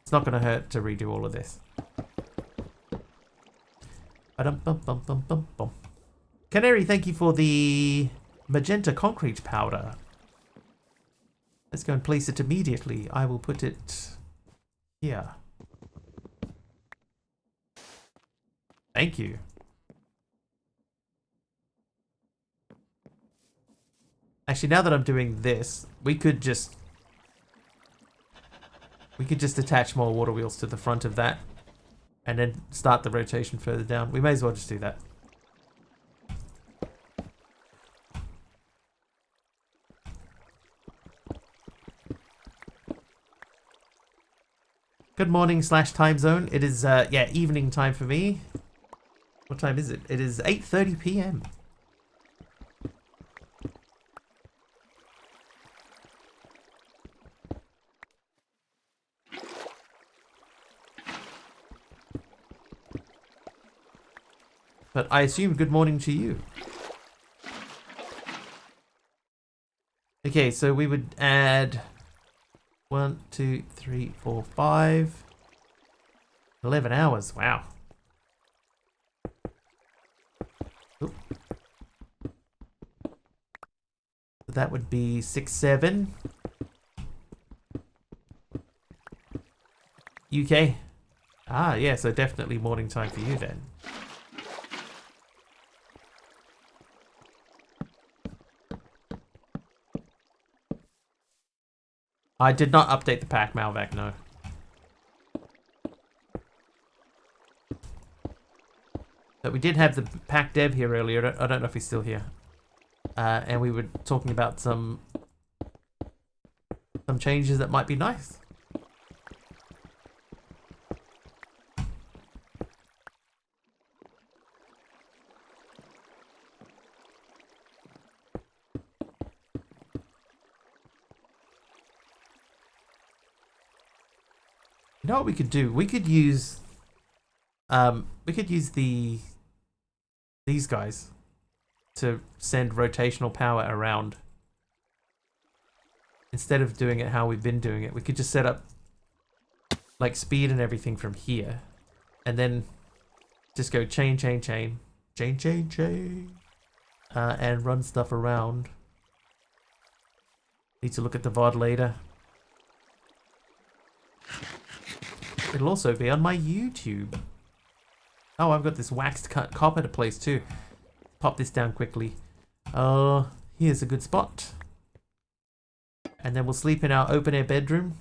It's not going to hurt to redo all of this. Canary, thank you for the magenta concrete powder. Let's go and place it immediately. I will put it here. Thank you. Actually, now that I'm doing this, we could just We could just attach more water wheels to the front of that and then start the rotation further down. We may as well just do that. Good morning / time zone. It is, yeah, evening time for me. What time is it? It is 8:30 p.m. But I assume good morning to you. Okay, so we would add 1, 2, 3, 4, 5. 11 hours. Wow. Oop. So that would be 6, 7. UK. Ah, yeah, so definitely morning time for you then. I did not update the pack, Malvac, no. But we did have the pack dev here earlier. I don't know if he's still here. And we were talking about some changes that might be nice. You know what we could do? We could use these guys to send rotational power around. Instead of doing it how we've been doing it, we could just set up like speed and everything from here, and then just go chain, and run stuff around. Need to look at the VOD later. It'll also be on my YouTube. Oh, I've got this waxed cut copper to place too. Pop this down quickly. Here's a good spot. And then we'll sleep in our open air bedroom.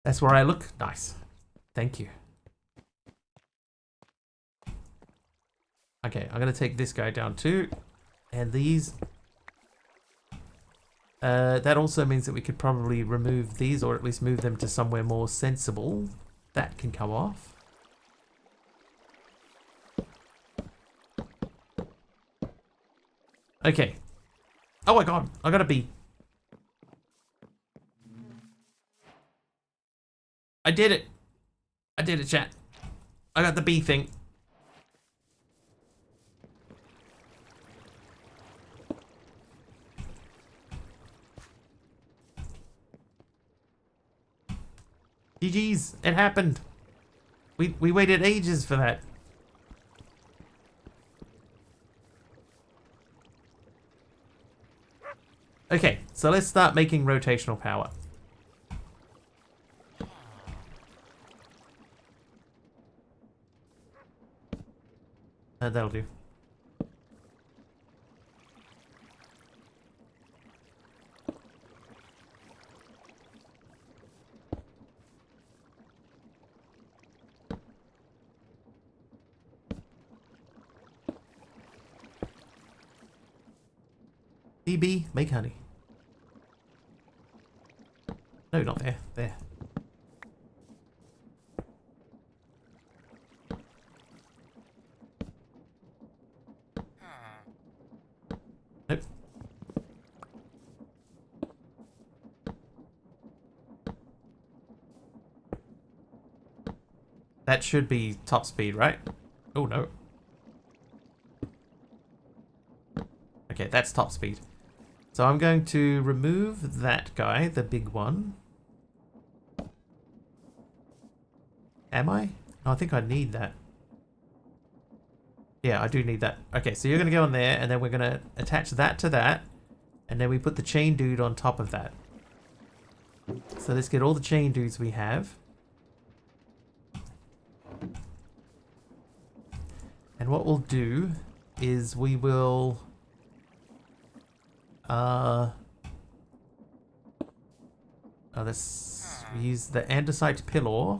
That's where I look. Nice. Thank you. Okay, I'm gonna take this guy down too. And these. That also means that we could probably remove these, or at least move them to somewhere more sensible. That can come off. Okay. Oh my god, I got a bee. I did it. I did it, chat. I got the bee thing. GG's, it happened. We waited ages for that. Okay, so let's start making rotational power. That'll do. BB, make honey. No, not there. There. Nope. That should be top speed, right? Oh, no. Okay, that's top speed. So I'm going to remove that guy, the big one. Am I? No, I think I need that. Yeah, I do need that. Okay, so you're going to go on there, and then we're going to attach that to that, and then we put the chain dude on top of that. So let's get all the chain dudes we have. And what we'll do is we will... Oh, this, we use the andesite pillar.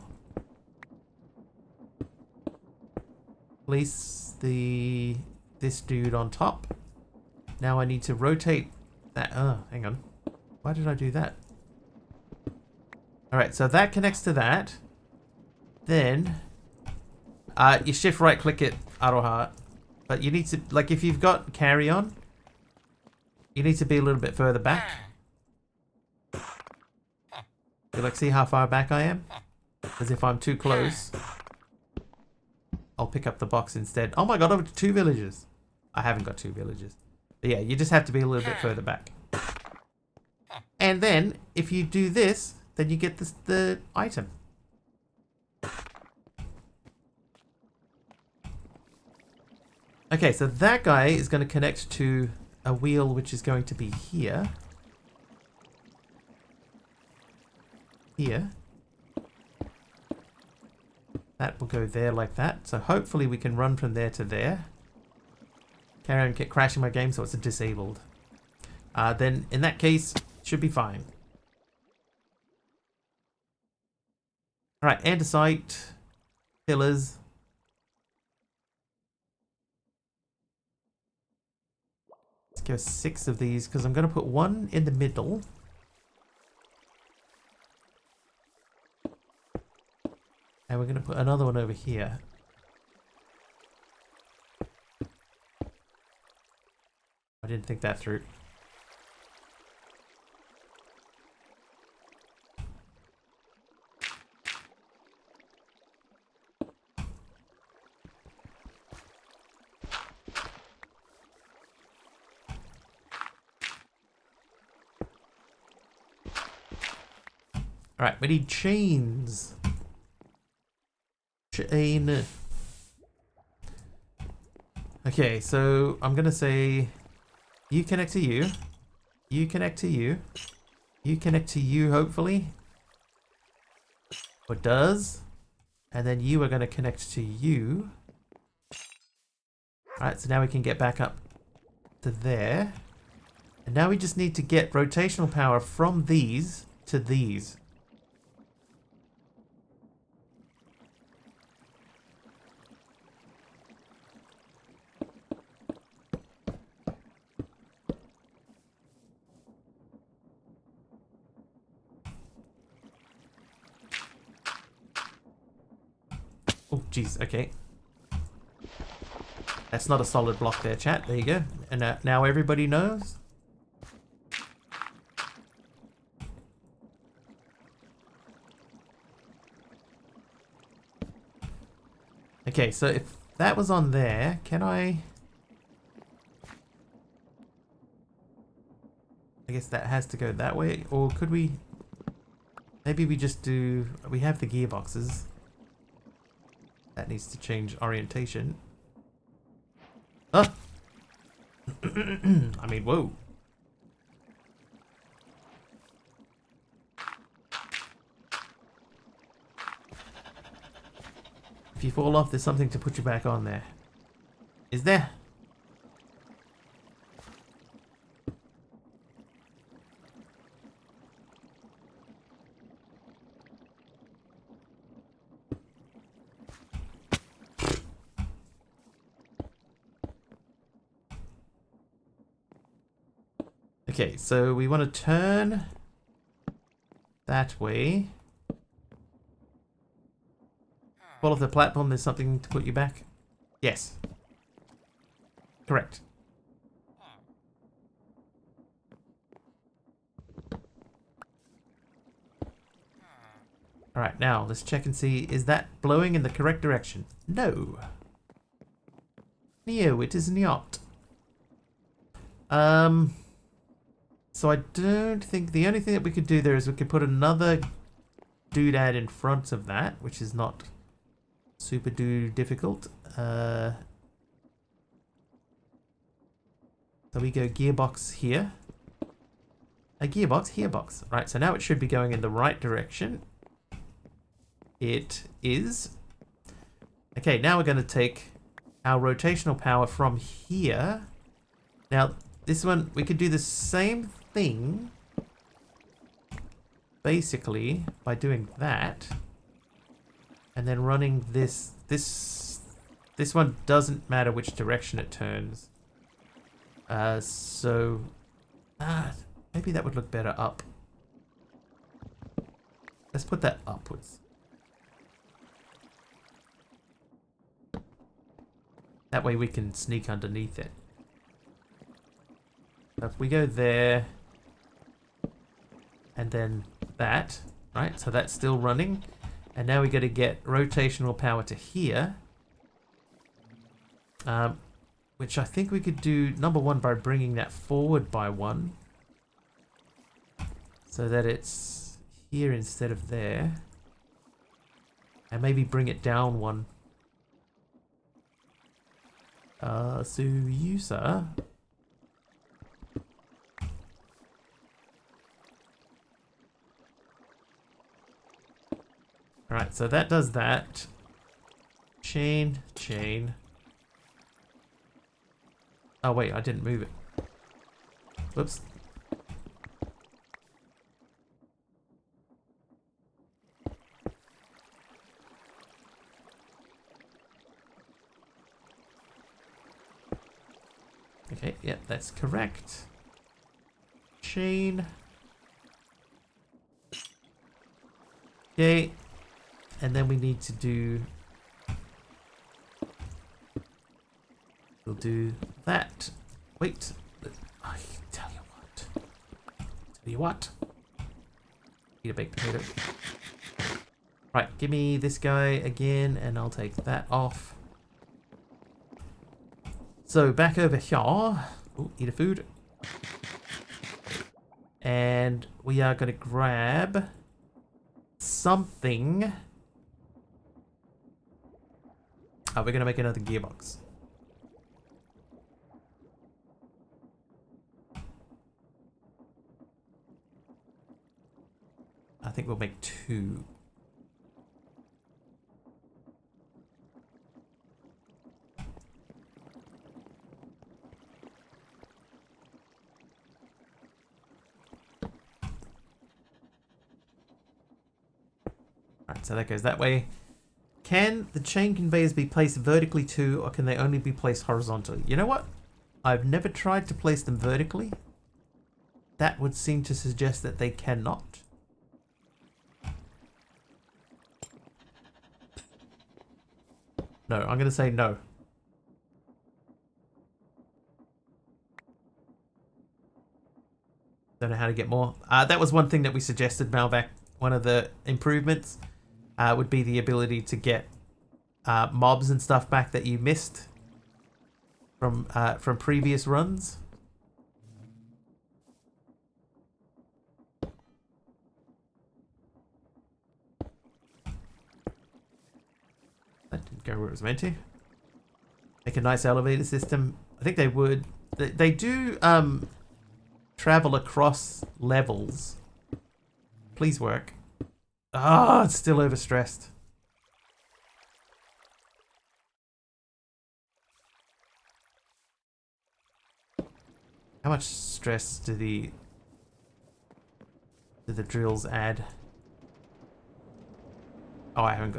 Place this dude on top. Now I need to rotate that. Oh, hang on. Why did I do that? Alright, so that connects to that. Then you shift right click it, Aroha. But you need to, like, if you've got carry on, you need to be a little bit further back. You like see how far back I am? As if I'm too close, I'll pick up the box instead. Oh my god, I've got 2 villages. I haven't got 2 villages. But yeah, you just have to be a little bit further back. And then, if you do this, then you get the item. Okay, so that guy is going to connect to a wheel which is going to be here. Here. That will go there like that. So hopefully we can run from there to there. Carry on, get crashing my game so it's disabled. Then in that case, it should be fine. Alright, andesite, pillars. Let's go 6 of these because I'm going to put 1 in the middle. And we're going to put another one over here. I didn't think that through. Alright, we need chains. Chain. Okay, so I'm gonna say you connect to you. You connect to you. You connect to you, hopefully. Or does. And then you are gonna connect to you. Alright, so now we can get back up to there. And now we just need to get rotational power from these to these. Oh, jeez, okay. That's not a solid block there, chat. There you go. And now everybody knows. Okay, so if that was on there, can I guess that has to go that way. Or could we... Maybe we just do... We have the gearboxes. That needs to change orientation. Oh! I mean, whoa. If you fall off, there's something to put you back on there. Is there? Okay, so we want to turn that way. Fall off the platform, there's something to put you back? Yes. Correct. Alright, now let's check and see, is that blowing in the correct direction? No. No, it is not. So I don't think, the only thing that we could do there is we could put another doodad in front of that, which is not super difficult. So we go gearbox here. A gearbox. Right, so now it should be going in the right direction. It is. Okay, now we're going to take our rotational power from here. Now, this one, we could do the same thing, basically, by doing that. And then running this one doesn't matter which direction it turns. So maybe that would look better up. Let's put that upwards. That way we can sneak underneath it. So if we go there, and then that, right? So that's still running. And now we got to get rotational power to here. Which I think we could do, number one, by bringing that forward by 1. So that it's here instead of there. And maybe bring it down 1. So you, sir. Alright, so that does that. Chain, chain. Oh wait, I didn't move it. Whoops. Okay, yep, that's correct. Chain. Okay. And then we need to do... We'll do that. Wait. I tell you what. Tell you what. Eat a baked potato. Right, give me this guy again, and I'll take that off. So back over here. Ooh, eat a food. And we are going to grab something. Oh, we're going to make another gearbox. I think we'll make 2. Alright, so that goes that way. Can the chain conveyors be placed vertically too, or can they only be placed horizontally? You know what? I've never tried to place them vertically. That would seem to suggest that they cannot. No, I'm going to say no. Don't know how to get more. That was one thing that we suggested, Malvac. One of the improvements would be the ability to get mobs and stuff back that you missed from previous runs. That didn't go where it was meant to. Make a nice elevator system. I think they would. They do travel across levels. Please work. Ah, it's still overstressed. How much stress do the drills add? Oh, I haven't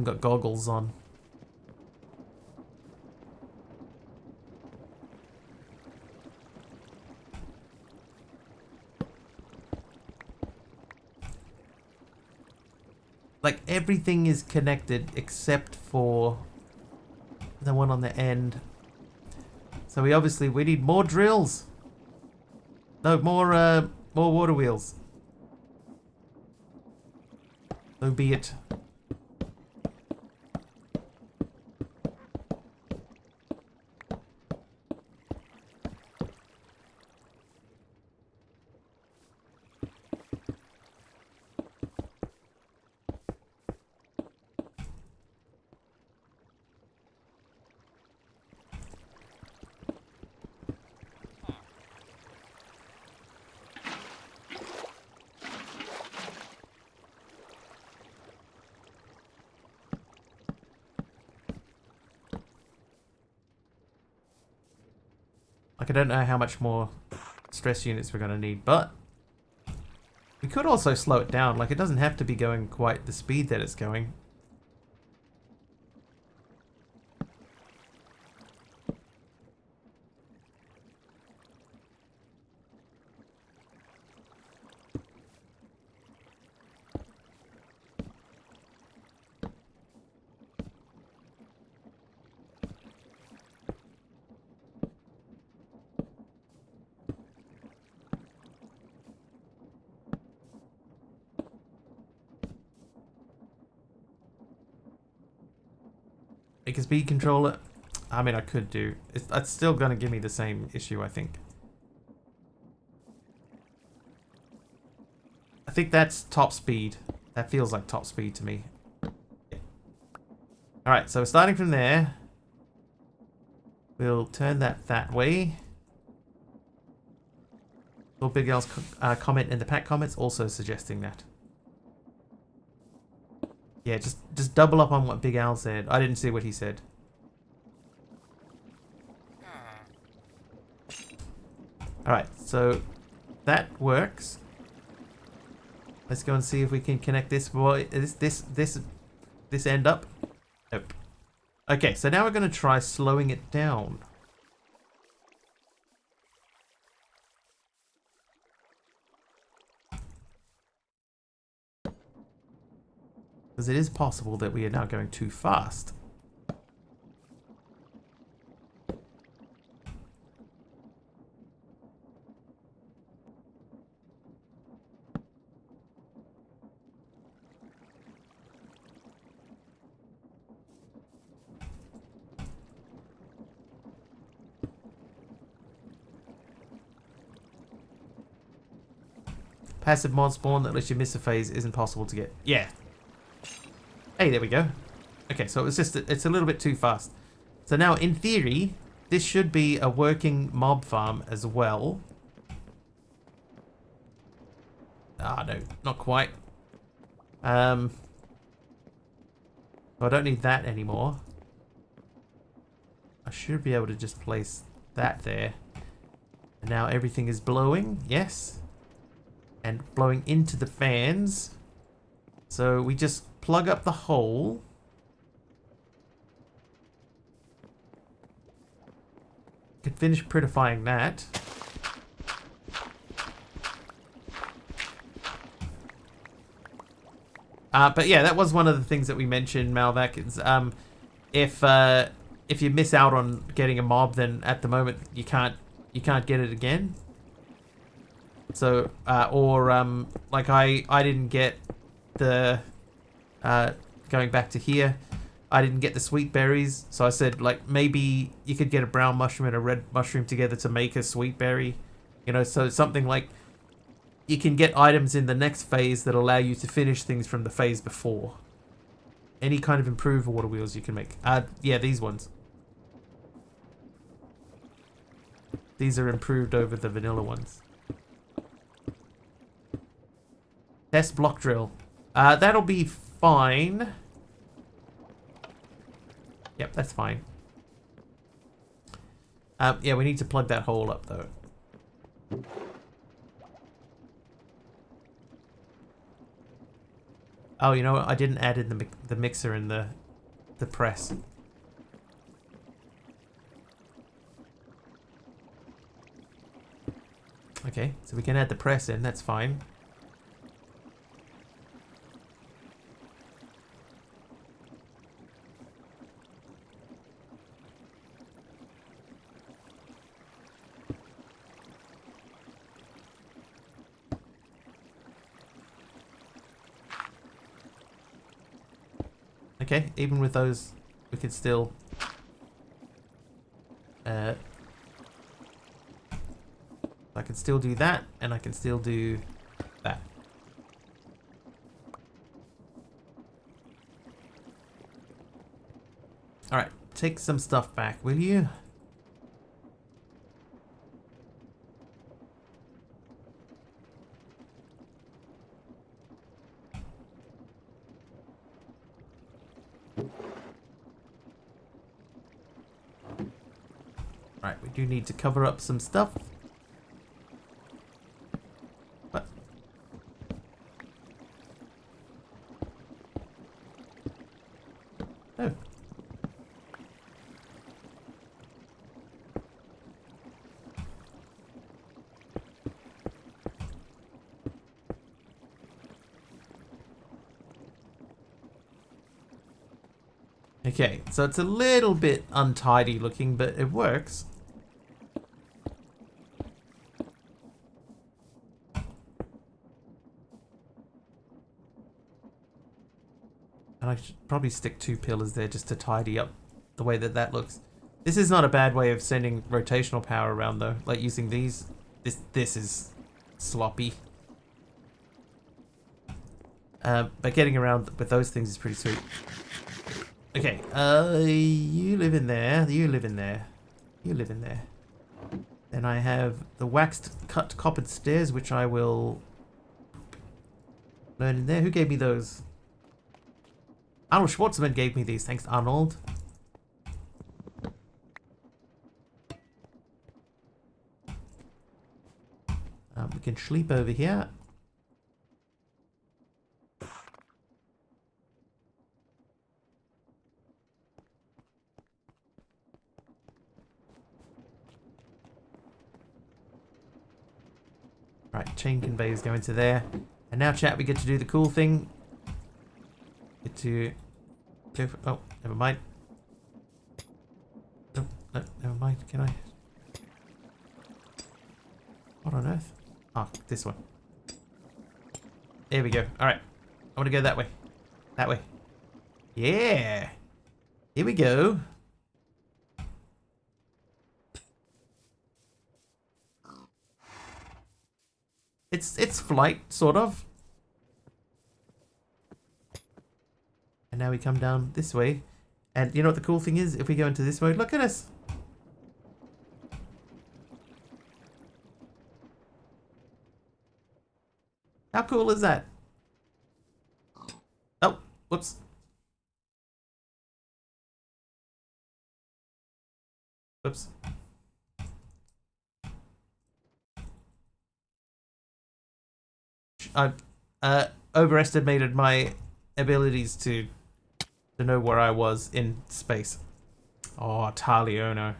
got goggles on. Like, everything is connected except for the one on the end. So we need more drills. No, more water wheels. So be it. Like, I don't know how much more stress units we're going to need, but we could also slow it down. Like, it doesn't have to be going quite the speed that it's going. Make a speed controller. I mean, I could do. It's still going to give me the same issue, I think. I think that's top speed. That feels like top speed to me. Yeah. Alright, so starting from there. We'll turn that way. Little Big L's comment in the pack comments also suggesting that. Yeah, just double up on what Big Al said. I didn't see what he said. Alright, so that works. Let's go and see if we can connect this boy this end up. Nope. Okay, so now we're gonna try slowing it down. Because it is possible that we are now going too fast. Passive mod spawn that lets you miss a phase isn't possible to get. Yeah. Hey, there we go. Okay, so it's a little bit too fast. So now, in theory, this should be a working mob farm as well. Ah, no, not quite. I don't need that anymore. I should be able to just place that there. And now everything is blowing, yes. And blowing into the fans. So we just plug up the hole. Could finish prettifying that. But yeah, that was one of the things that we mentioned, Malvac. Is if you miss out on getting a mob, then at the moment you can't get it again. So like I didn't get the going back to here, I didn't get the sweet berries, so I said like maybe you could get a brown mushroom and a red mushroom together to make a sweet berry, you know, so something like you can get items in the next phase that allow you to finish things from the phase before. Any kind of improved water wheels you can make. Yeah, these ones. These are improved over the vanilla ones. Test block drill. That'll be fine. Yep, that's fine. Yeah, we need to plug that hole up though. Oh, you know what? I didn't add in the mixer and the press. Okay, so we can add the press in. That's fine. Okay, even with those, we could still I can still do that, and I can still do that. Alright, take some stuff back, will you? Right, we do need to cover up some stuff. What? Oh. Okay, so it's a little bit untidy looking, but it works. And I should probably stick 2 pillars there just to tidy up the way that that looks. This is not a bad way of sending rotational power around though, like using these. This is sloppy. But getting around with those things is pretty sweet. Okay, you live in there, you live in there, you live in there. Then I have the waxed cut coppered stairs, which I will learn in there. Who gave me those? Arnold Schwarzenegger gave me these. Thanks, Arnold. We can sleep over here. Right, chain conveyors go into there. And now, chat, we get to do the cool thing. Get to go for, oh, never mind. No, no, never mind. Can I? What on earth? Ah, this one. There we go. Alright. I want to go that way. That way. Yeah. Here we go. It's flight, sort of. And now we come down this way. And you know what the cool thing is? If we go into this mode, look at us. How cool is that? Oh, whoops. Whoops. I overestimated my abilities to know where I was in space. Oh, Taliono.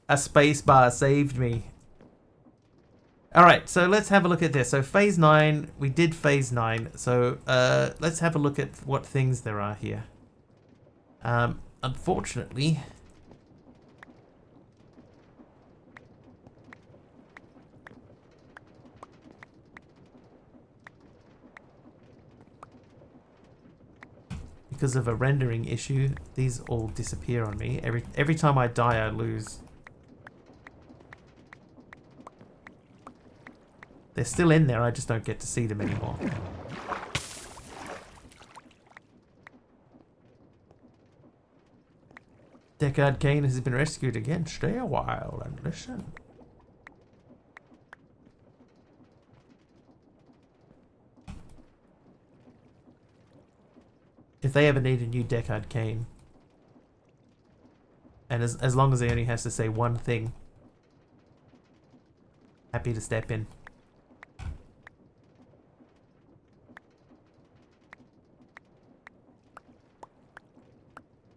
A space bar saved me. Alright, so let's have a look at this. So phase 9, we did phase 9. So let's have a look at what things there are here. Unfortunately, because of a rendering issue, these all disappear on me. Every time I die, I lose. They're still in there, I just don't get to see them anymore. Deckard Cain has been rescued again. Stay a while and listen. If they ever need a new Deckard Cain, and as long as he only has to say one thing, happy to step in.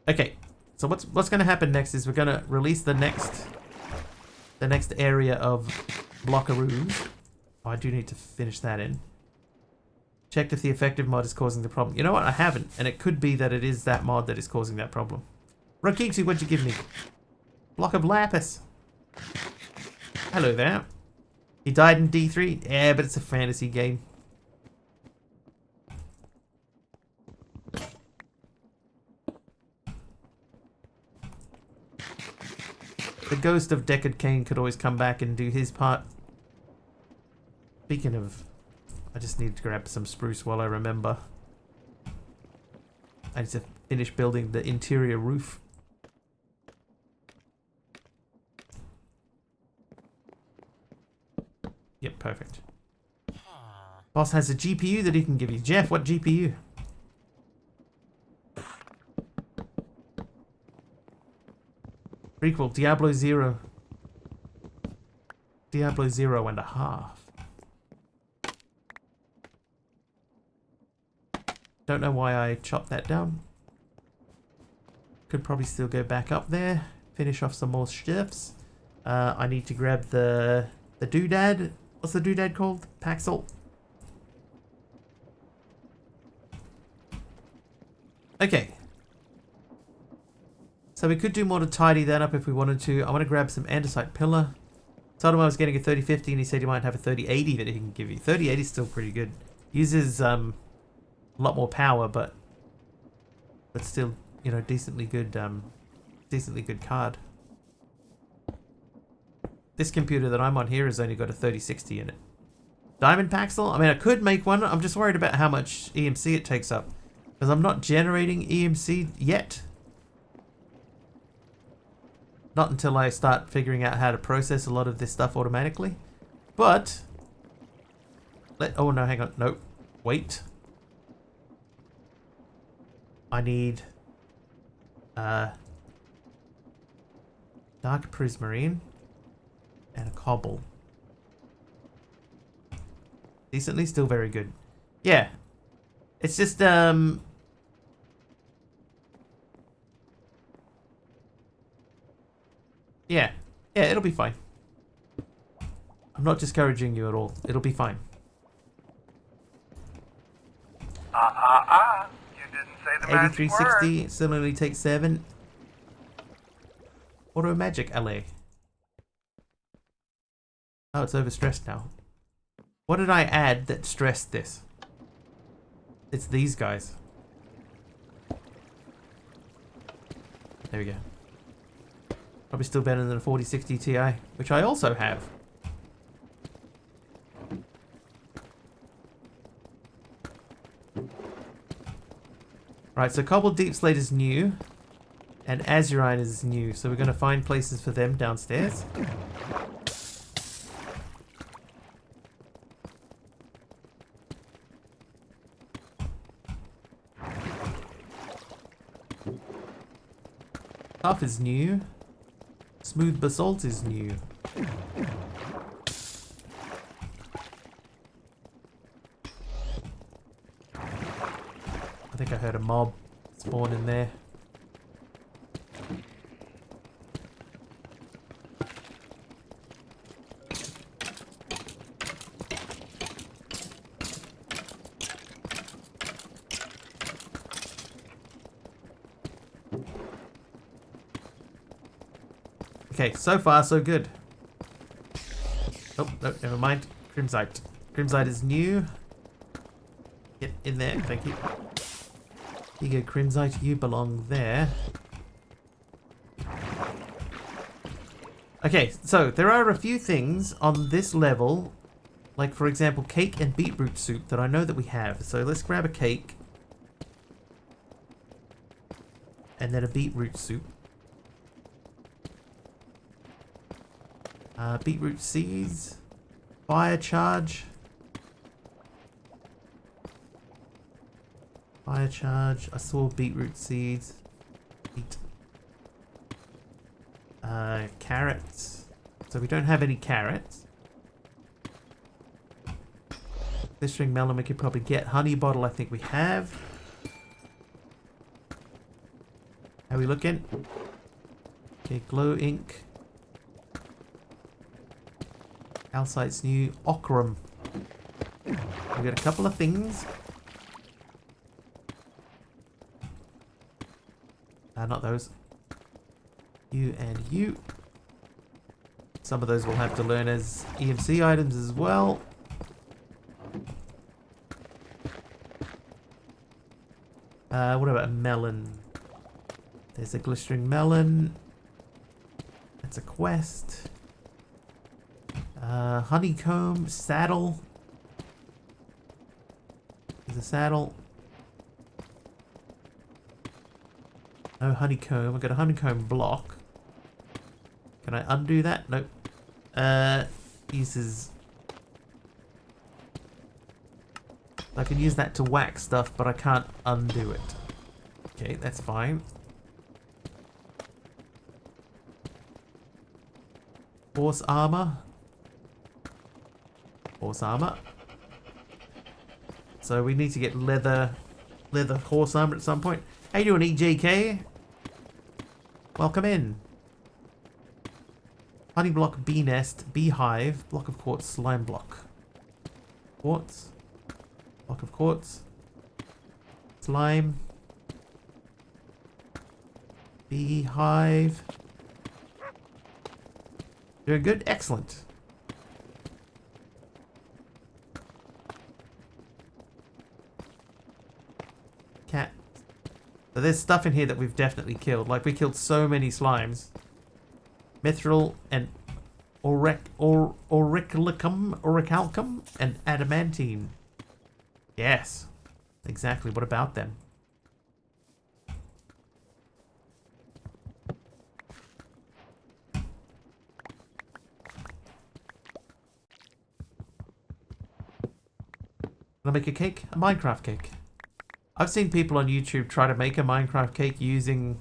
Okay, so what's going to happen next is we're going to release the next area of Blockaroos. Oh, I do need to finish that in. Checked if the effective mod is causing the problem. You know what? I haven't, and it could be that it is that mod that is causing that problem. Rokiksi, what'd you give me? Block of Lapis. Hello there. He died in D3. Yeah, but it's a fantasy game. The ghost of Deckard Cain could always come back and do his part. Speaking of, I just need to grab some spruce while I remember. I need to finish building the interior roof. Yep, perfect. Boss has a GPU that he can give you. Jeff, what GPU? Prequel, Diablo 0. Diablo 0.5. Don't know why I chopped that down. Could probably still go back up there. Finish off some more shifts. I need to grab the doodad. What's the doodad called? Paxel. Okay. So we could do more to tidy that up if we wanted to. I want to grab some andesite pillar. Told him I was getting a 3050 and he said he might have a 3080 that he can give you. 3080 is still pretty good. Uses a lot more power, but still, you know, decently good card. This computer that I'm on here has only got a 3060 in it. Diamond Paxel? I mean, I could make one. I'm just worried about how much EMC it takes up. Because I'm not generating EMC yet. Not until I start figuring out how to process a lot of this stuff automatically. But... oh no, hang on. Nope. Wait. I need... dark prismarine. And a cobble. Decently, still very good. Yeah. It's just, yeah. Yeah, it'll be fine. I'm not discouraging you at all. It'll be fine. You didn't say the magic word. 8360, similarly takes 7. Auto magic LA. Oh, it's overstressed now. What did I add that stressed this? It's these guys. There we go. Probably still better than a 4060 Ti, which I also have. Right, so Cobbled Deep Slate is new. And Azurine is new, so we're going to find places for them downstairs. Tough is new. Smooth Basalt is new. I think I heard a mob spawn in there. Okay, so far so good. Oh, no, never mind. Crimsite. Crimsite is new. Get in there, thank you. Here you go, Crimsite, you belong there. Okay, so there are a few things on this level, like for example cake and beetroot soup that I know that we have. So let's grab a cake. And then a beetroot soup. Beetroot seeds, fire charge, I saw beetroot seeds, eat, carrots, so we don't have any carrots. Glistering melon we could probably get, honey bottle I think we have. How are we looking? Okay, glow ink. Calcite's new. Ochrum. We got a couple of things. Not those. You and you. Some of those we'll have to learn as EMC items as well. What about a melon? There's a glistering melon. That's a quest. Honeycomb, saddle. There's a saddle. No honeycomb. I've got a honeycomb block. Can I undo that? Nope. Uses... I can use that to whack stuff, but I can't undo it. Okay, that's fine. Horse armor. Horse armor. So we need to get leather horse armor at some point. How you doing, EJK? Welcome in. Honey block, bee nest, beehive, block of quartz, slime block. Quartz. Block of quartz. Slime. Beehive. Doing good? Excellent. Cat. So there's stuff in here that we've definitely killed. Like, we killed so many slimes. Mithril and orichalcum and adamantine. Yes. Exactly. What about them? Wanna make a cake? A Minecraft cake. I've seen people on YouTube try to make a Minecraft cake using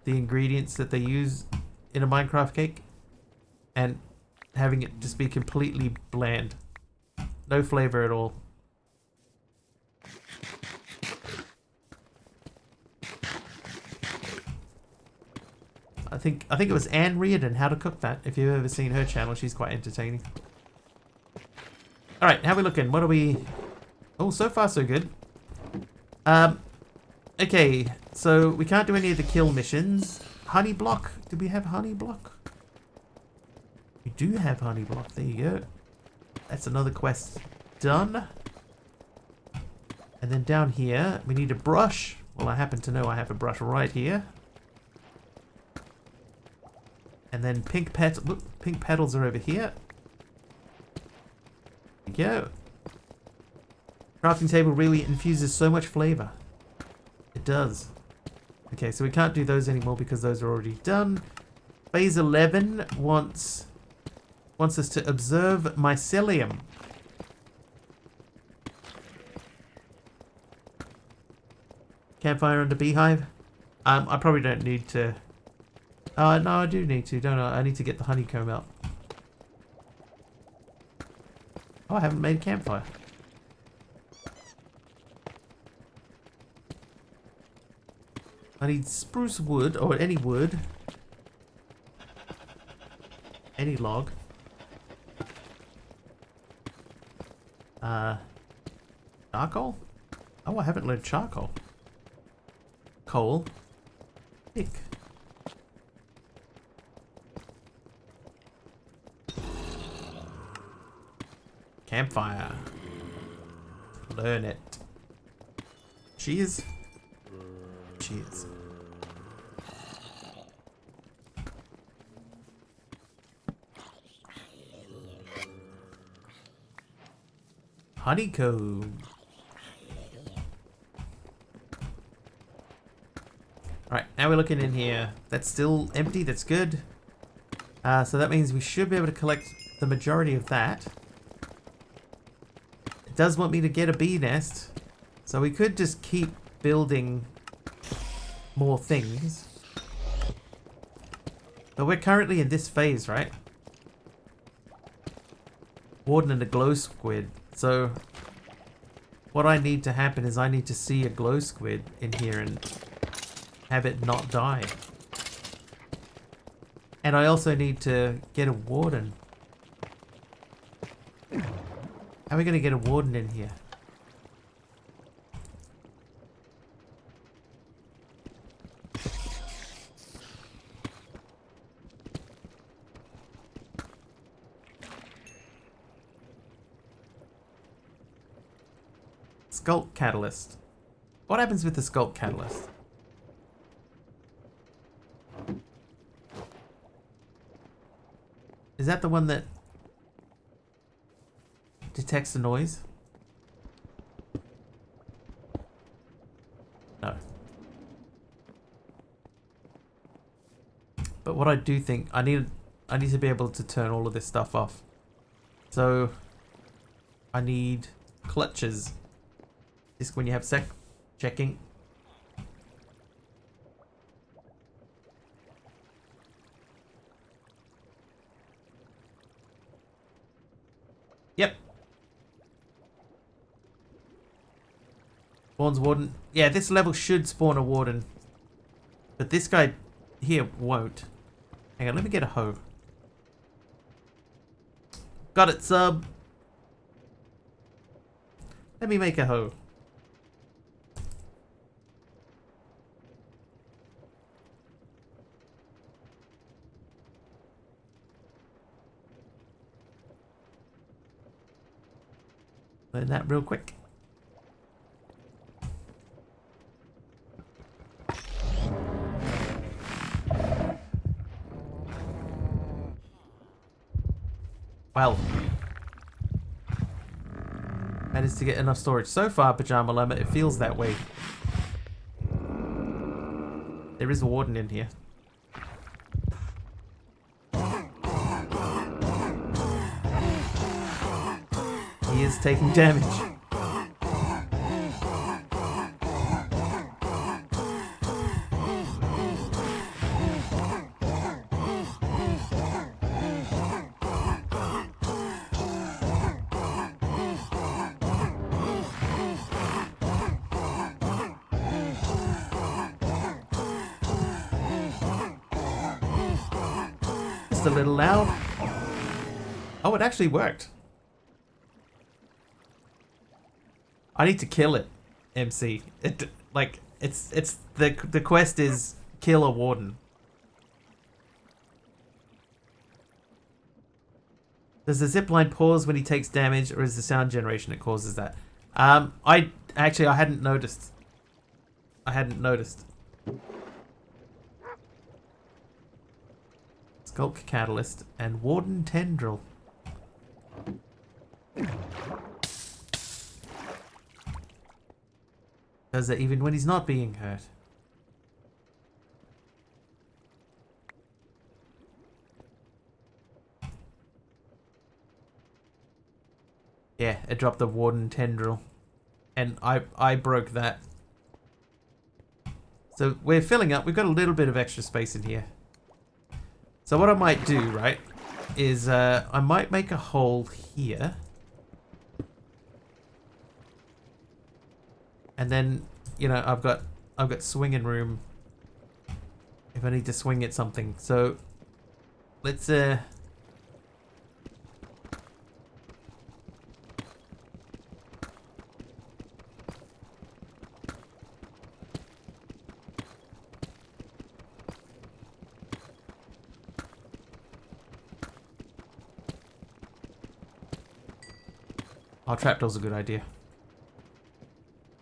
the ingredients that they use in a Minecraft cake and having it just be completely bland. No flavor at all. I think it was Anne Reardon, How to Cook That. If you've ever seen her channel, she's quite entertaining. Alright, how we looking? What are we... Oh, so far so good. Okay, so we can't do any of the kill missions. Honey block. Do we have honey block? We do have honey block. There you go. That's another quest done. And then down here, we need a brush. Well, I happen to know I have a brush right here. And then pink petals are over here. There you go. Crafting table really infuses so much flavor. It does. Okay, so we can't do those anymore because those are already done. Phase 11 wants us to observe mycelium. Campfire under beehive. I probably don't need to. No, I do need to, don't I? I need to get the honeycomb out. Oh, I haven't made a campfire. I need spruce wood, or any wood. Any log. Charcoal? Oh, I haven't learned charcoal. Coal. Pick. Campfire. Learn it. Cheers. Cheers. Honeycomb. Alright, now we're looking in here. That's still empty, that's good. So that means we should be able to collect the majority of that. It does want me to get a bee nest. So we could just keep building more things. But we're currently in this phase, right? Warden and a glow squid. So what I need to happen is I need to see a glow squid in here and have it not die. And I also need to get a warden. How are we going to get a warden in here? Sculpt catalyst. What happens with the sculpt catalyst? Is that the one that detects the noise? No. But what I do think I need to be able to turn all of this stuff off. So I need clutches. Just when you have sec checking. Spawns warden. Yeah, this level should spawn a warden. But this guy here won't. Hang on, let me get a hoe. Got it, sub. Let me make a hoe. Learn that real quick. Well, that is to get enough storage. So far, Pajama Llama, it feels that way. There is a warden in here. He is taking damage. Just a little loud. Oh, it actually worked. I need to kill it, MC. It like it's the quest is kill a warden. Does the zipline pause when he takes damage, or is the sound generation that causes that? I hadn't noticed. I hadn't noticed. Skulk Catalyst and Warden Tendril. Does it even when he's not being hurt? Yeah, it dropped the Warden Tendril. And I broke that. So we're filling up. We've got a little bit of extra space in here. So what I might do, right, is I might make a hole here. And then, you know, I've got swinging room if I need to swing at something. So let's oh, trapdoor's a good idea.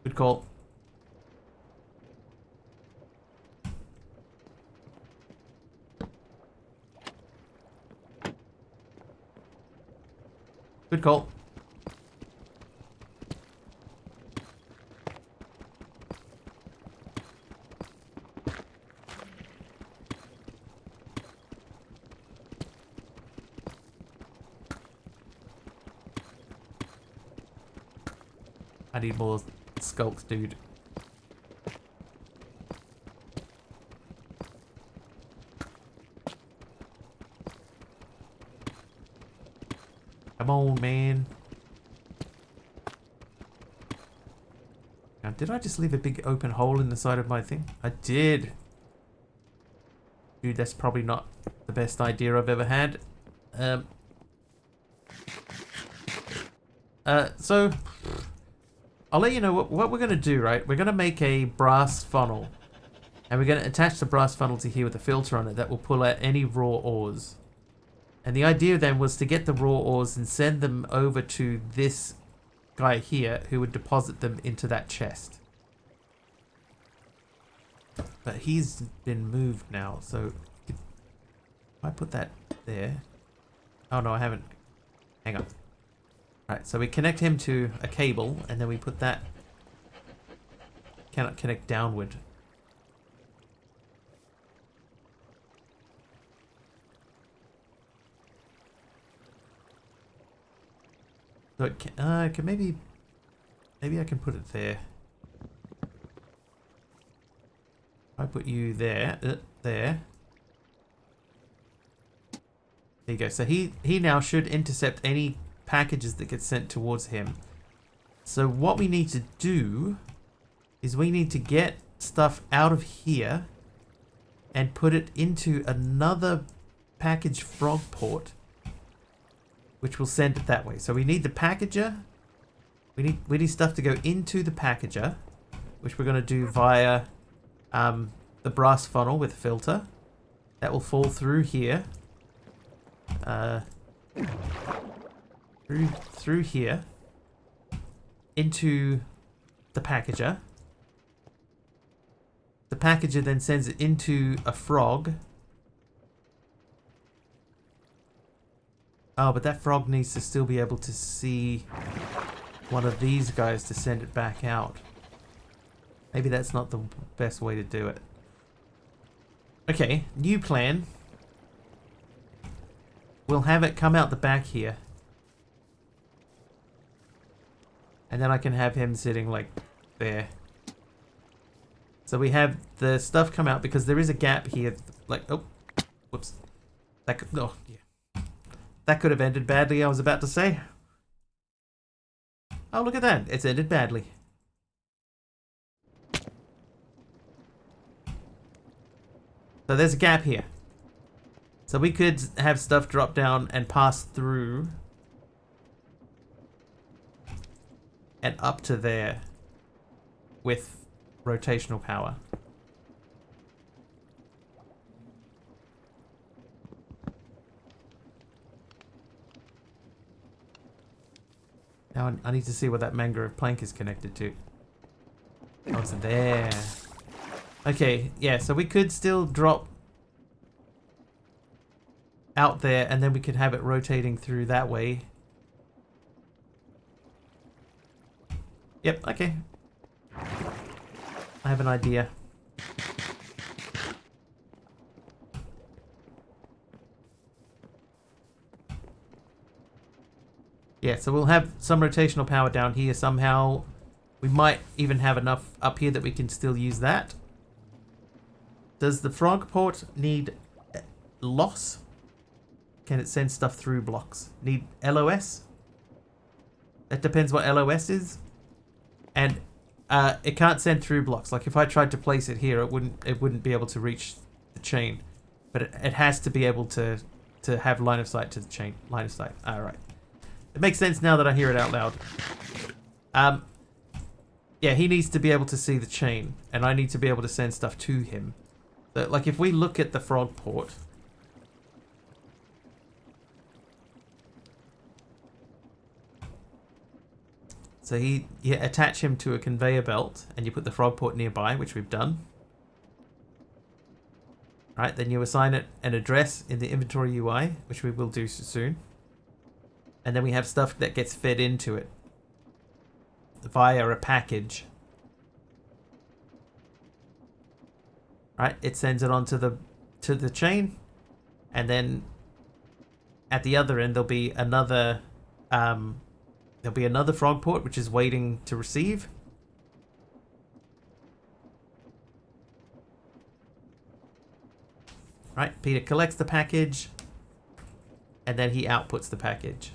Good call. Good call. I need more skulks, dude. Come on, man. Now, did I just leave a big open hole in the side of my thing? I did. Dude, that's probably not the best idea I've ever had. So I'll let you know what we're going to do, right? We're going to make a brass funnel. And we're going to attach the brass funnel to here with a filter on it that will pull out any raw ores. And the idea then was to get the raw ores and send them over to this guy here who would deposit them into that chest. But he's been moved now, so if I put that there. Oh no, I haven't. Hang on. Right, so we connect him to a cable, and then we put that. Cannot connect downward. So it can maybe I can put it there. I put you there, there. There you go. So he now should intercept any packages that get sent towards him. So what we need to do is we need to get stuff out of here and put it into another package frog port, which will send it that way. So we need the packager. We need stuff to go into the packager, which we're going to do via the brass funnel with filter. That will fall through here. Through here into the packager. The packager then sends it into a frog. Oh, but that frog needs to still be able to see one of these guys to send it back out. Maybe that's not the best way to do it. Okay, new plan. We'll have it come out the back here. And then I can have him sitting like there. So we have the stuff come out because there is a gap here. Like, oh, whoops. That could, oh, yeah. That could have ended badly, I was about to say. Oh, look at that. It's ended badly. So there's a gap here. So we could have stuff drop down and pass through and up to there with rotational power. Now I need to see what that mangrove plank is connected to. Oh, it's there. Okay, yeah, so we could still drop out there and then we could have it rotating through that way. Yep, okay. I have an idea. Yeah, so we'll have some rotational power down here somehow. We might even have enough up here that we can still use that. Does the frog port need loss? Can it send stuff through blocks? Need LOS? That depends what LOS is. And it can't send through blocks. Like if I tried to place it here, it wouldn't be able to reach the chain. But it has to be able to have line of sight to the chain. Line of sight. Alright. It makes sense now that I hear it out loud. Yeah, he needs to be able to see the chain. And I need to be able to send stuff to him. So, like if we look at the frog port. So you attach him to a conveyor belt and you put the frog port nearby, which we've done. Right, then you assign it an address in the inventory UI, which we will do soon. And then we have stuff that gets fed into it via a package. Right, it sends it onto the chain, and then at the other end there'll be another frog port which is waiting to receive. Right, Peter collects the package, and then he outputs the package.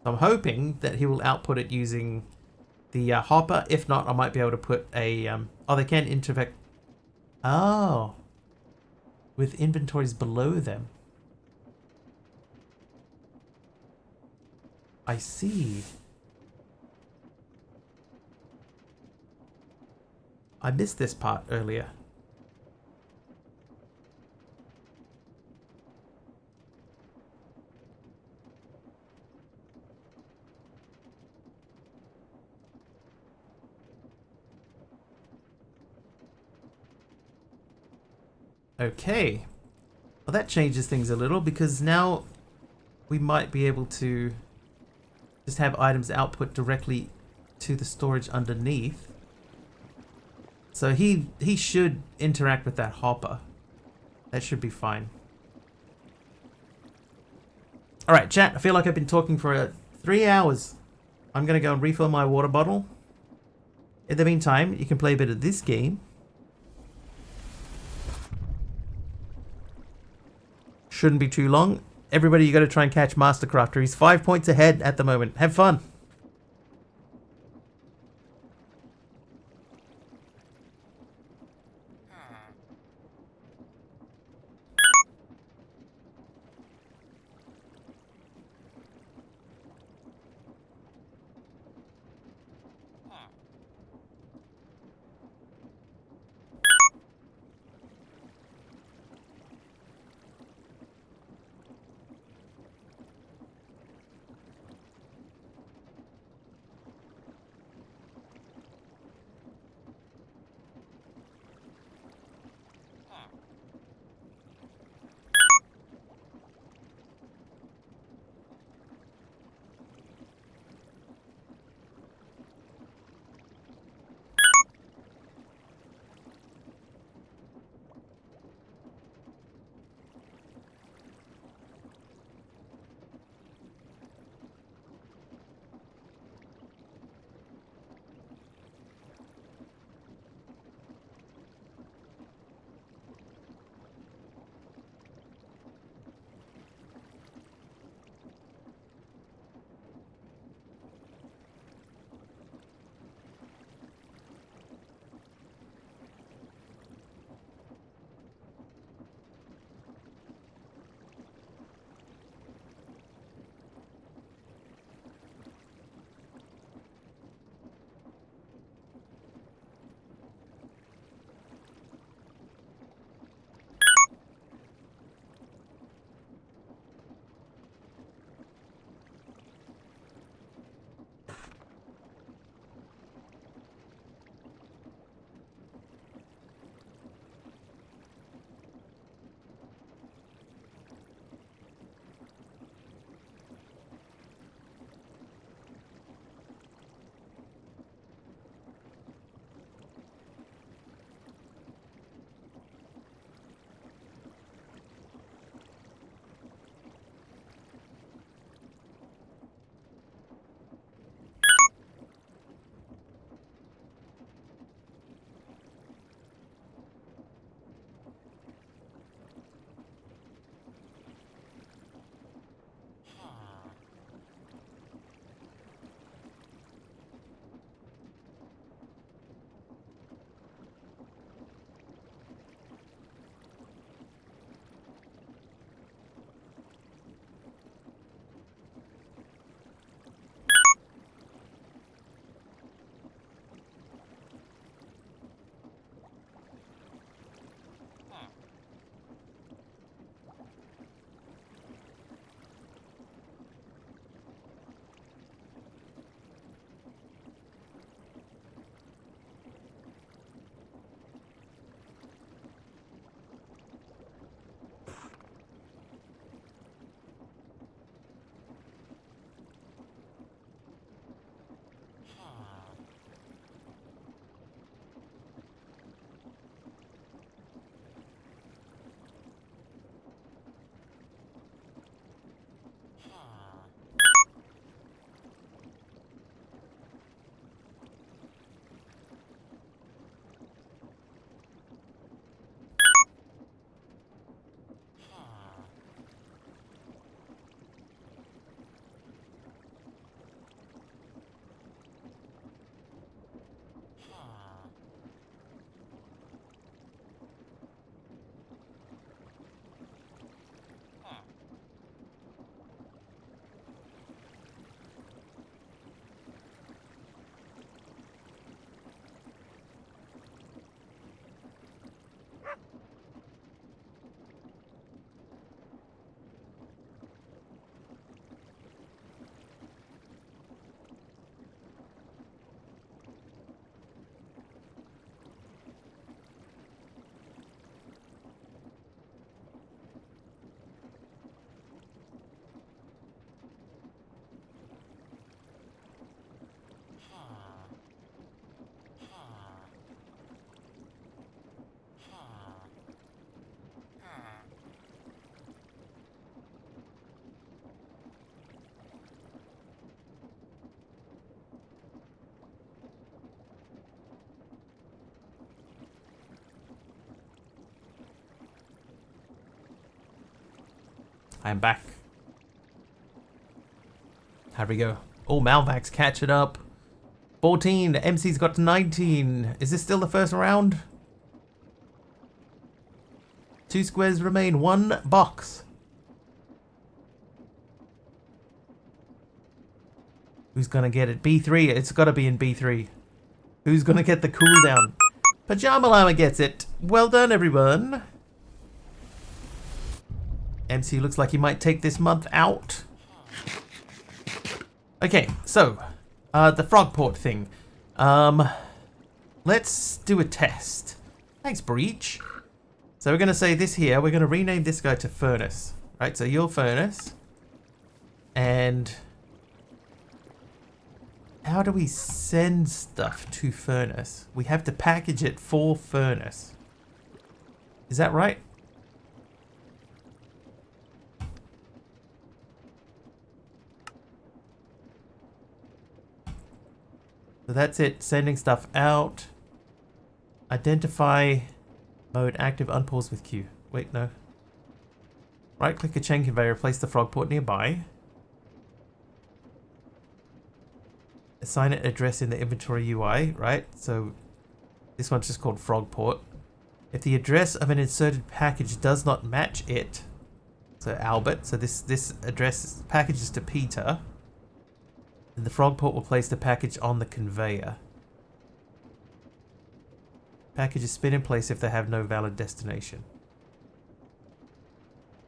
So I'm hoping that he will output it using the hopper. If not, I might be able to put a oh, they can interact. Oh, with inventories below them. I see. I missed this part earlier. Okay. Well, that changes things a little because now we might be able to just have items output directly to the storage underneath. So he should interact with that hopper. That should be fine. Alright, chat, I feel like I've been talking for 3 hours. I'm going to go and refill my water bottle. In the meantime, you can play a bit of this game. Shouldn't be too long. Everybody, you got to try and catch Mastercrafter. He's 5 points ahead at the moment. Have fun. I am back. How we go? Oh, Malvac's catching up. 14. MC's got 19. Is this still the first round? 2 squares remain. 1 box. Who's gonna get it? B3. It's gotta be in B3. Who's gonna get the cooldown? Pajama Llama gets it. Well done, everyone. MC looks like he might take this month out. Okay, so the Frogport thing. Let's do a test. Thanks, Breach. So we're gonna say this here. We're gonna rename this guy to Furnace, right? So you're Furnace, and how do we send stuff to Furnace? We have to package it for Furnace. Is that right? So that's it, sending stuff out. Identify mode active, unpause with Q. Wait, no. Right click a chain conveyor, place the Frogport nearby. Assign it address in the inventory UI, right? So this one's just called Frogport. If the address of an inserted package does not match it, so Albert, so this address packages to Peter, then the Frogport will place the package on the conveyor. Packages spin in place if they have no valid destination.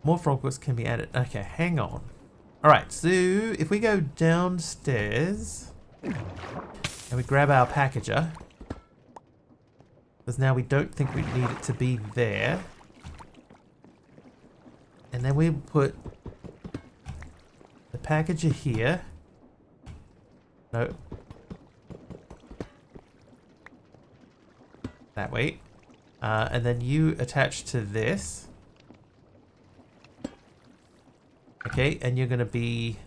More Frogports can be added. Okay, hang on. Alright, so if we go downstairs and we grab our packager, because now we don't think we need it to be there, and then we put the packager here. No. That way. And then you attach to this. Okay, and you're going to be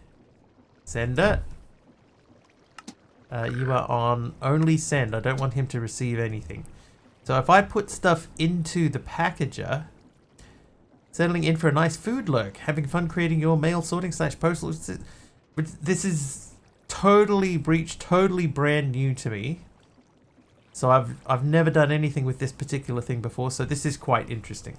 sender. You are on only send. I don't want him to receive anything. So if I put stuff into the packager, settling in for a nice food lurk, having fun creating your mail sorting / postal. This is totally Breach, totally brand new to me. So I've never done anything with this particular thing before, so this is quite interesting.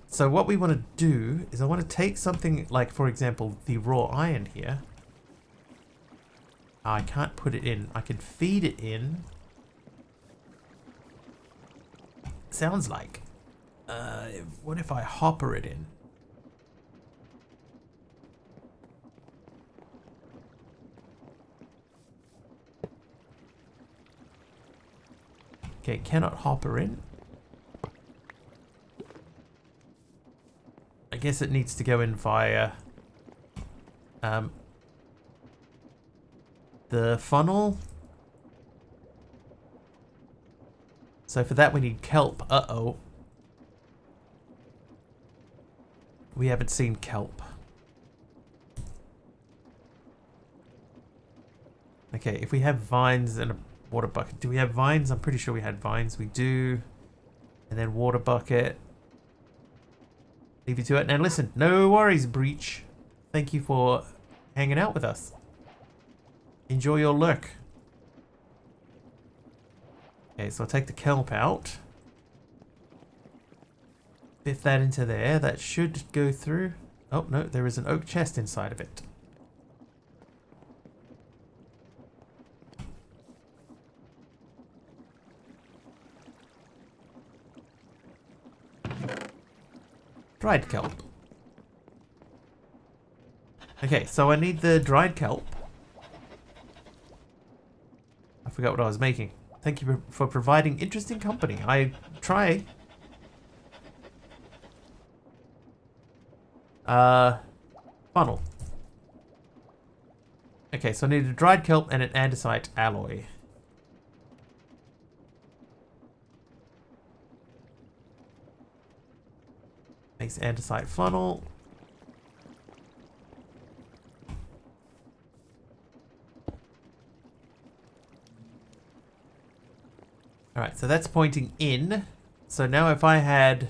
So what we want to do is I want to take something like, for example, the raw iron here. I can't put it in. I can feed it in. Sounds like. What if I hopper it in? Okay, cannot hopper in. I guess it needs to go in via the funnel. So for that we need kelp. Uh-oh. We haven't seen kelp. Okay, if we have vines and a water bucket. Do we have vines? I'm pretty sure we had vines. We do. And then water bucket. Leave you to it. And listen, no worries, Breach. Thank you for hanging out with us. Enjoy your lurk. Okay, so I'll take the kelp out. Fit that into there. That should go through. Oh, no, there is an oak chest inside of it. Dried kelp. Okay, so I need the dried kelp. I forgot what I was making. Thank you for providing interesting company. I try. Funnel. Okay, so I need a dried kelp and an andesite alloy. Makes andesite funnel. Alright, so that's pointing in. So now if I had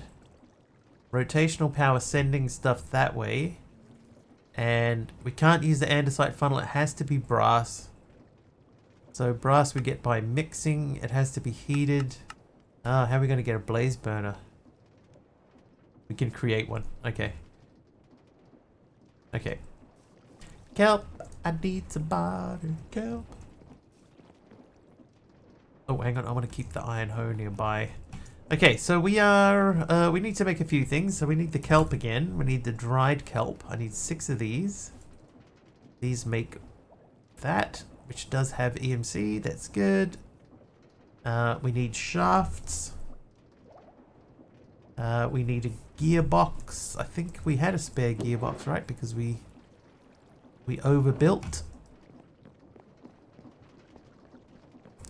rotational power sending stuff that way. And we can't use the andesite funnel. It has to be brass. So brass we get by mixing. It has to be heated. Ah, how are we going to get a blaze burner? We can create one. Okay. Okay. Kelp. I need some butter. Kelp. Oh, hang on. I want to keep the iron hoe nearby. Okay, so we need to make a few things. So we need the kelp again. We need the dried kelp. I need 6 of these. These make that, which does have EMC. That's good. We need shafts. We need a gearbox. I think we had a spare gearbox, right? Because we overbuilt.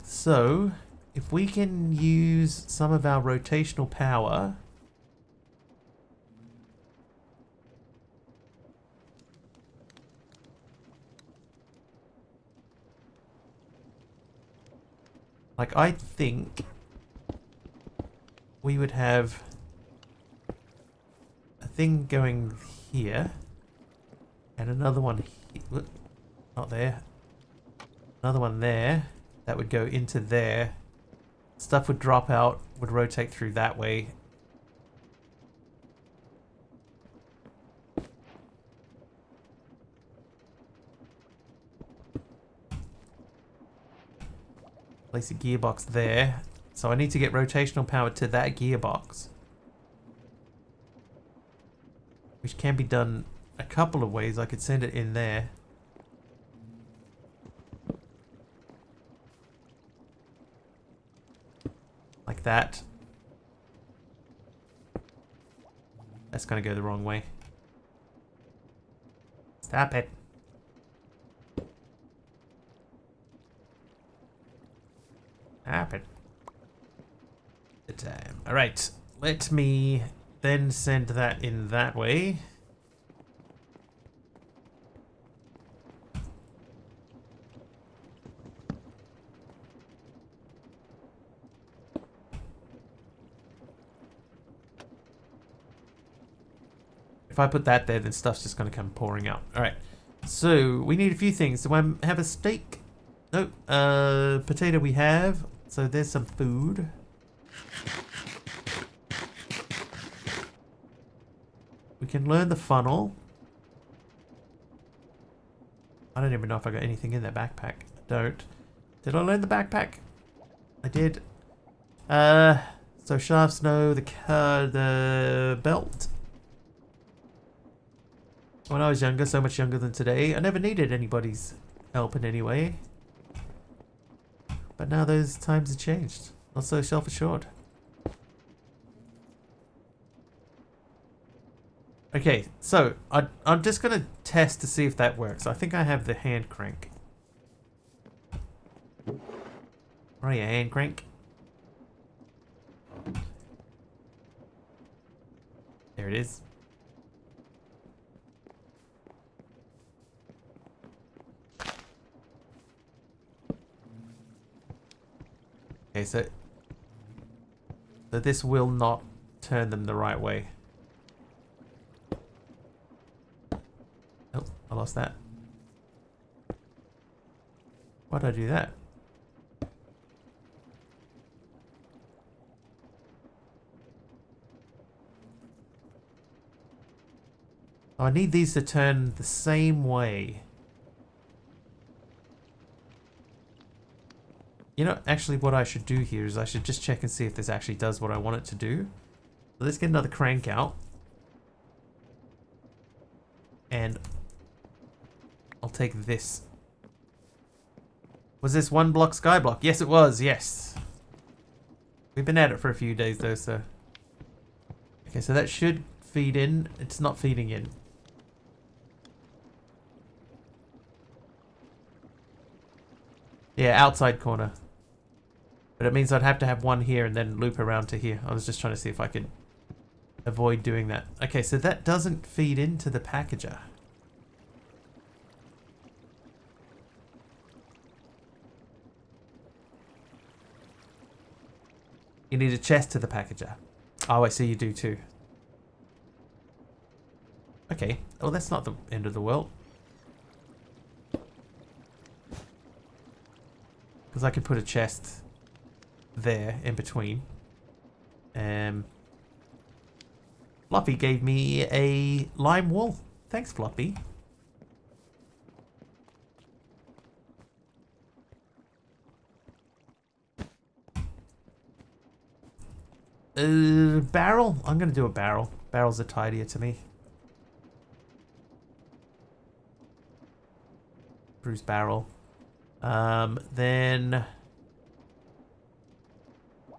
So, if we can use some of our rotational power, like I think we would have a thing going here and another one here, not there, another one there that would go into there. Stuff would drop out, would rotate through that way. Place a gearbox there. So I need to get rotational power to that gearbox. Which can be done a couple of ways. I could send it in there. Like that. That's gonna go the wrong way. Stop it. Stop it. The time. Alright. Let me then send that in that way. If I put that there, then stuff's just going to come pouring out. Alright. So, we need a few things. Do I have a steak? No. Potato we have. So, there's some food. We can learn the funnel. I don't even know if I got anything in that backpack. I don't. Did I learn the backpack? I did. So shafts, no. The belt. When I was younger, so much younger than today, I never needed anybody's help in any way. But now those times have changed. Not so self-assured. Okay, so I'm just going to test to see if that works. I think I have the hand crank. Where are you, hand crank? There it is. Okay, so this will not turn them the right way. Oh, I lost that. Why did I do that? Oh, I need these to turn the same way. You know, actually what I should do here is I should just check and see if this actually does what I want it to do. So let's get another crank out. And I'll take this. Was this one block sky block? Yes, it was. Yes. We've been at it for a few days though, so. Okay, so that should feed in. It's not feeding in. Yeah, outside corner. But it means I'd have to have one here and then loop around to here. I was just trying to see if I could avoid doing that. Okay, so that doesn't feed into the packager. You need a chest to the packager. Oh, I see you do too. Okay. Oh, that's not the end of the world. Because I could put a chest there in between. Floppy gave me a lime wool. Thanks, Floppy. Barrel? I'm going to do a barrel. Barrels are tidier to me. Bruce barrel. Then...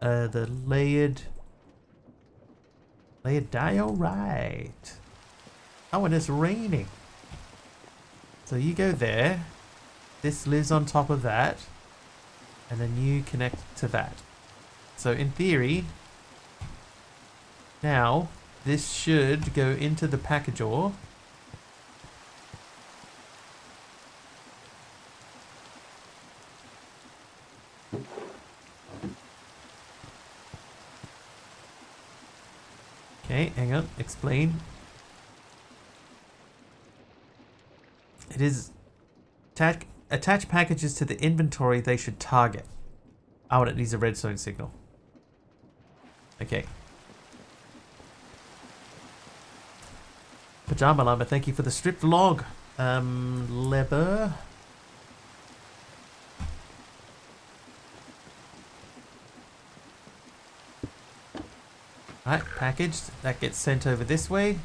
the layered diorite. Oh, and it's raining. So you go there. This lives on top of that. And then you connect to that. So in theory... Now, this should go into the packager. Okay, hang on, explain. It is attach packages to the inventory they should target. Oh, and it needs a redstone signal. Okay. Pajama Llama, thank you for the stripped log. Leather. Alright, packaged. That gets sent over this way.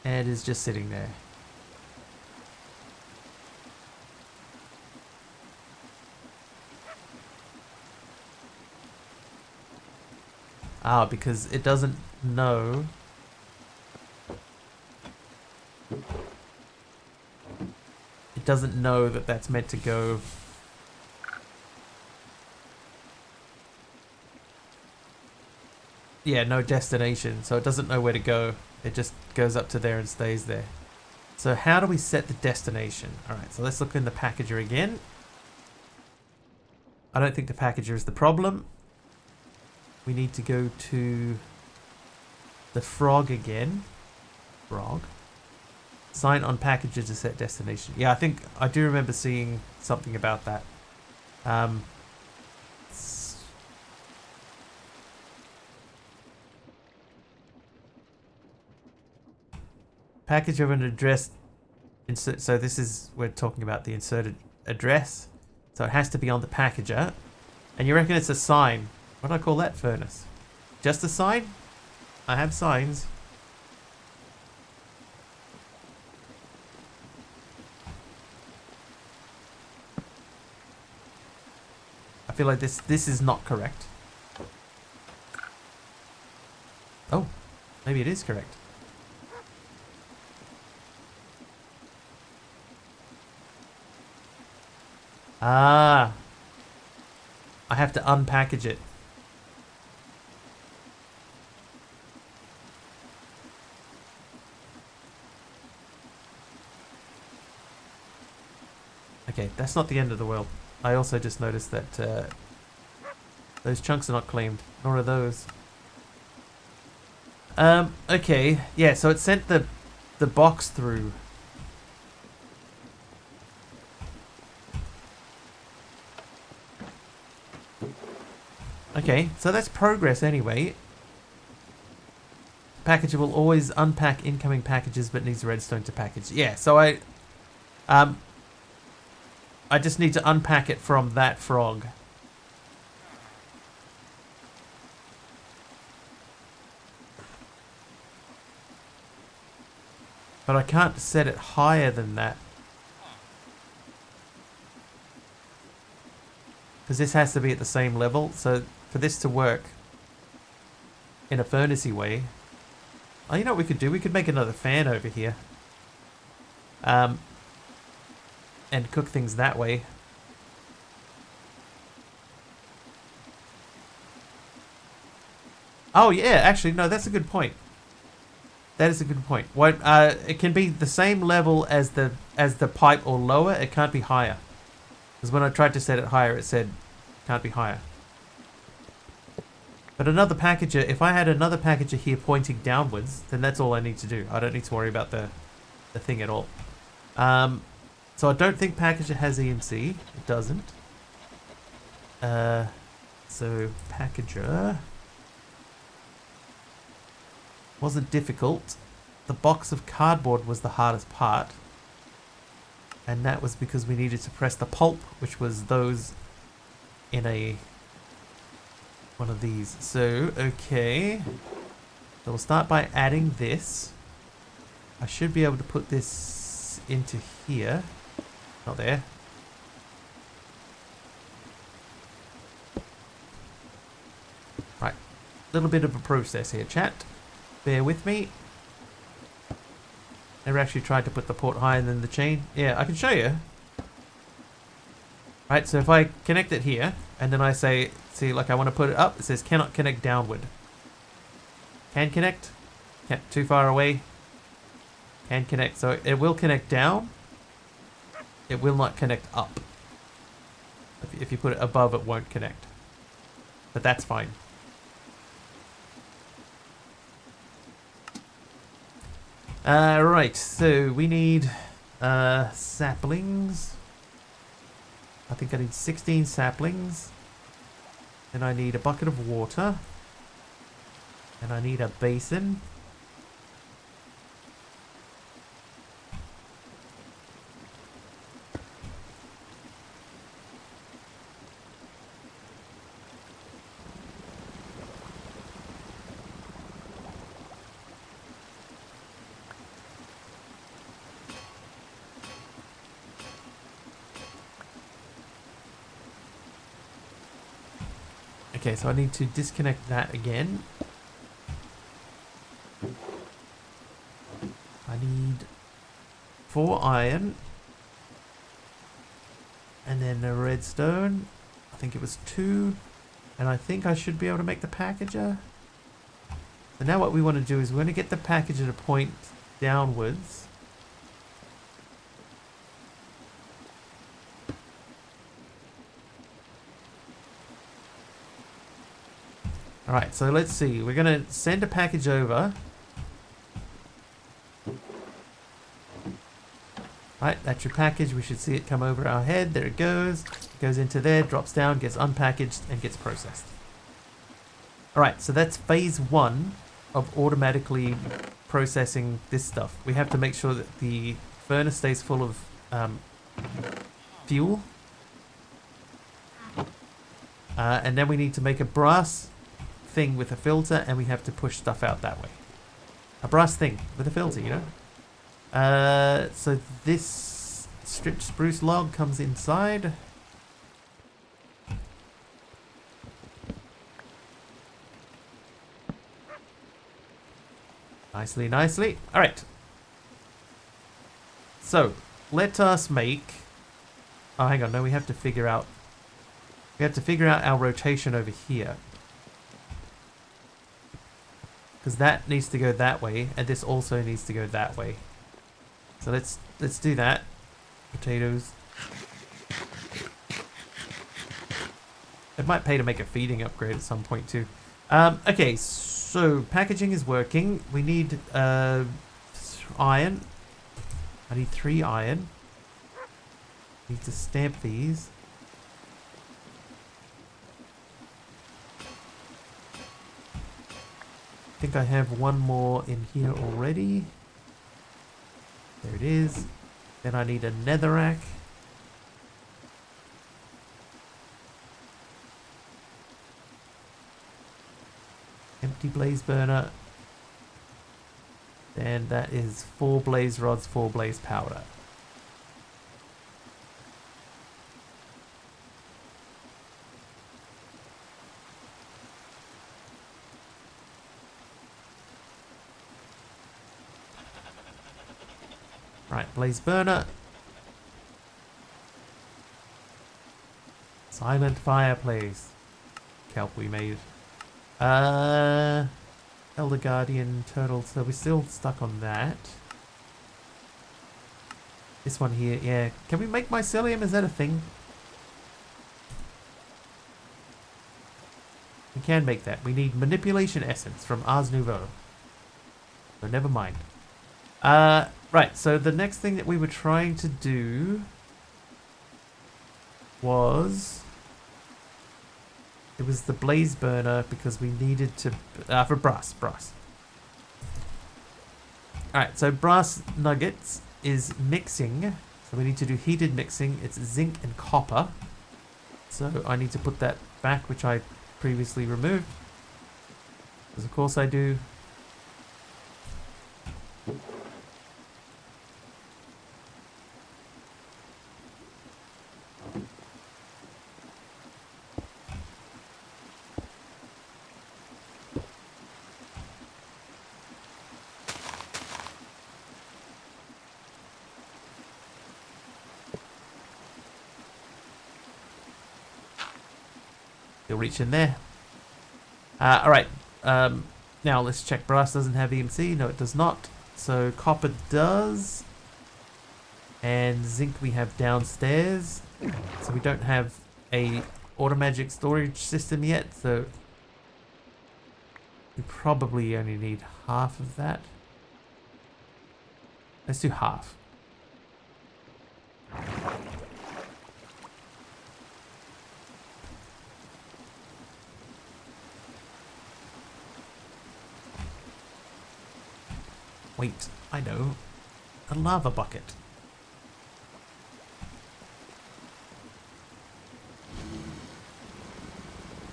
And is just sitting there. Ah, because it doesn't know. It doesn't know that that's meant to go. Yeah, no destination, so it doesn't know where to go. It just goes up to there and stays there. So how do we set the destination? Alright, so let's look in the packager again. I don't think the packager is the problem. We need to go to the frog again. Frog. Sign on packages to set destination. Yeah, I think I do remember seeing something about that. Package of an address. So this is, we're talking about the inserted address. So it has to be on the packager. And you reckon it's a sign. What do I call that, Furnace? Just a sign? I have signs. I feel like this is not correct. Oh, maybe it is correct. Ah, I have to unpackage it. Okay, that's not the end of the world. I also just noticed that those chunks are not claimed, nor are those. Okay, yeah, so it sent the box through. Okay, so that's progress anyway. Packager will always unpack incoming packages but needs redstone to package. Yeah, so I just need to unpack it from that frog. But I can't set it higher than that. Because this has to be at the same level. So for this to work in a furnacey way. Oh, you know what we could do? We could make another fan over here. And cook things that way. Oh yeah, actually no, that's a good point. That is a good point. What it can be the same level as the pipe or lower. It can't be higher. Because when I tried to set it higher, it said can't be higher. But another packager, if I had another packager here pointing downwards, then that's all I need to do. I don't need to worry about the thing at all. So I don't think packager has EMC. It doesn't. So packager wasn't difficult. The box of cardboard was the hardest part. And that was because we needed to press the pulp, which was those in one of these. So, okay. So we'll start by adding this. I should be able to put this into here. Not there. Right. Little bit of a process here, chat. Bear with me. Never actually tried to put the port higher than the chain. Yeah, I can show you. Right, so if I connect it here, and then I say, see, like I want to put it up, it says cannot connect downward. Can connect. Can't, too far away. Can connect. So it will connect down. It will not connect up. If you put it above, it won't connect. But that's fine. Right, so we need saplings. I think I need 16 saplings. Then I need a bucket of water. And I need a basin. Okay, so I need to disconnect that again. I need 4 iron. And then a redstone. I think it was 2. And I think I should be able to make the packager. So now what we want to do is we want to get the packager to point downwards. Alright, so let's see. We're going to send a package over. Right, that's your package. We should see it come over our head. There it goes. It goes into there, drops down, gets unpackaged, and gets processed. Alright, so that's phase 1 of automatically processing this stuff. We have to make sure that the furnace stays full of fuel. And then we need to make a brass thing with a filter, and we have to push stuff out that way. A brass thing with a filter, you know? So this stripped spruce log comes inside. Nicely, nicely. Alright. So, let us make... Oh, hang on. No, we have to figure out... We have to figure out our rotation over here. Because that needs to go that way, and this also needs to go that way. So let's do that. Potatoes. It might pay to make a feeding upgrade at some point too. Okay, so packaging is working. We need iron. I need 3 iron. Need to stamp these. I think I have one more in here already. There it is. Then I need a netherrack. Empty blaze burner. Then that is 4 blaze rods, 4 blaze powder. Right, blaze burner. Silent fireplace. Kelp we made. Elder Guardian turtle, so we're still stuck on that. This one here, yeah. Can we make mycelium? Is that a thing? We can make that. We need manipulation essence from Ars Nouveau. So never mind. Right, so the next thing that we were trying to do was... It was the blaze burner because we needed to... for brass. Alright, so brass nuggets is mixing. So we need to do heated mixing. It's zinc and copper. So I need to put that back, which I previously removed. Because of course I do. You'll reach in there. Alright. Now let's check. Brass doesn't have EMC. No, it does not. So copper does. And zinc we have downstairs. So we don't have a automagic storage system yet. So we probably only need half of that. Let's do half. Wait, I know. A lava bucket.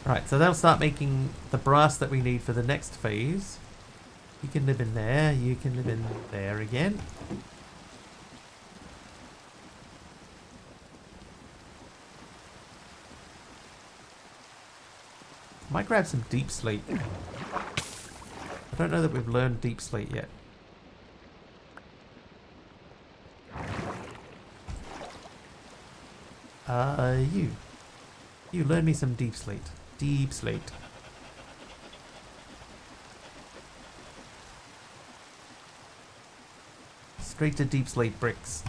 Right, so that'll start making the brass that we need for the next phase. You can live in there, you can live in there again. Might grab some deep slate. I don't know that we've learned deep slate yet. You learn me some deep slate. Deep slate. Straight to deep slate bricks.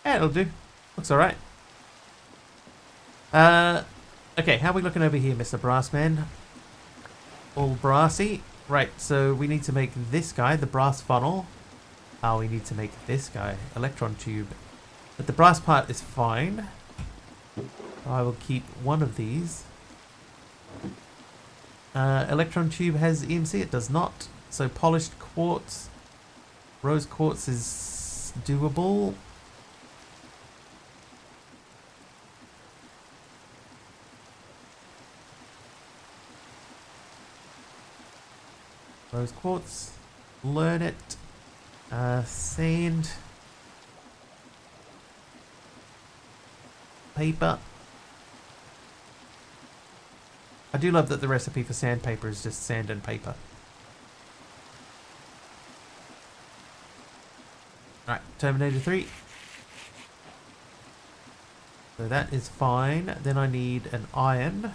Yeah, it'll do. Looks alright. Okay, how are we looking over here, Mr. Brassman? All brassy. Right, so we need to make this guy, the brass funnel. Oh, we need to make this guy, electron tube. But the brass part is fine. I will keep one of these. Electron tube has EMC, it does not. So polished quartz. Rose quartz is doable. Rose quartz, learn it, sand, paper. I do love that the recipe for sandpaper is just sand and paper. Alright, Terminator 3. So that is fine. Then I need an iron.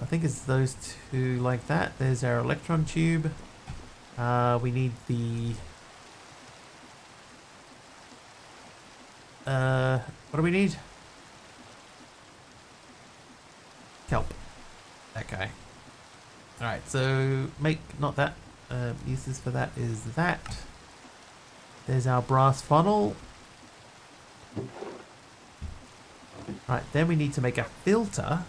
I think it's those two like that. There's our electron tube. We need the... what do we need? Kelp. That guy. Alright, so make... not that. Uses for that is that. There's our brass funnel. Right, then we need to make a filter.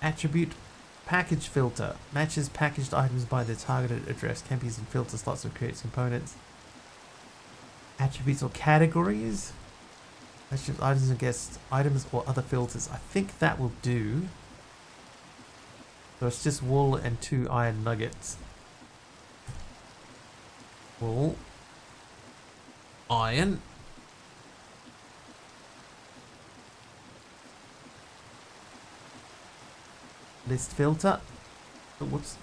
Attribute package filter. Matches packaged items by their targeted address. Can be used in filter slots or creates components. Attributes or categories. Matches items against items or other filters. I think that will do. So it's just wool and 2 iron nuggets. Wool. iron. List filter. Oh, whoops.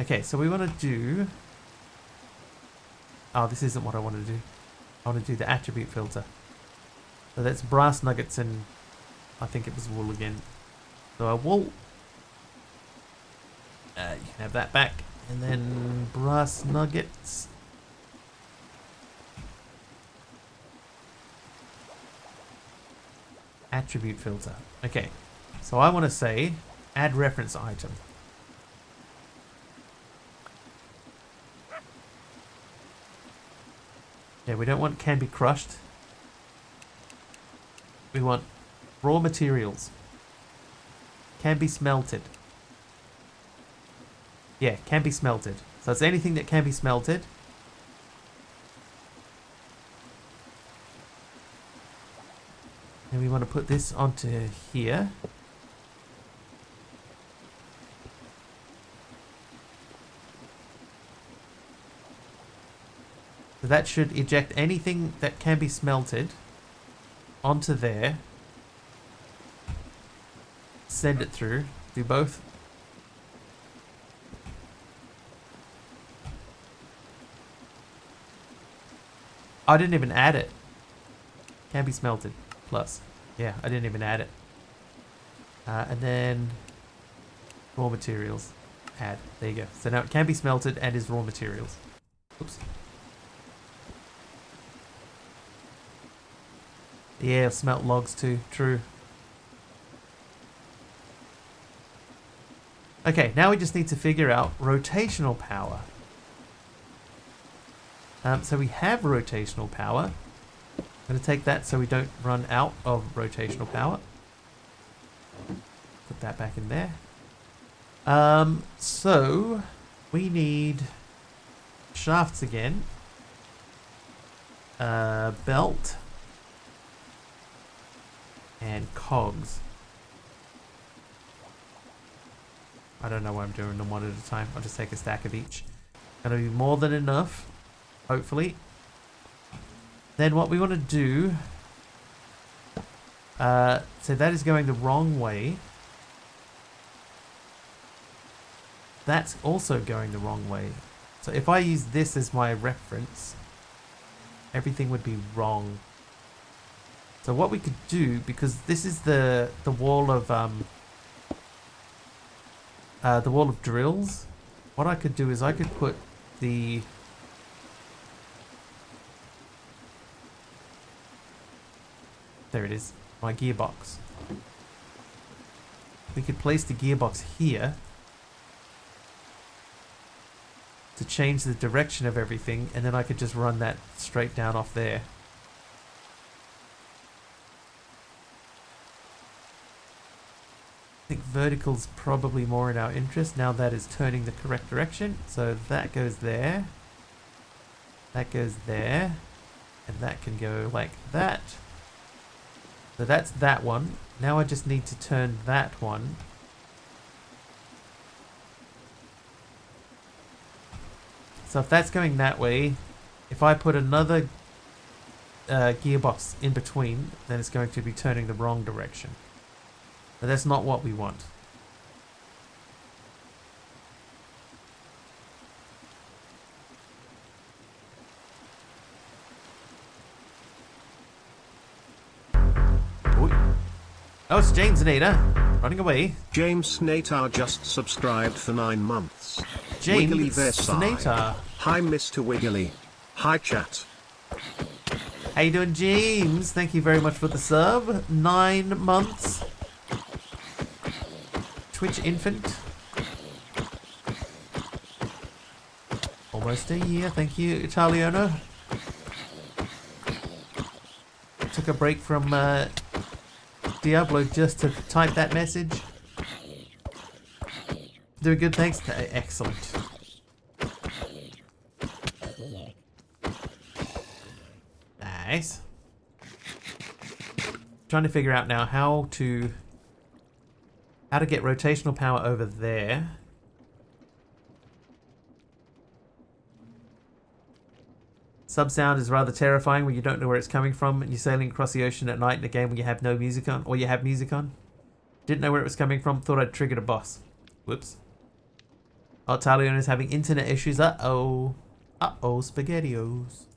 Okay, so we want to do... Oh, this isn't what I want to do. I want to do the attribute filter. So that's brass nuggets and I think it was wool again. So a wool. You can have that back. And then brass nuggets. Attribute filter. Okay. So I want to say add reference item. Yeah, we don't want can be crushed. We want raw materials. Can be smelted. Yeah, can be smelted. So it's anything that can be smelted. And we want to put this onto here. So that should eject anything that can be smelted onto there. Send it through. Do both. I didn't even add it. Can be smelted. Plus. Yeah, I didn't even add it. And then raw materials. Add. There you go. So now it can be smelted and is raw materials. Oops. Yeah, smelt logs too. True. Okay, now we just need to figure out rotational power. So we have rotational power. I'm going to take that so we don't run out of rotational power. Put that back in there. So we need shafts again. Belt. And cogs. I don't know why I'm doing them one at a time. I'll just take a stack of each. Gonna be more than enough, hopefully. Then what we want to do, so that is going the wrong way. That's also going the wrong way. So if I use this as my reference, everything would be wrong. So what we could do, because this is the wall of drills, what I could do is I could put the there it is, my gearbox. We could place the gearbox here to change the direction of everything, and then I could just run that straight down off there. I think vertical's probably more in our interest. Now that is turning the correct direction. So that goes there. That goes there. And that can go like that. So that's that one. Now I just need to turn that one. So if that's going that way, if I put another gearbox in between, then it's going to be turning the wrong direction. But that's not what we want. Ooh. Oh, it's James Nader running away. James Natar just subscribed for 9 months. James Wiggly Versailles. Nader. Hi Mr. Wiggly. Hi chat. How you doing, James? Thank you very much for the sub. 9 months. Twitch infant. Almost a year. Thank you, Italiano. Took a break from Diablo just to type that message. Doing good, thanks. Excellent. Nice. Trying to figure out now how to get rotational power over there. Sub sound is rather terrifying when you don't know where it's coming from and you're sailing across the ocean at night in a game when you have no music on, or you have music on. Didn't know where it was coming from, thought I'd triggered a boss. Whoops. Oh, Talion is having internet issues. Uh-oh. Uh-oh, SpaghettiOs.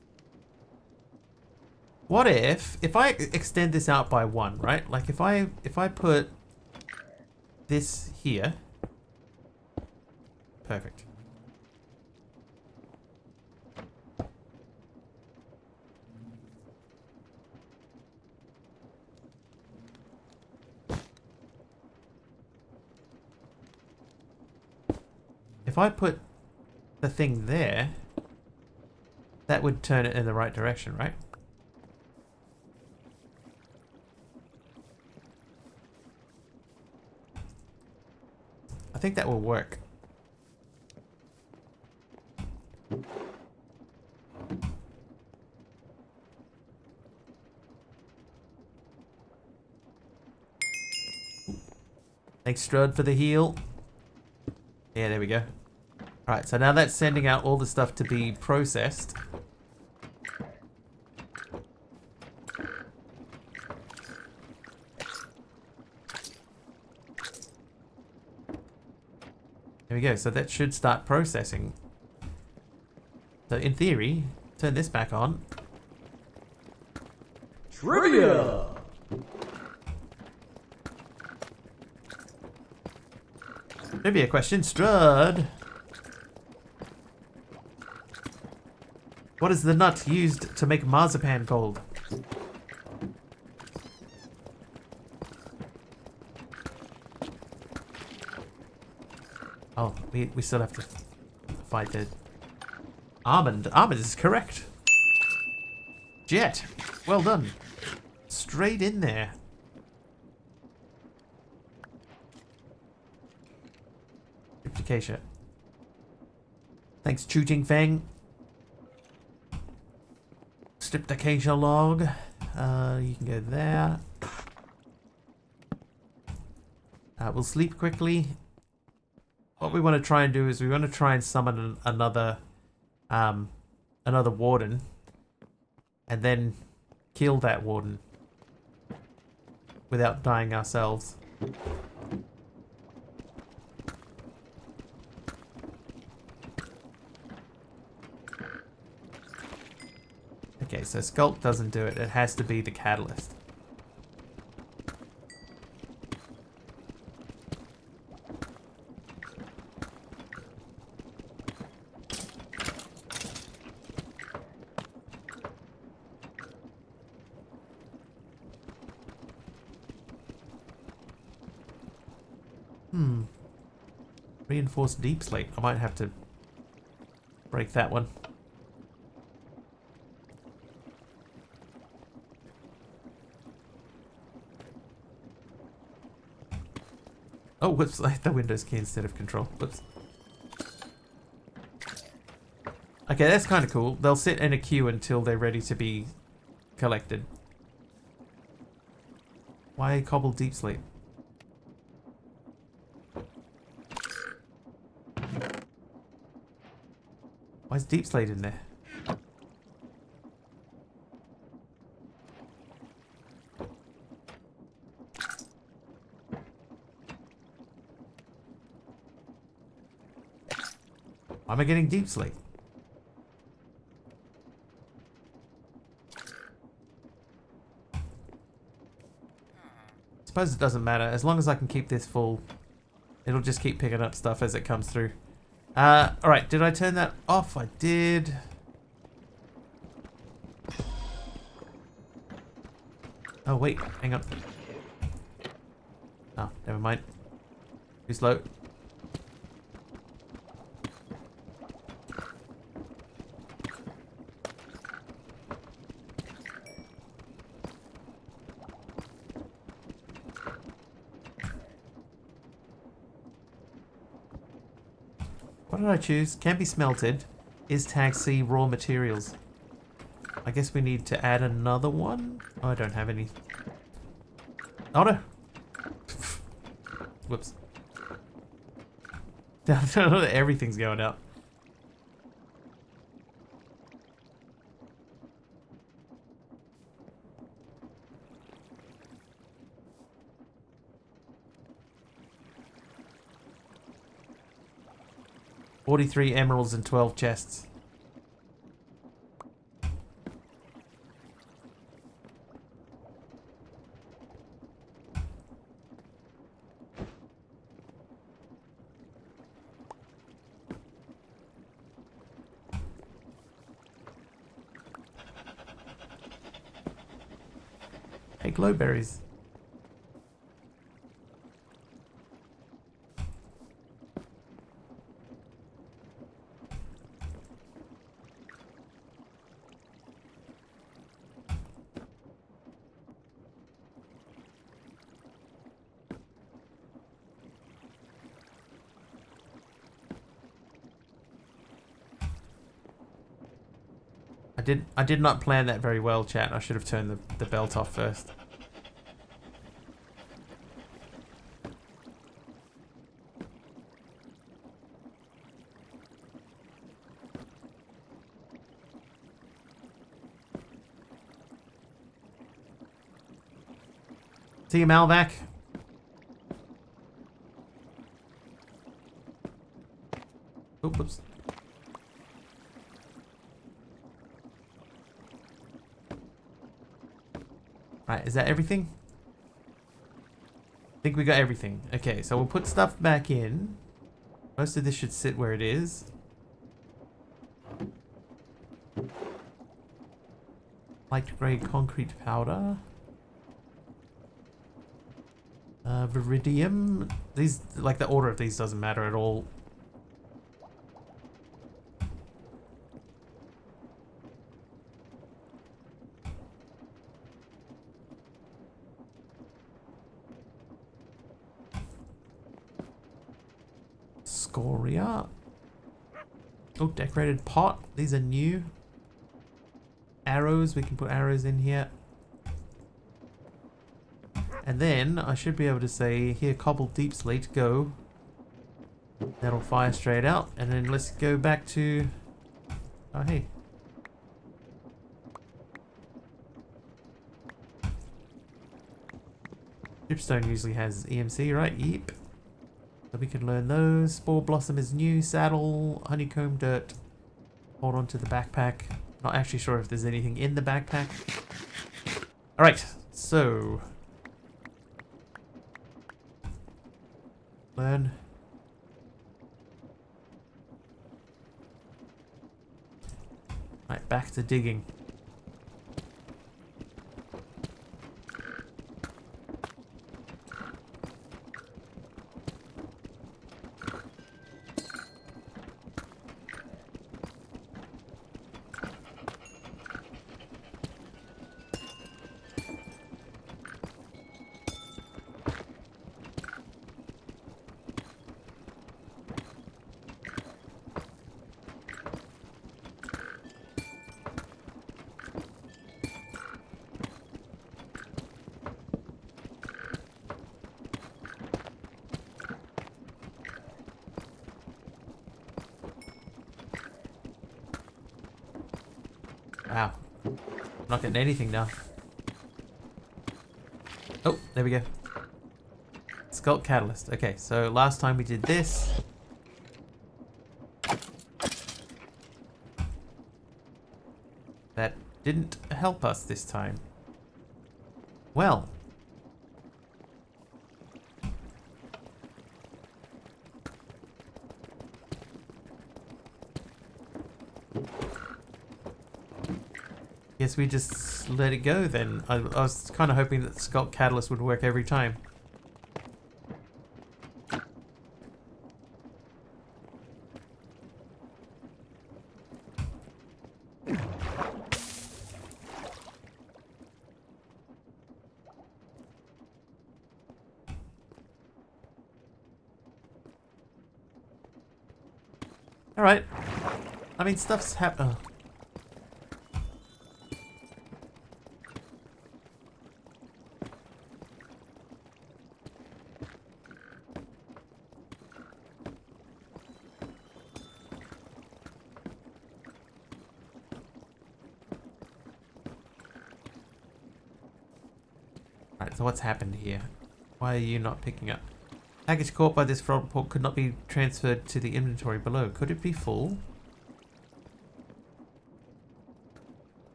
What if I extend this out by 1, right? Like if I put this here. Perfect. If I put the thing there, that would turn it in the right direction, right? I think that will work. Thanks, Strud, for the heal. Yeah, there we go. Alright, so now that's sending out all the stuff to be processed. There we go, so that should start processing. So in theory, turn this back on. Trivia! Trivia question, Strud. What is the nut used to make marzipan cold? Oh, we still have to fight the almond. Almond is correct. Jet, well done. Straight in there. Acacia. Thanks, Chooting Fang. Stripped acacia log. You can go there. We'll sleep quickly. What we want to try and do is we want to try and summon another warden, and then kill that warden without dying ourselves. Okay, so Skulk doesn't do it. It has to be the catalyst. Reinforced deep slate. I might have to break that one. Oh, whoops, I hit the Windows key instead of Control. Whoops. Okay, that's kind of cool. They'll sit in a queue until they're ready to be collected. Why cobble deep slate? Why is deep slate in there? Why am I getting deep slate? Suppose it doesn't matter. As long as I can keep this full, it'll just keep picking up stuff as it comes through. Alright, did I turn that off? I did. Oh, wait, hang on. Oh, never mind. Too slow. What did I choose? Can be smelted. Is tag C raw materials. I guess we need to add another one. Oh, I don't have any. Oh no! Whoops. Everything's going out. 43 emeralds and 12 chests. Hey, glowberries. I did not plan that very well, chat. I should have turned the belt off first. See you, Malvac. Oh, whoops. Right, is that everything? I think we got everything. Okay, so we'll put stuff back in. Most of this should sit where it is. Light grey concrete powder. Viridium. These, like, the order of these doesn't matter at all. Scoria. Oh, decorated pot. These are new. Arrows. We can put arrows in here. And then I should be able to say, here, cobble deep slate, go. That'll fire straight out. And then let's go back to... Oh, hey. Dripstone usually has EMC, right? Yep. So we can learn those. Spore Blossom is new. Saddle, honeycomb, dirt. Hold on to the backpack. Not actually sure if there's anything in the backpack. Alright, so... Learn. Right, back to digging. Wow. I'm not getting anything now. Oh, there we go. Sculpt Catalyst. Okay, so last time we did this. That didn't help us this time. Well. Guess we just let it go then. I was kind of hoping that the Sculpt Catalyst would work every time. Alright. I mean, stuff's happened. Oh. Alright, so what's happened here? Why are you not picking up? Package caught by this front port could not be transferred to the inventory below. Could it be full?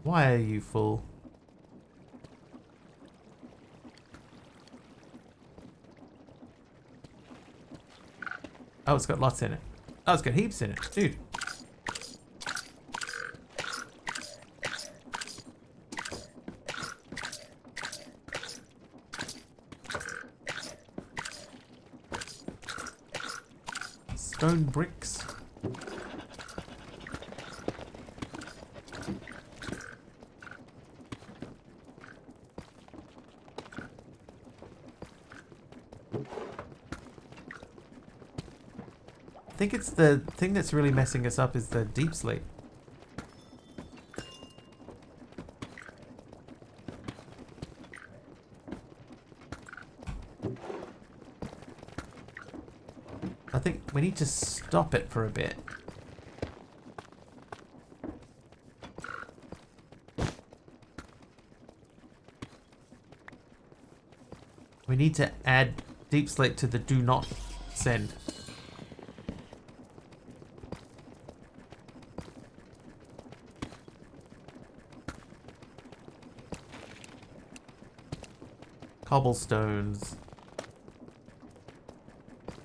Why are you full? Oh, it's got lots in it. Oh, it's got heaps in it. Dude. Stone bricks. I think it's the thing that's really messing us up is the deep slate. I think we need to stop it for a bit. We need to add deep slate to the do not send. Cobblestones.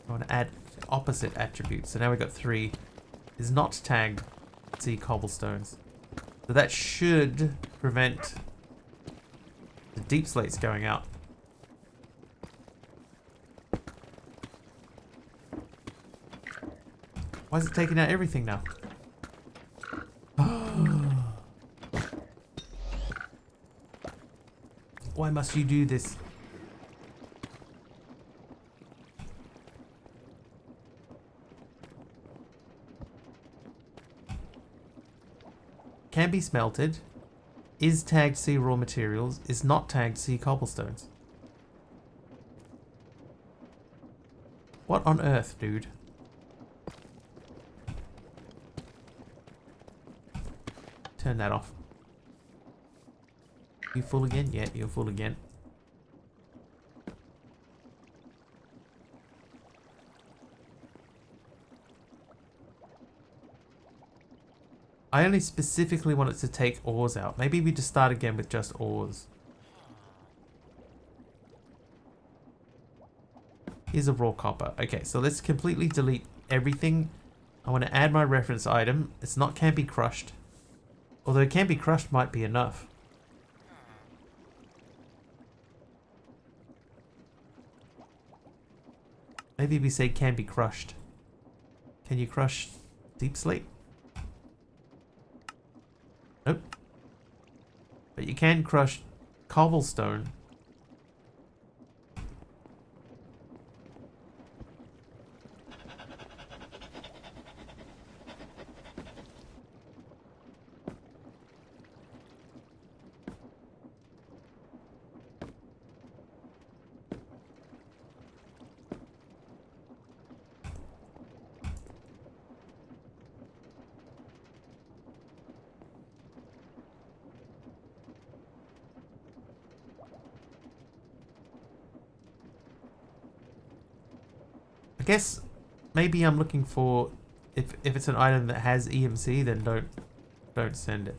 I want to add opposite attributes. So now we've got 3. Is not tagged C cobblestones. So that should prevent the deep slates going out. Why is it taking out everything now? Why must you do this? Can be smelted. Is tagged C raw materials. Is not tagged C cobblestones. What on earth, dude? Turn that off. You full again? Yeah, you're full again. I only specifically wanted to take ores out. Maybe we just start again with just ores. Here's a raw copper. Okay, so let's completely delete everything. I want to add my reference item. It's not can be crushed. Although can be crushed might be enough. Maybe we say can be crushed. Can you crush deep slate? Nope. But you can crush cobblestone. I guess maybe I'm looking for if it's an item that has EMC, then don't send it.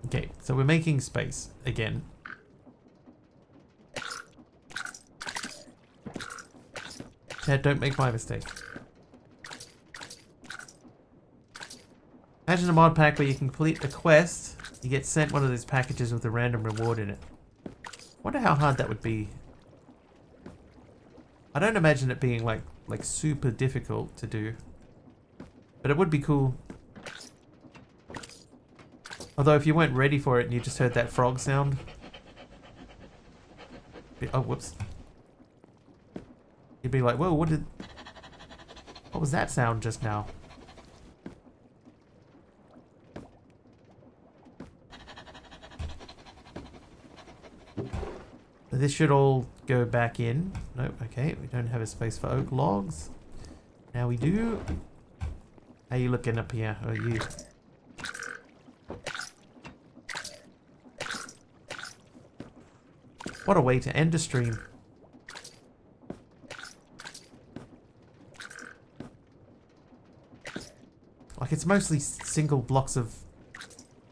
Okay, so we're making space again. Chad, don't make my mistake. Imagine a mod pack where you complete a quest, you get sent one of those packages with a random reward in it. Wonder how hard that would be. I don't imagine it being like super difficult to do. But it would be cool Although if you weren't ready for it and you just heard that frog sound. Oh, whoops. You'd be like, whoa, what was that sound just now? This should all go back in. Nope, okay, we don't have a space for oak logs. Now we do. How you looking up here? Oh, you. What a way to end a stream. Like, it's mostly single blocks of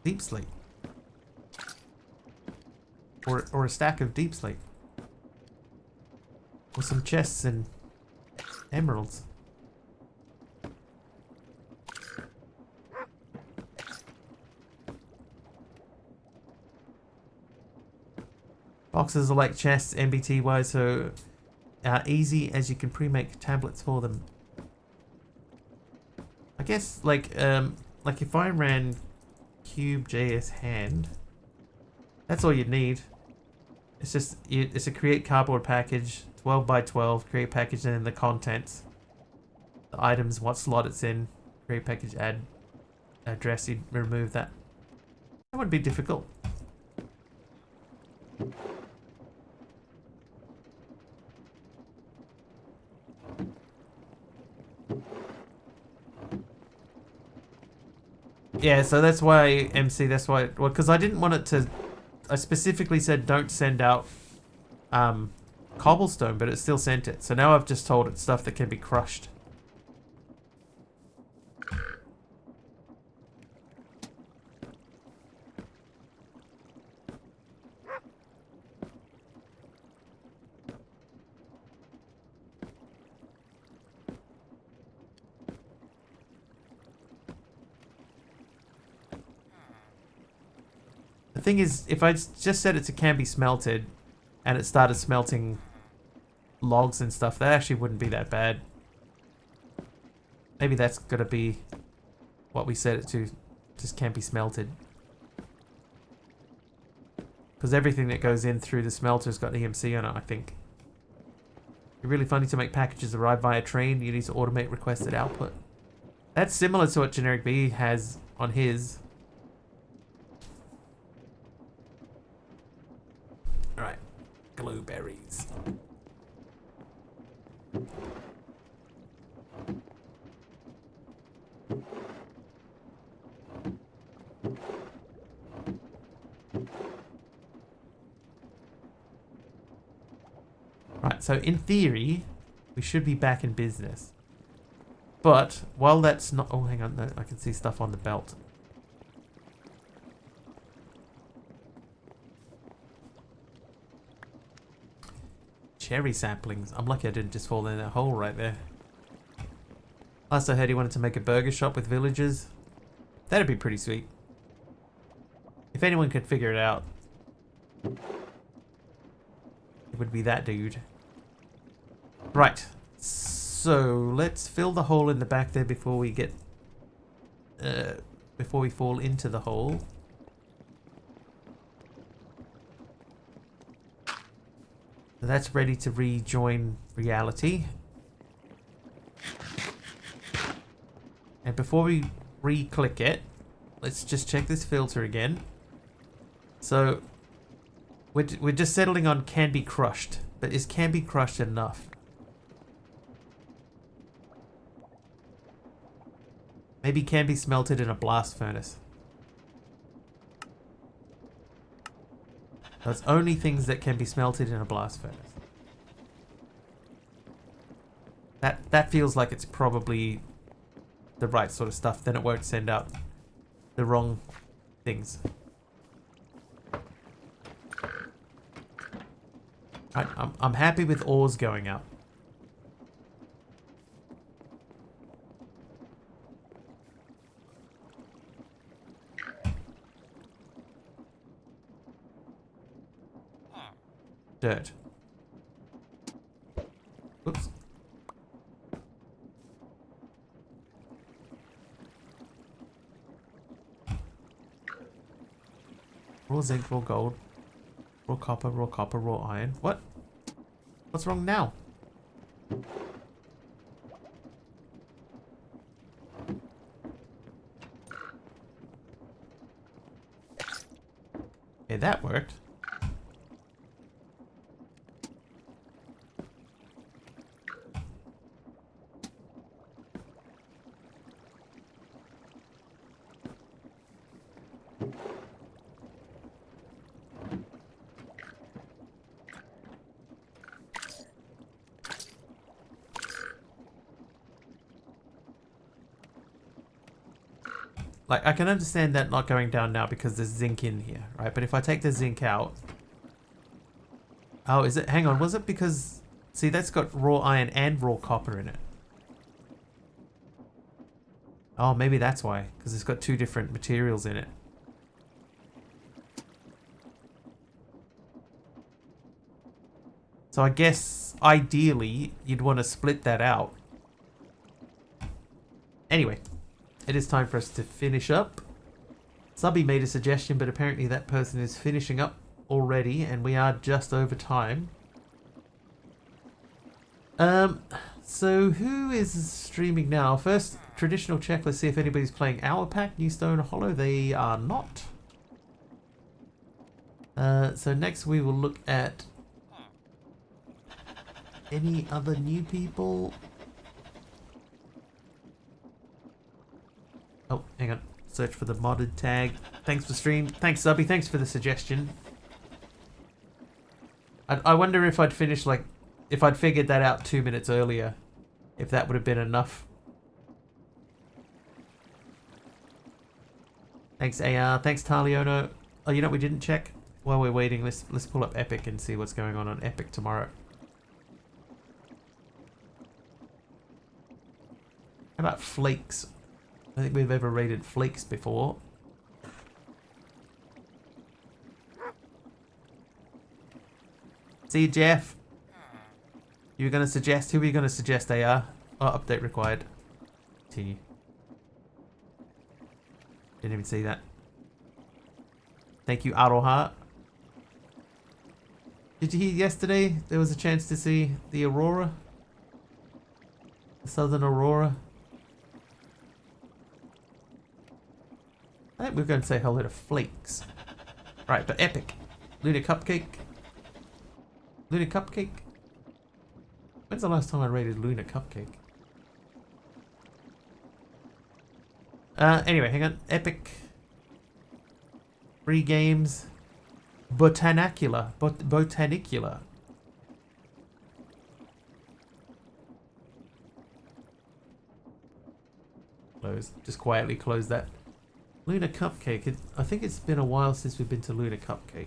deep sleep. Or a stack of deep sleep. Or some chests and emeralds. Boxes are like chests, MBT wise, so easy as you can pre-make tablets for them. I guess like if I ran Cube.js hand, that's all you'd need. It's just it's a create cardboard package, 12 by 12, create package, and then the contents, the items, what slot it's in, create package, add address. You'd remove that. That wouldn't be difficult. Yeah, so that's why MC. That's why. Well, because I didn't want it to. I specifically said don't send out cobblestone, but it still sent it. So now I've just told it stuff that can be crushed. The thing is, if I just said it can be smelted, and it started smelting logs and stuff, that actually wouldn't be that bad. Maybe that's gonna be what we set it to, just can't be smelted. Because everything that goes in through the smelter's got EMC on it, I think. It'd be really funny to make packages arrive via train. You need to automate requested output. That's similar to what Generic B has on his. Right, blueberries. Right, so in theory, we should be back in business. But while that's not... Oh, hang on, no, I can see stuff on the belt. Cherry saplings. I'm lucky I didn't just fall in that hole right there. Last I heard he wanted to make a burger shop with villagers. That'd be pretty sweet. If anyone could figure it out, it would be that dude. Right. So let's fill the hole in the back there before we get... before we fall into the hole. So that's ready to rejoin reality. And before we re-click it, let's just check this filter again. So we're just settling on can be crushed, but is can be crushed enough? Maybe can be smelted in a blast furnace. That's only things that can be smelted in a blast furnace. That feels like it's probably the right sort of stuff. Then it won't send out the wrong things. Right, I'm happy with ores going up. Dirt. Oops. Raw zinc, raw gold, raw copper, raw iron. What? What's wrong now? Okay, that worked. Like, I can understand that not going down now because there's zinc in here, right? But if I take the zinc out... Oh, is it... Hang on, was it because... See, that's got raw iron and raw copper in it. Oh, maybe that's why. Because it's got two different materials in it. So I guess, ideally, you'd want to split that out. Anyway. It is time for us to finish up. Subby made a suggestion, but apparently that person is finishing up already, and we are just over time. So who is streaming now? First, traditional check. Let's see if anybody's playing Hour Pack, New Stone Hollow. They are not. So next we will look at any other new people. Oh, hang on. Search for the modded tag. Thanks for stream. Thanks, Subby. Thanks for the suggestion. I wonder if I'd finished, like, if I'd figured that out 2 minutes earlier, if that would have been enough. Thanks, AR. Thanks, Taliono. Oh, you know what we didn't check? While we're waiting, let's pull up Epic and see what's going on Epic tomorrow. How about Flakes? I don't think we've ever rated Flakes before. See you, Jeff. You were going to suggest... Who were you going to suggest, AR? Oh, update required. Continue. Didn't even see that. Thank you, Aroha. Did you hear yesterday there was a chance to see the Aurora? The Southern Aurora? I think we're going to say hello to Flakes. Right, but Epic. Lunar Cupcake. Lunar Cupcake? When's the last time I rated Lunar Cupcake? Anyway, hang on. Epic. Free games. Botanicula. Botanicula. Close. Just quietly close that. Lunar Cupcake. I think it's been a while since we've been to Lunar Cupcake.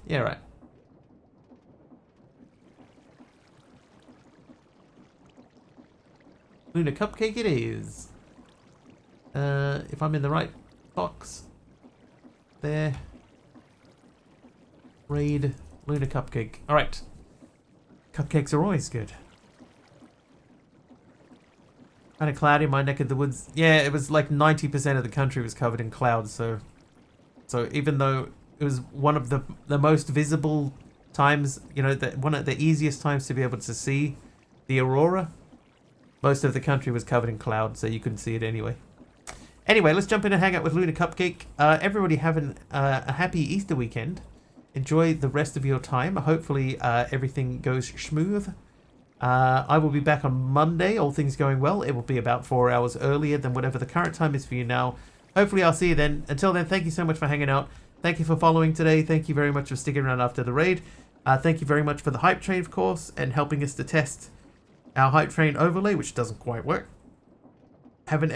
Yeah, right. Lunar Cupcake it is. If I'm in the right box. There. Raid Lunar Cupcake. Alright. Cupcakes are always good. Kind of cloudy in my neck of the woods. Yeah, it was like 90% of the country was covered in clouds, so even though it was one of the most visible times, you know, one of the easiest times to be able to see the aurora, most of the country was covered in clouds, so you couldn't see it anyway. Anyway, let's jump in and hang out with Lunar Cupcake. Everybody having a happy Easter weekend. Enjoy the rest of your time. Hopefully everything goes smooth. I will be back on Monday, all things going well. It will be about 4 hours earlier than whatever the current time is for you now. Hopefully I'll see you then. Until then, thank you so much for hanging out. Thank you for following today. Thank you very much for sticking around after the raid. Thank you very much for the hype train, of course, and helping us to test our hype train overlay, which doesn't quite work. Have an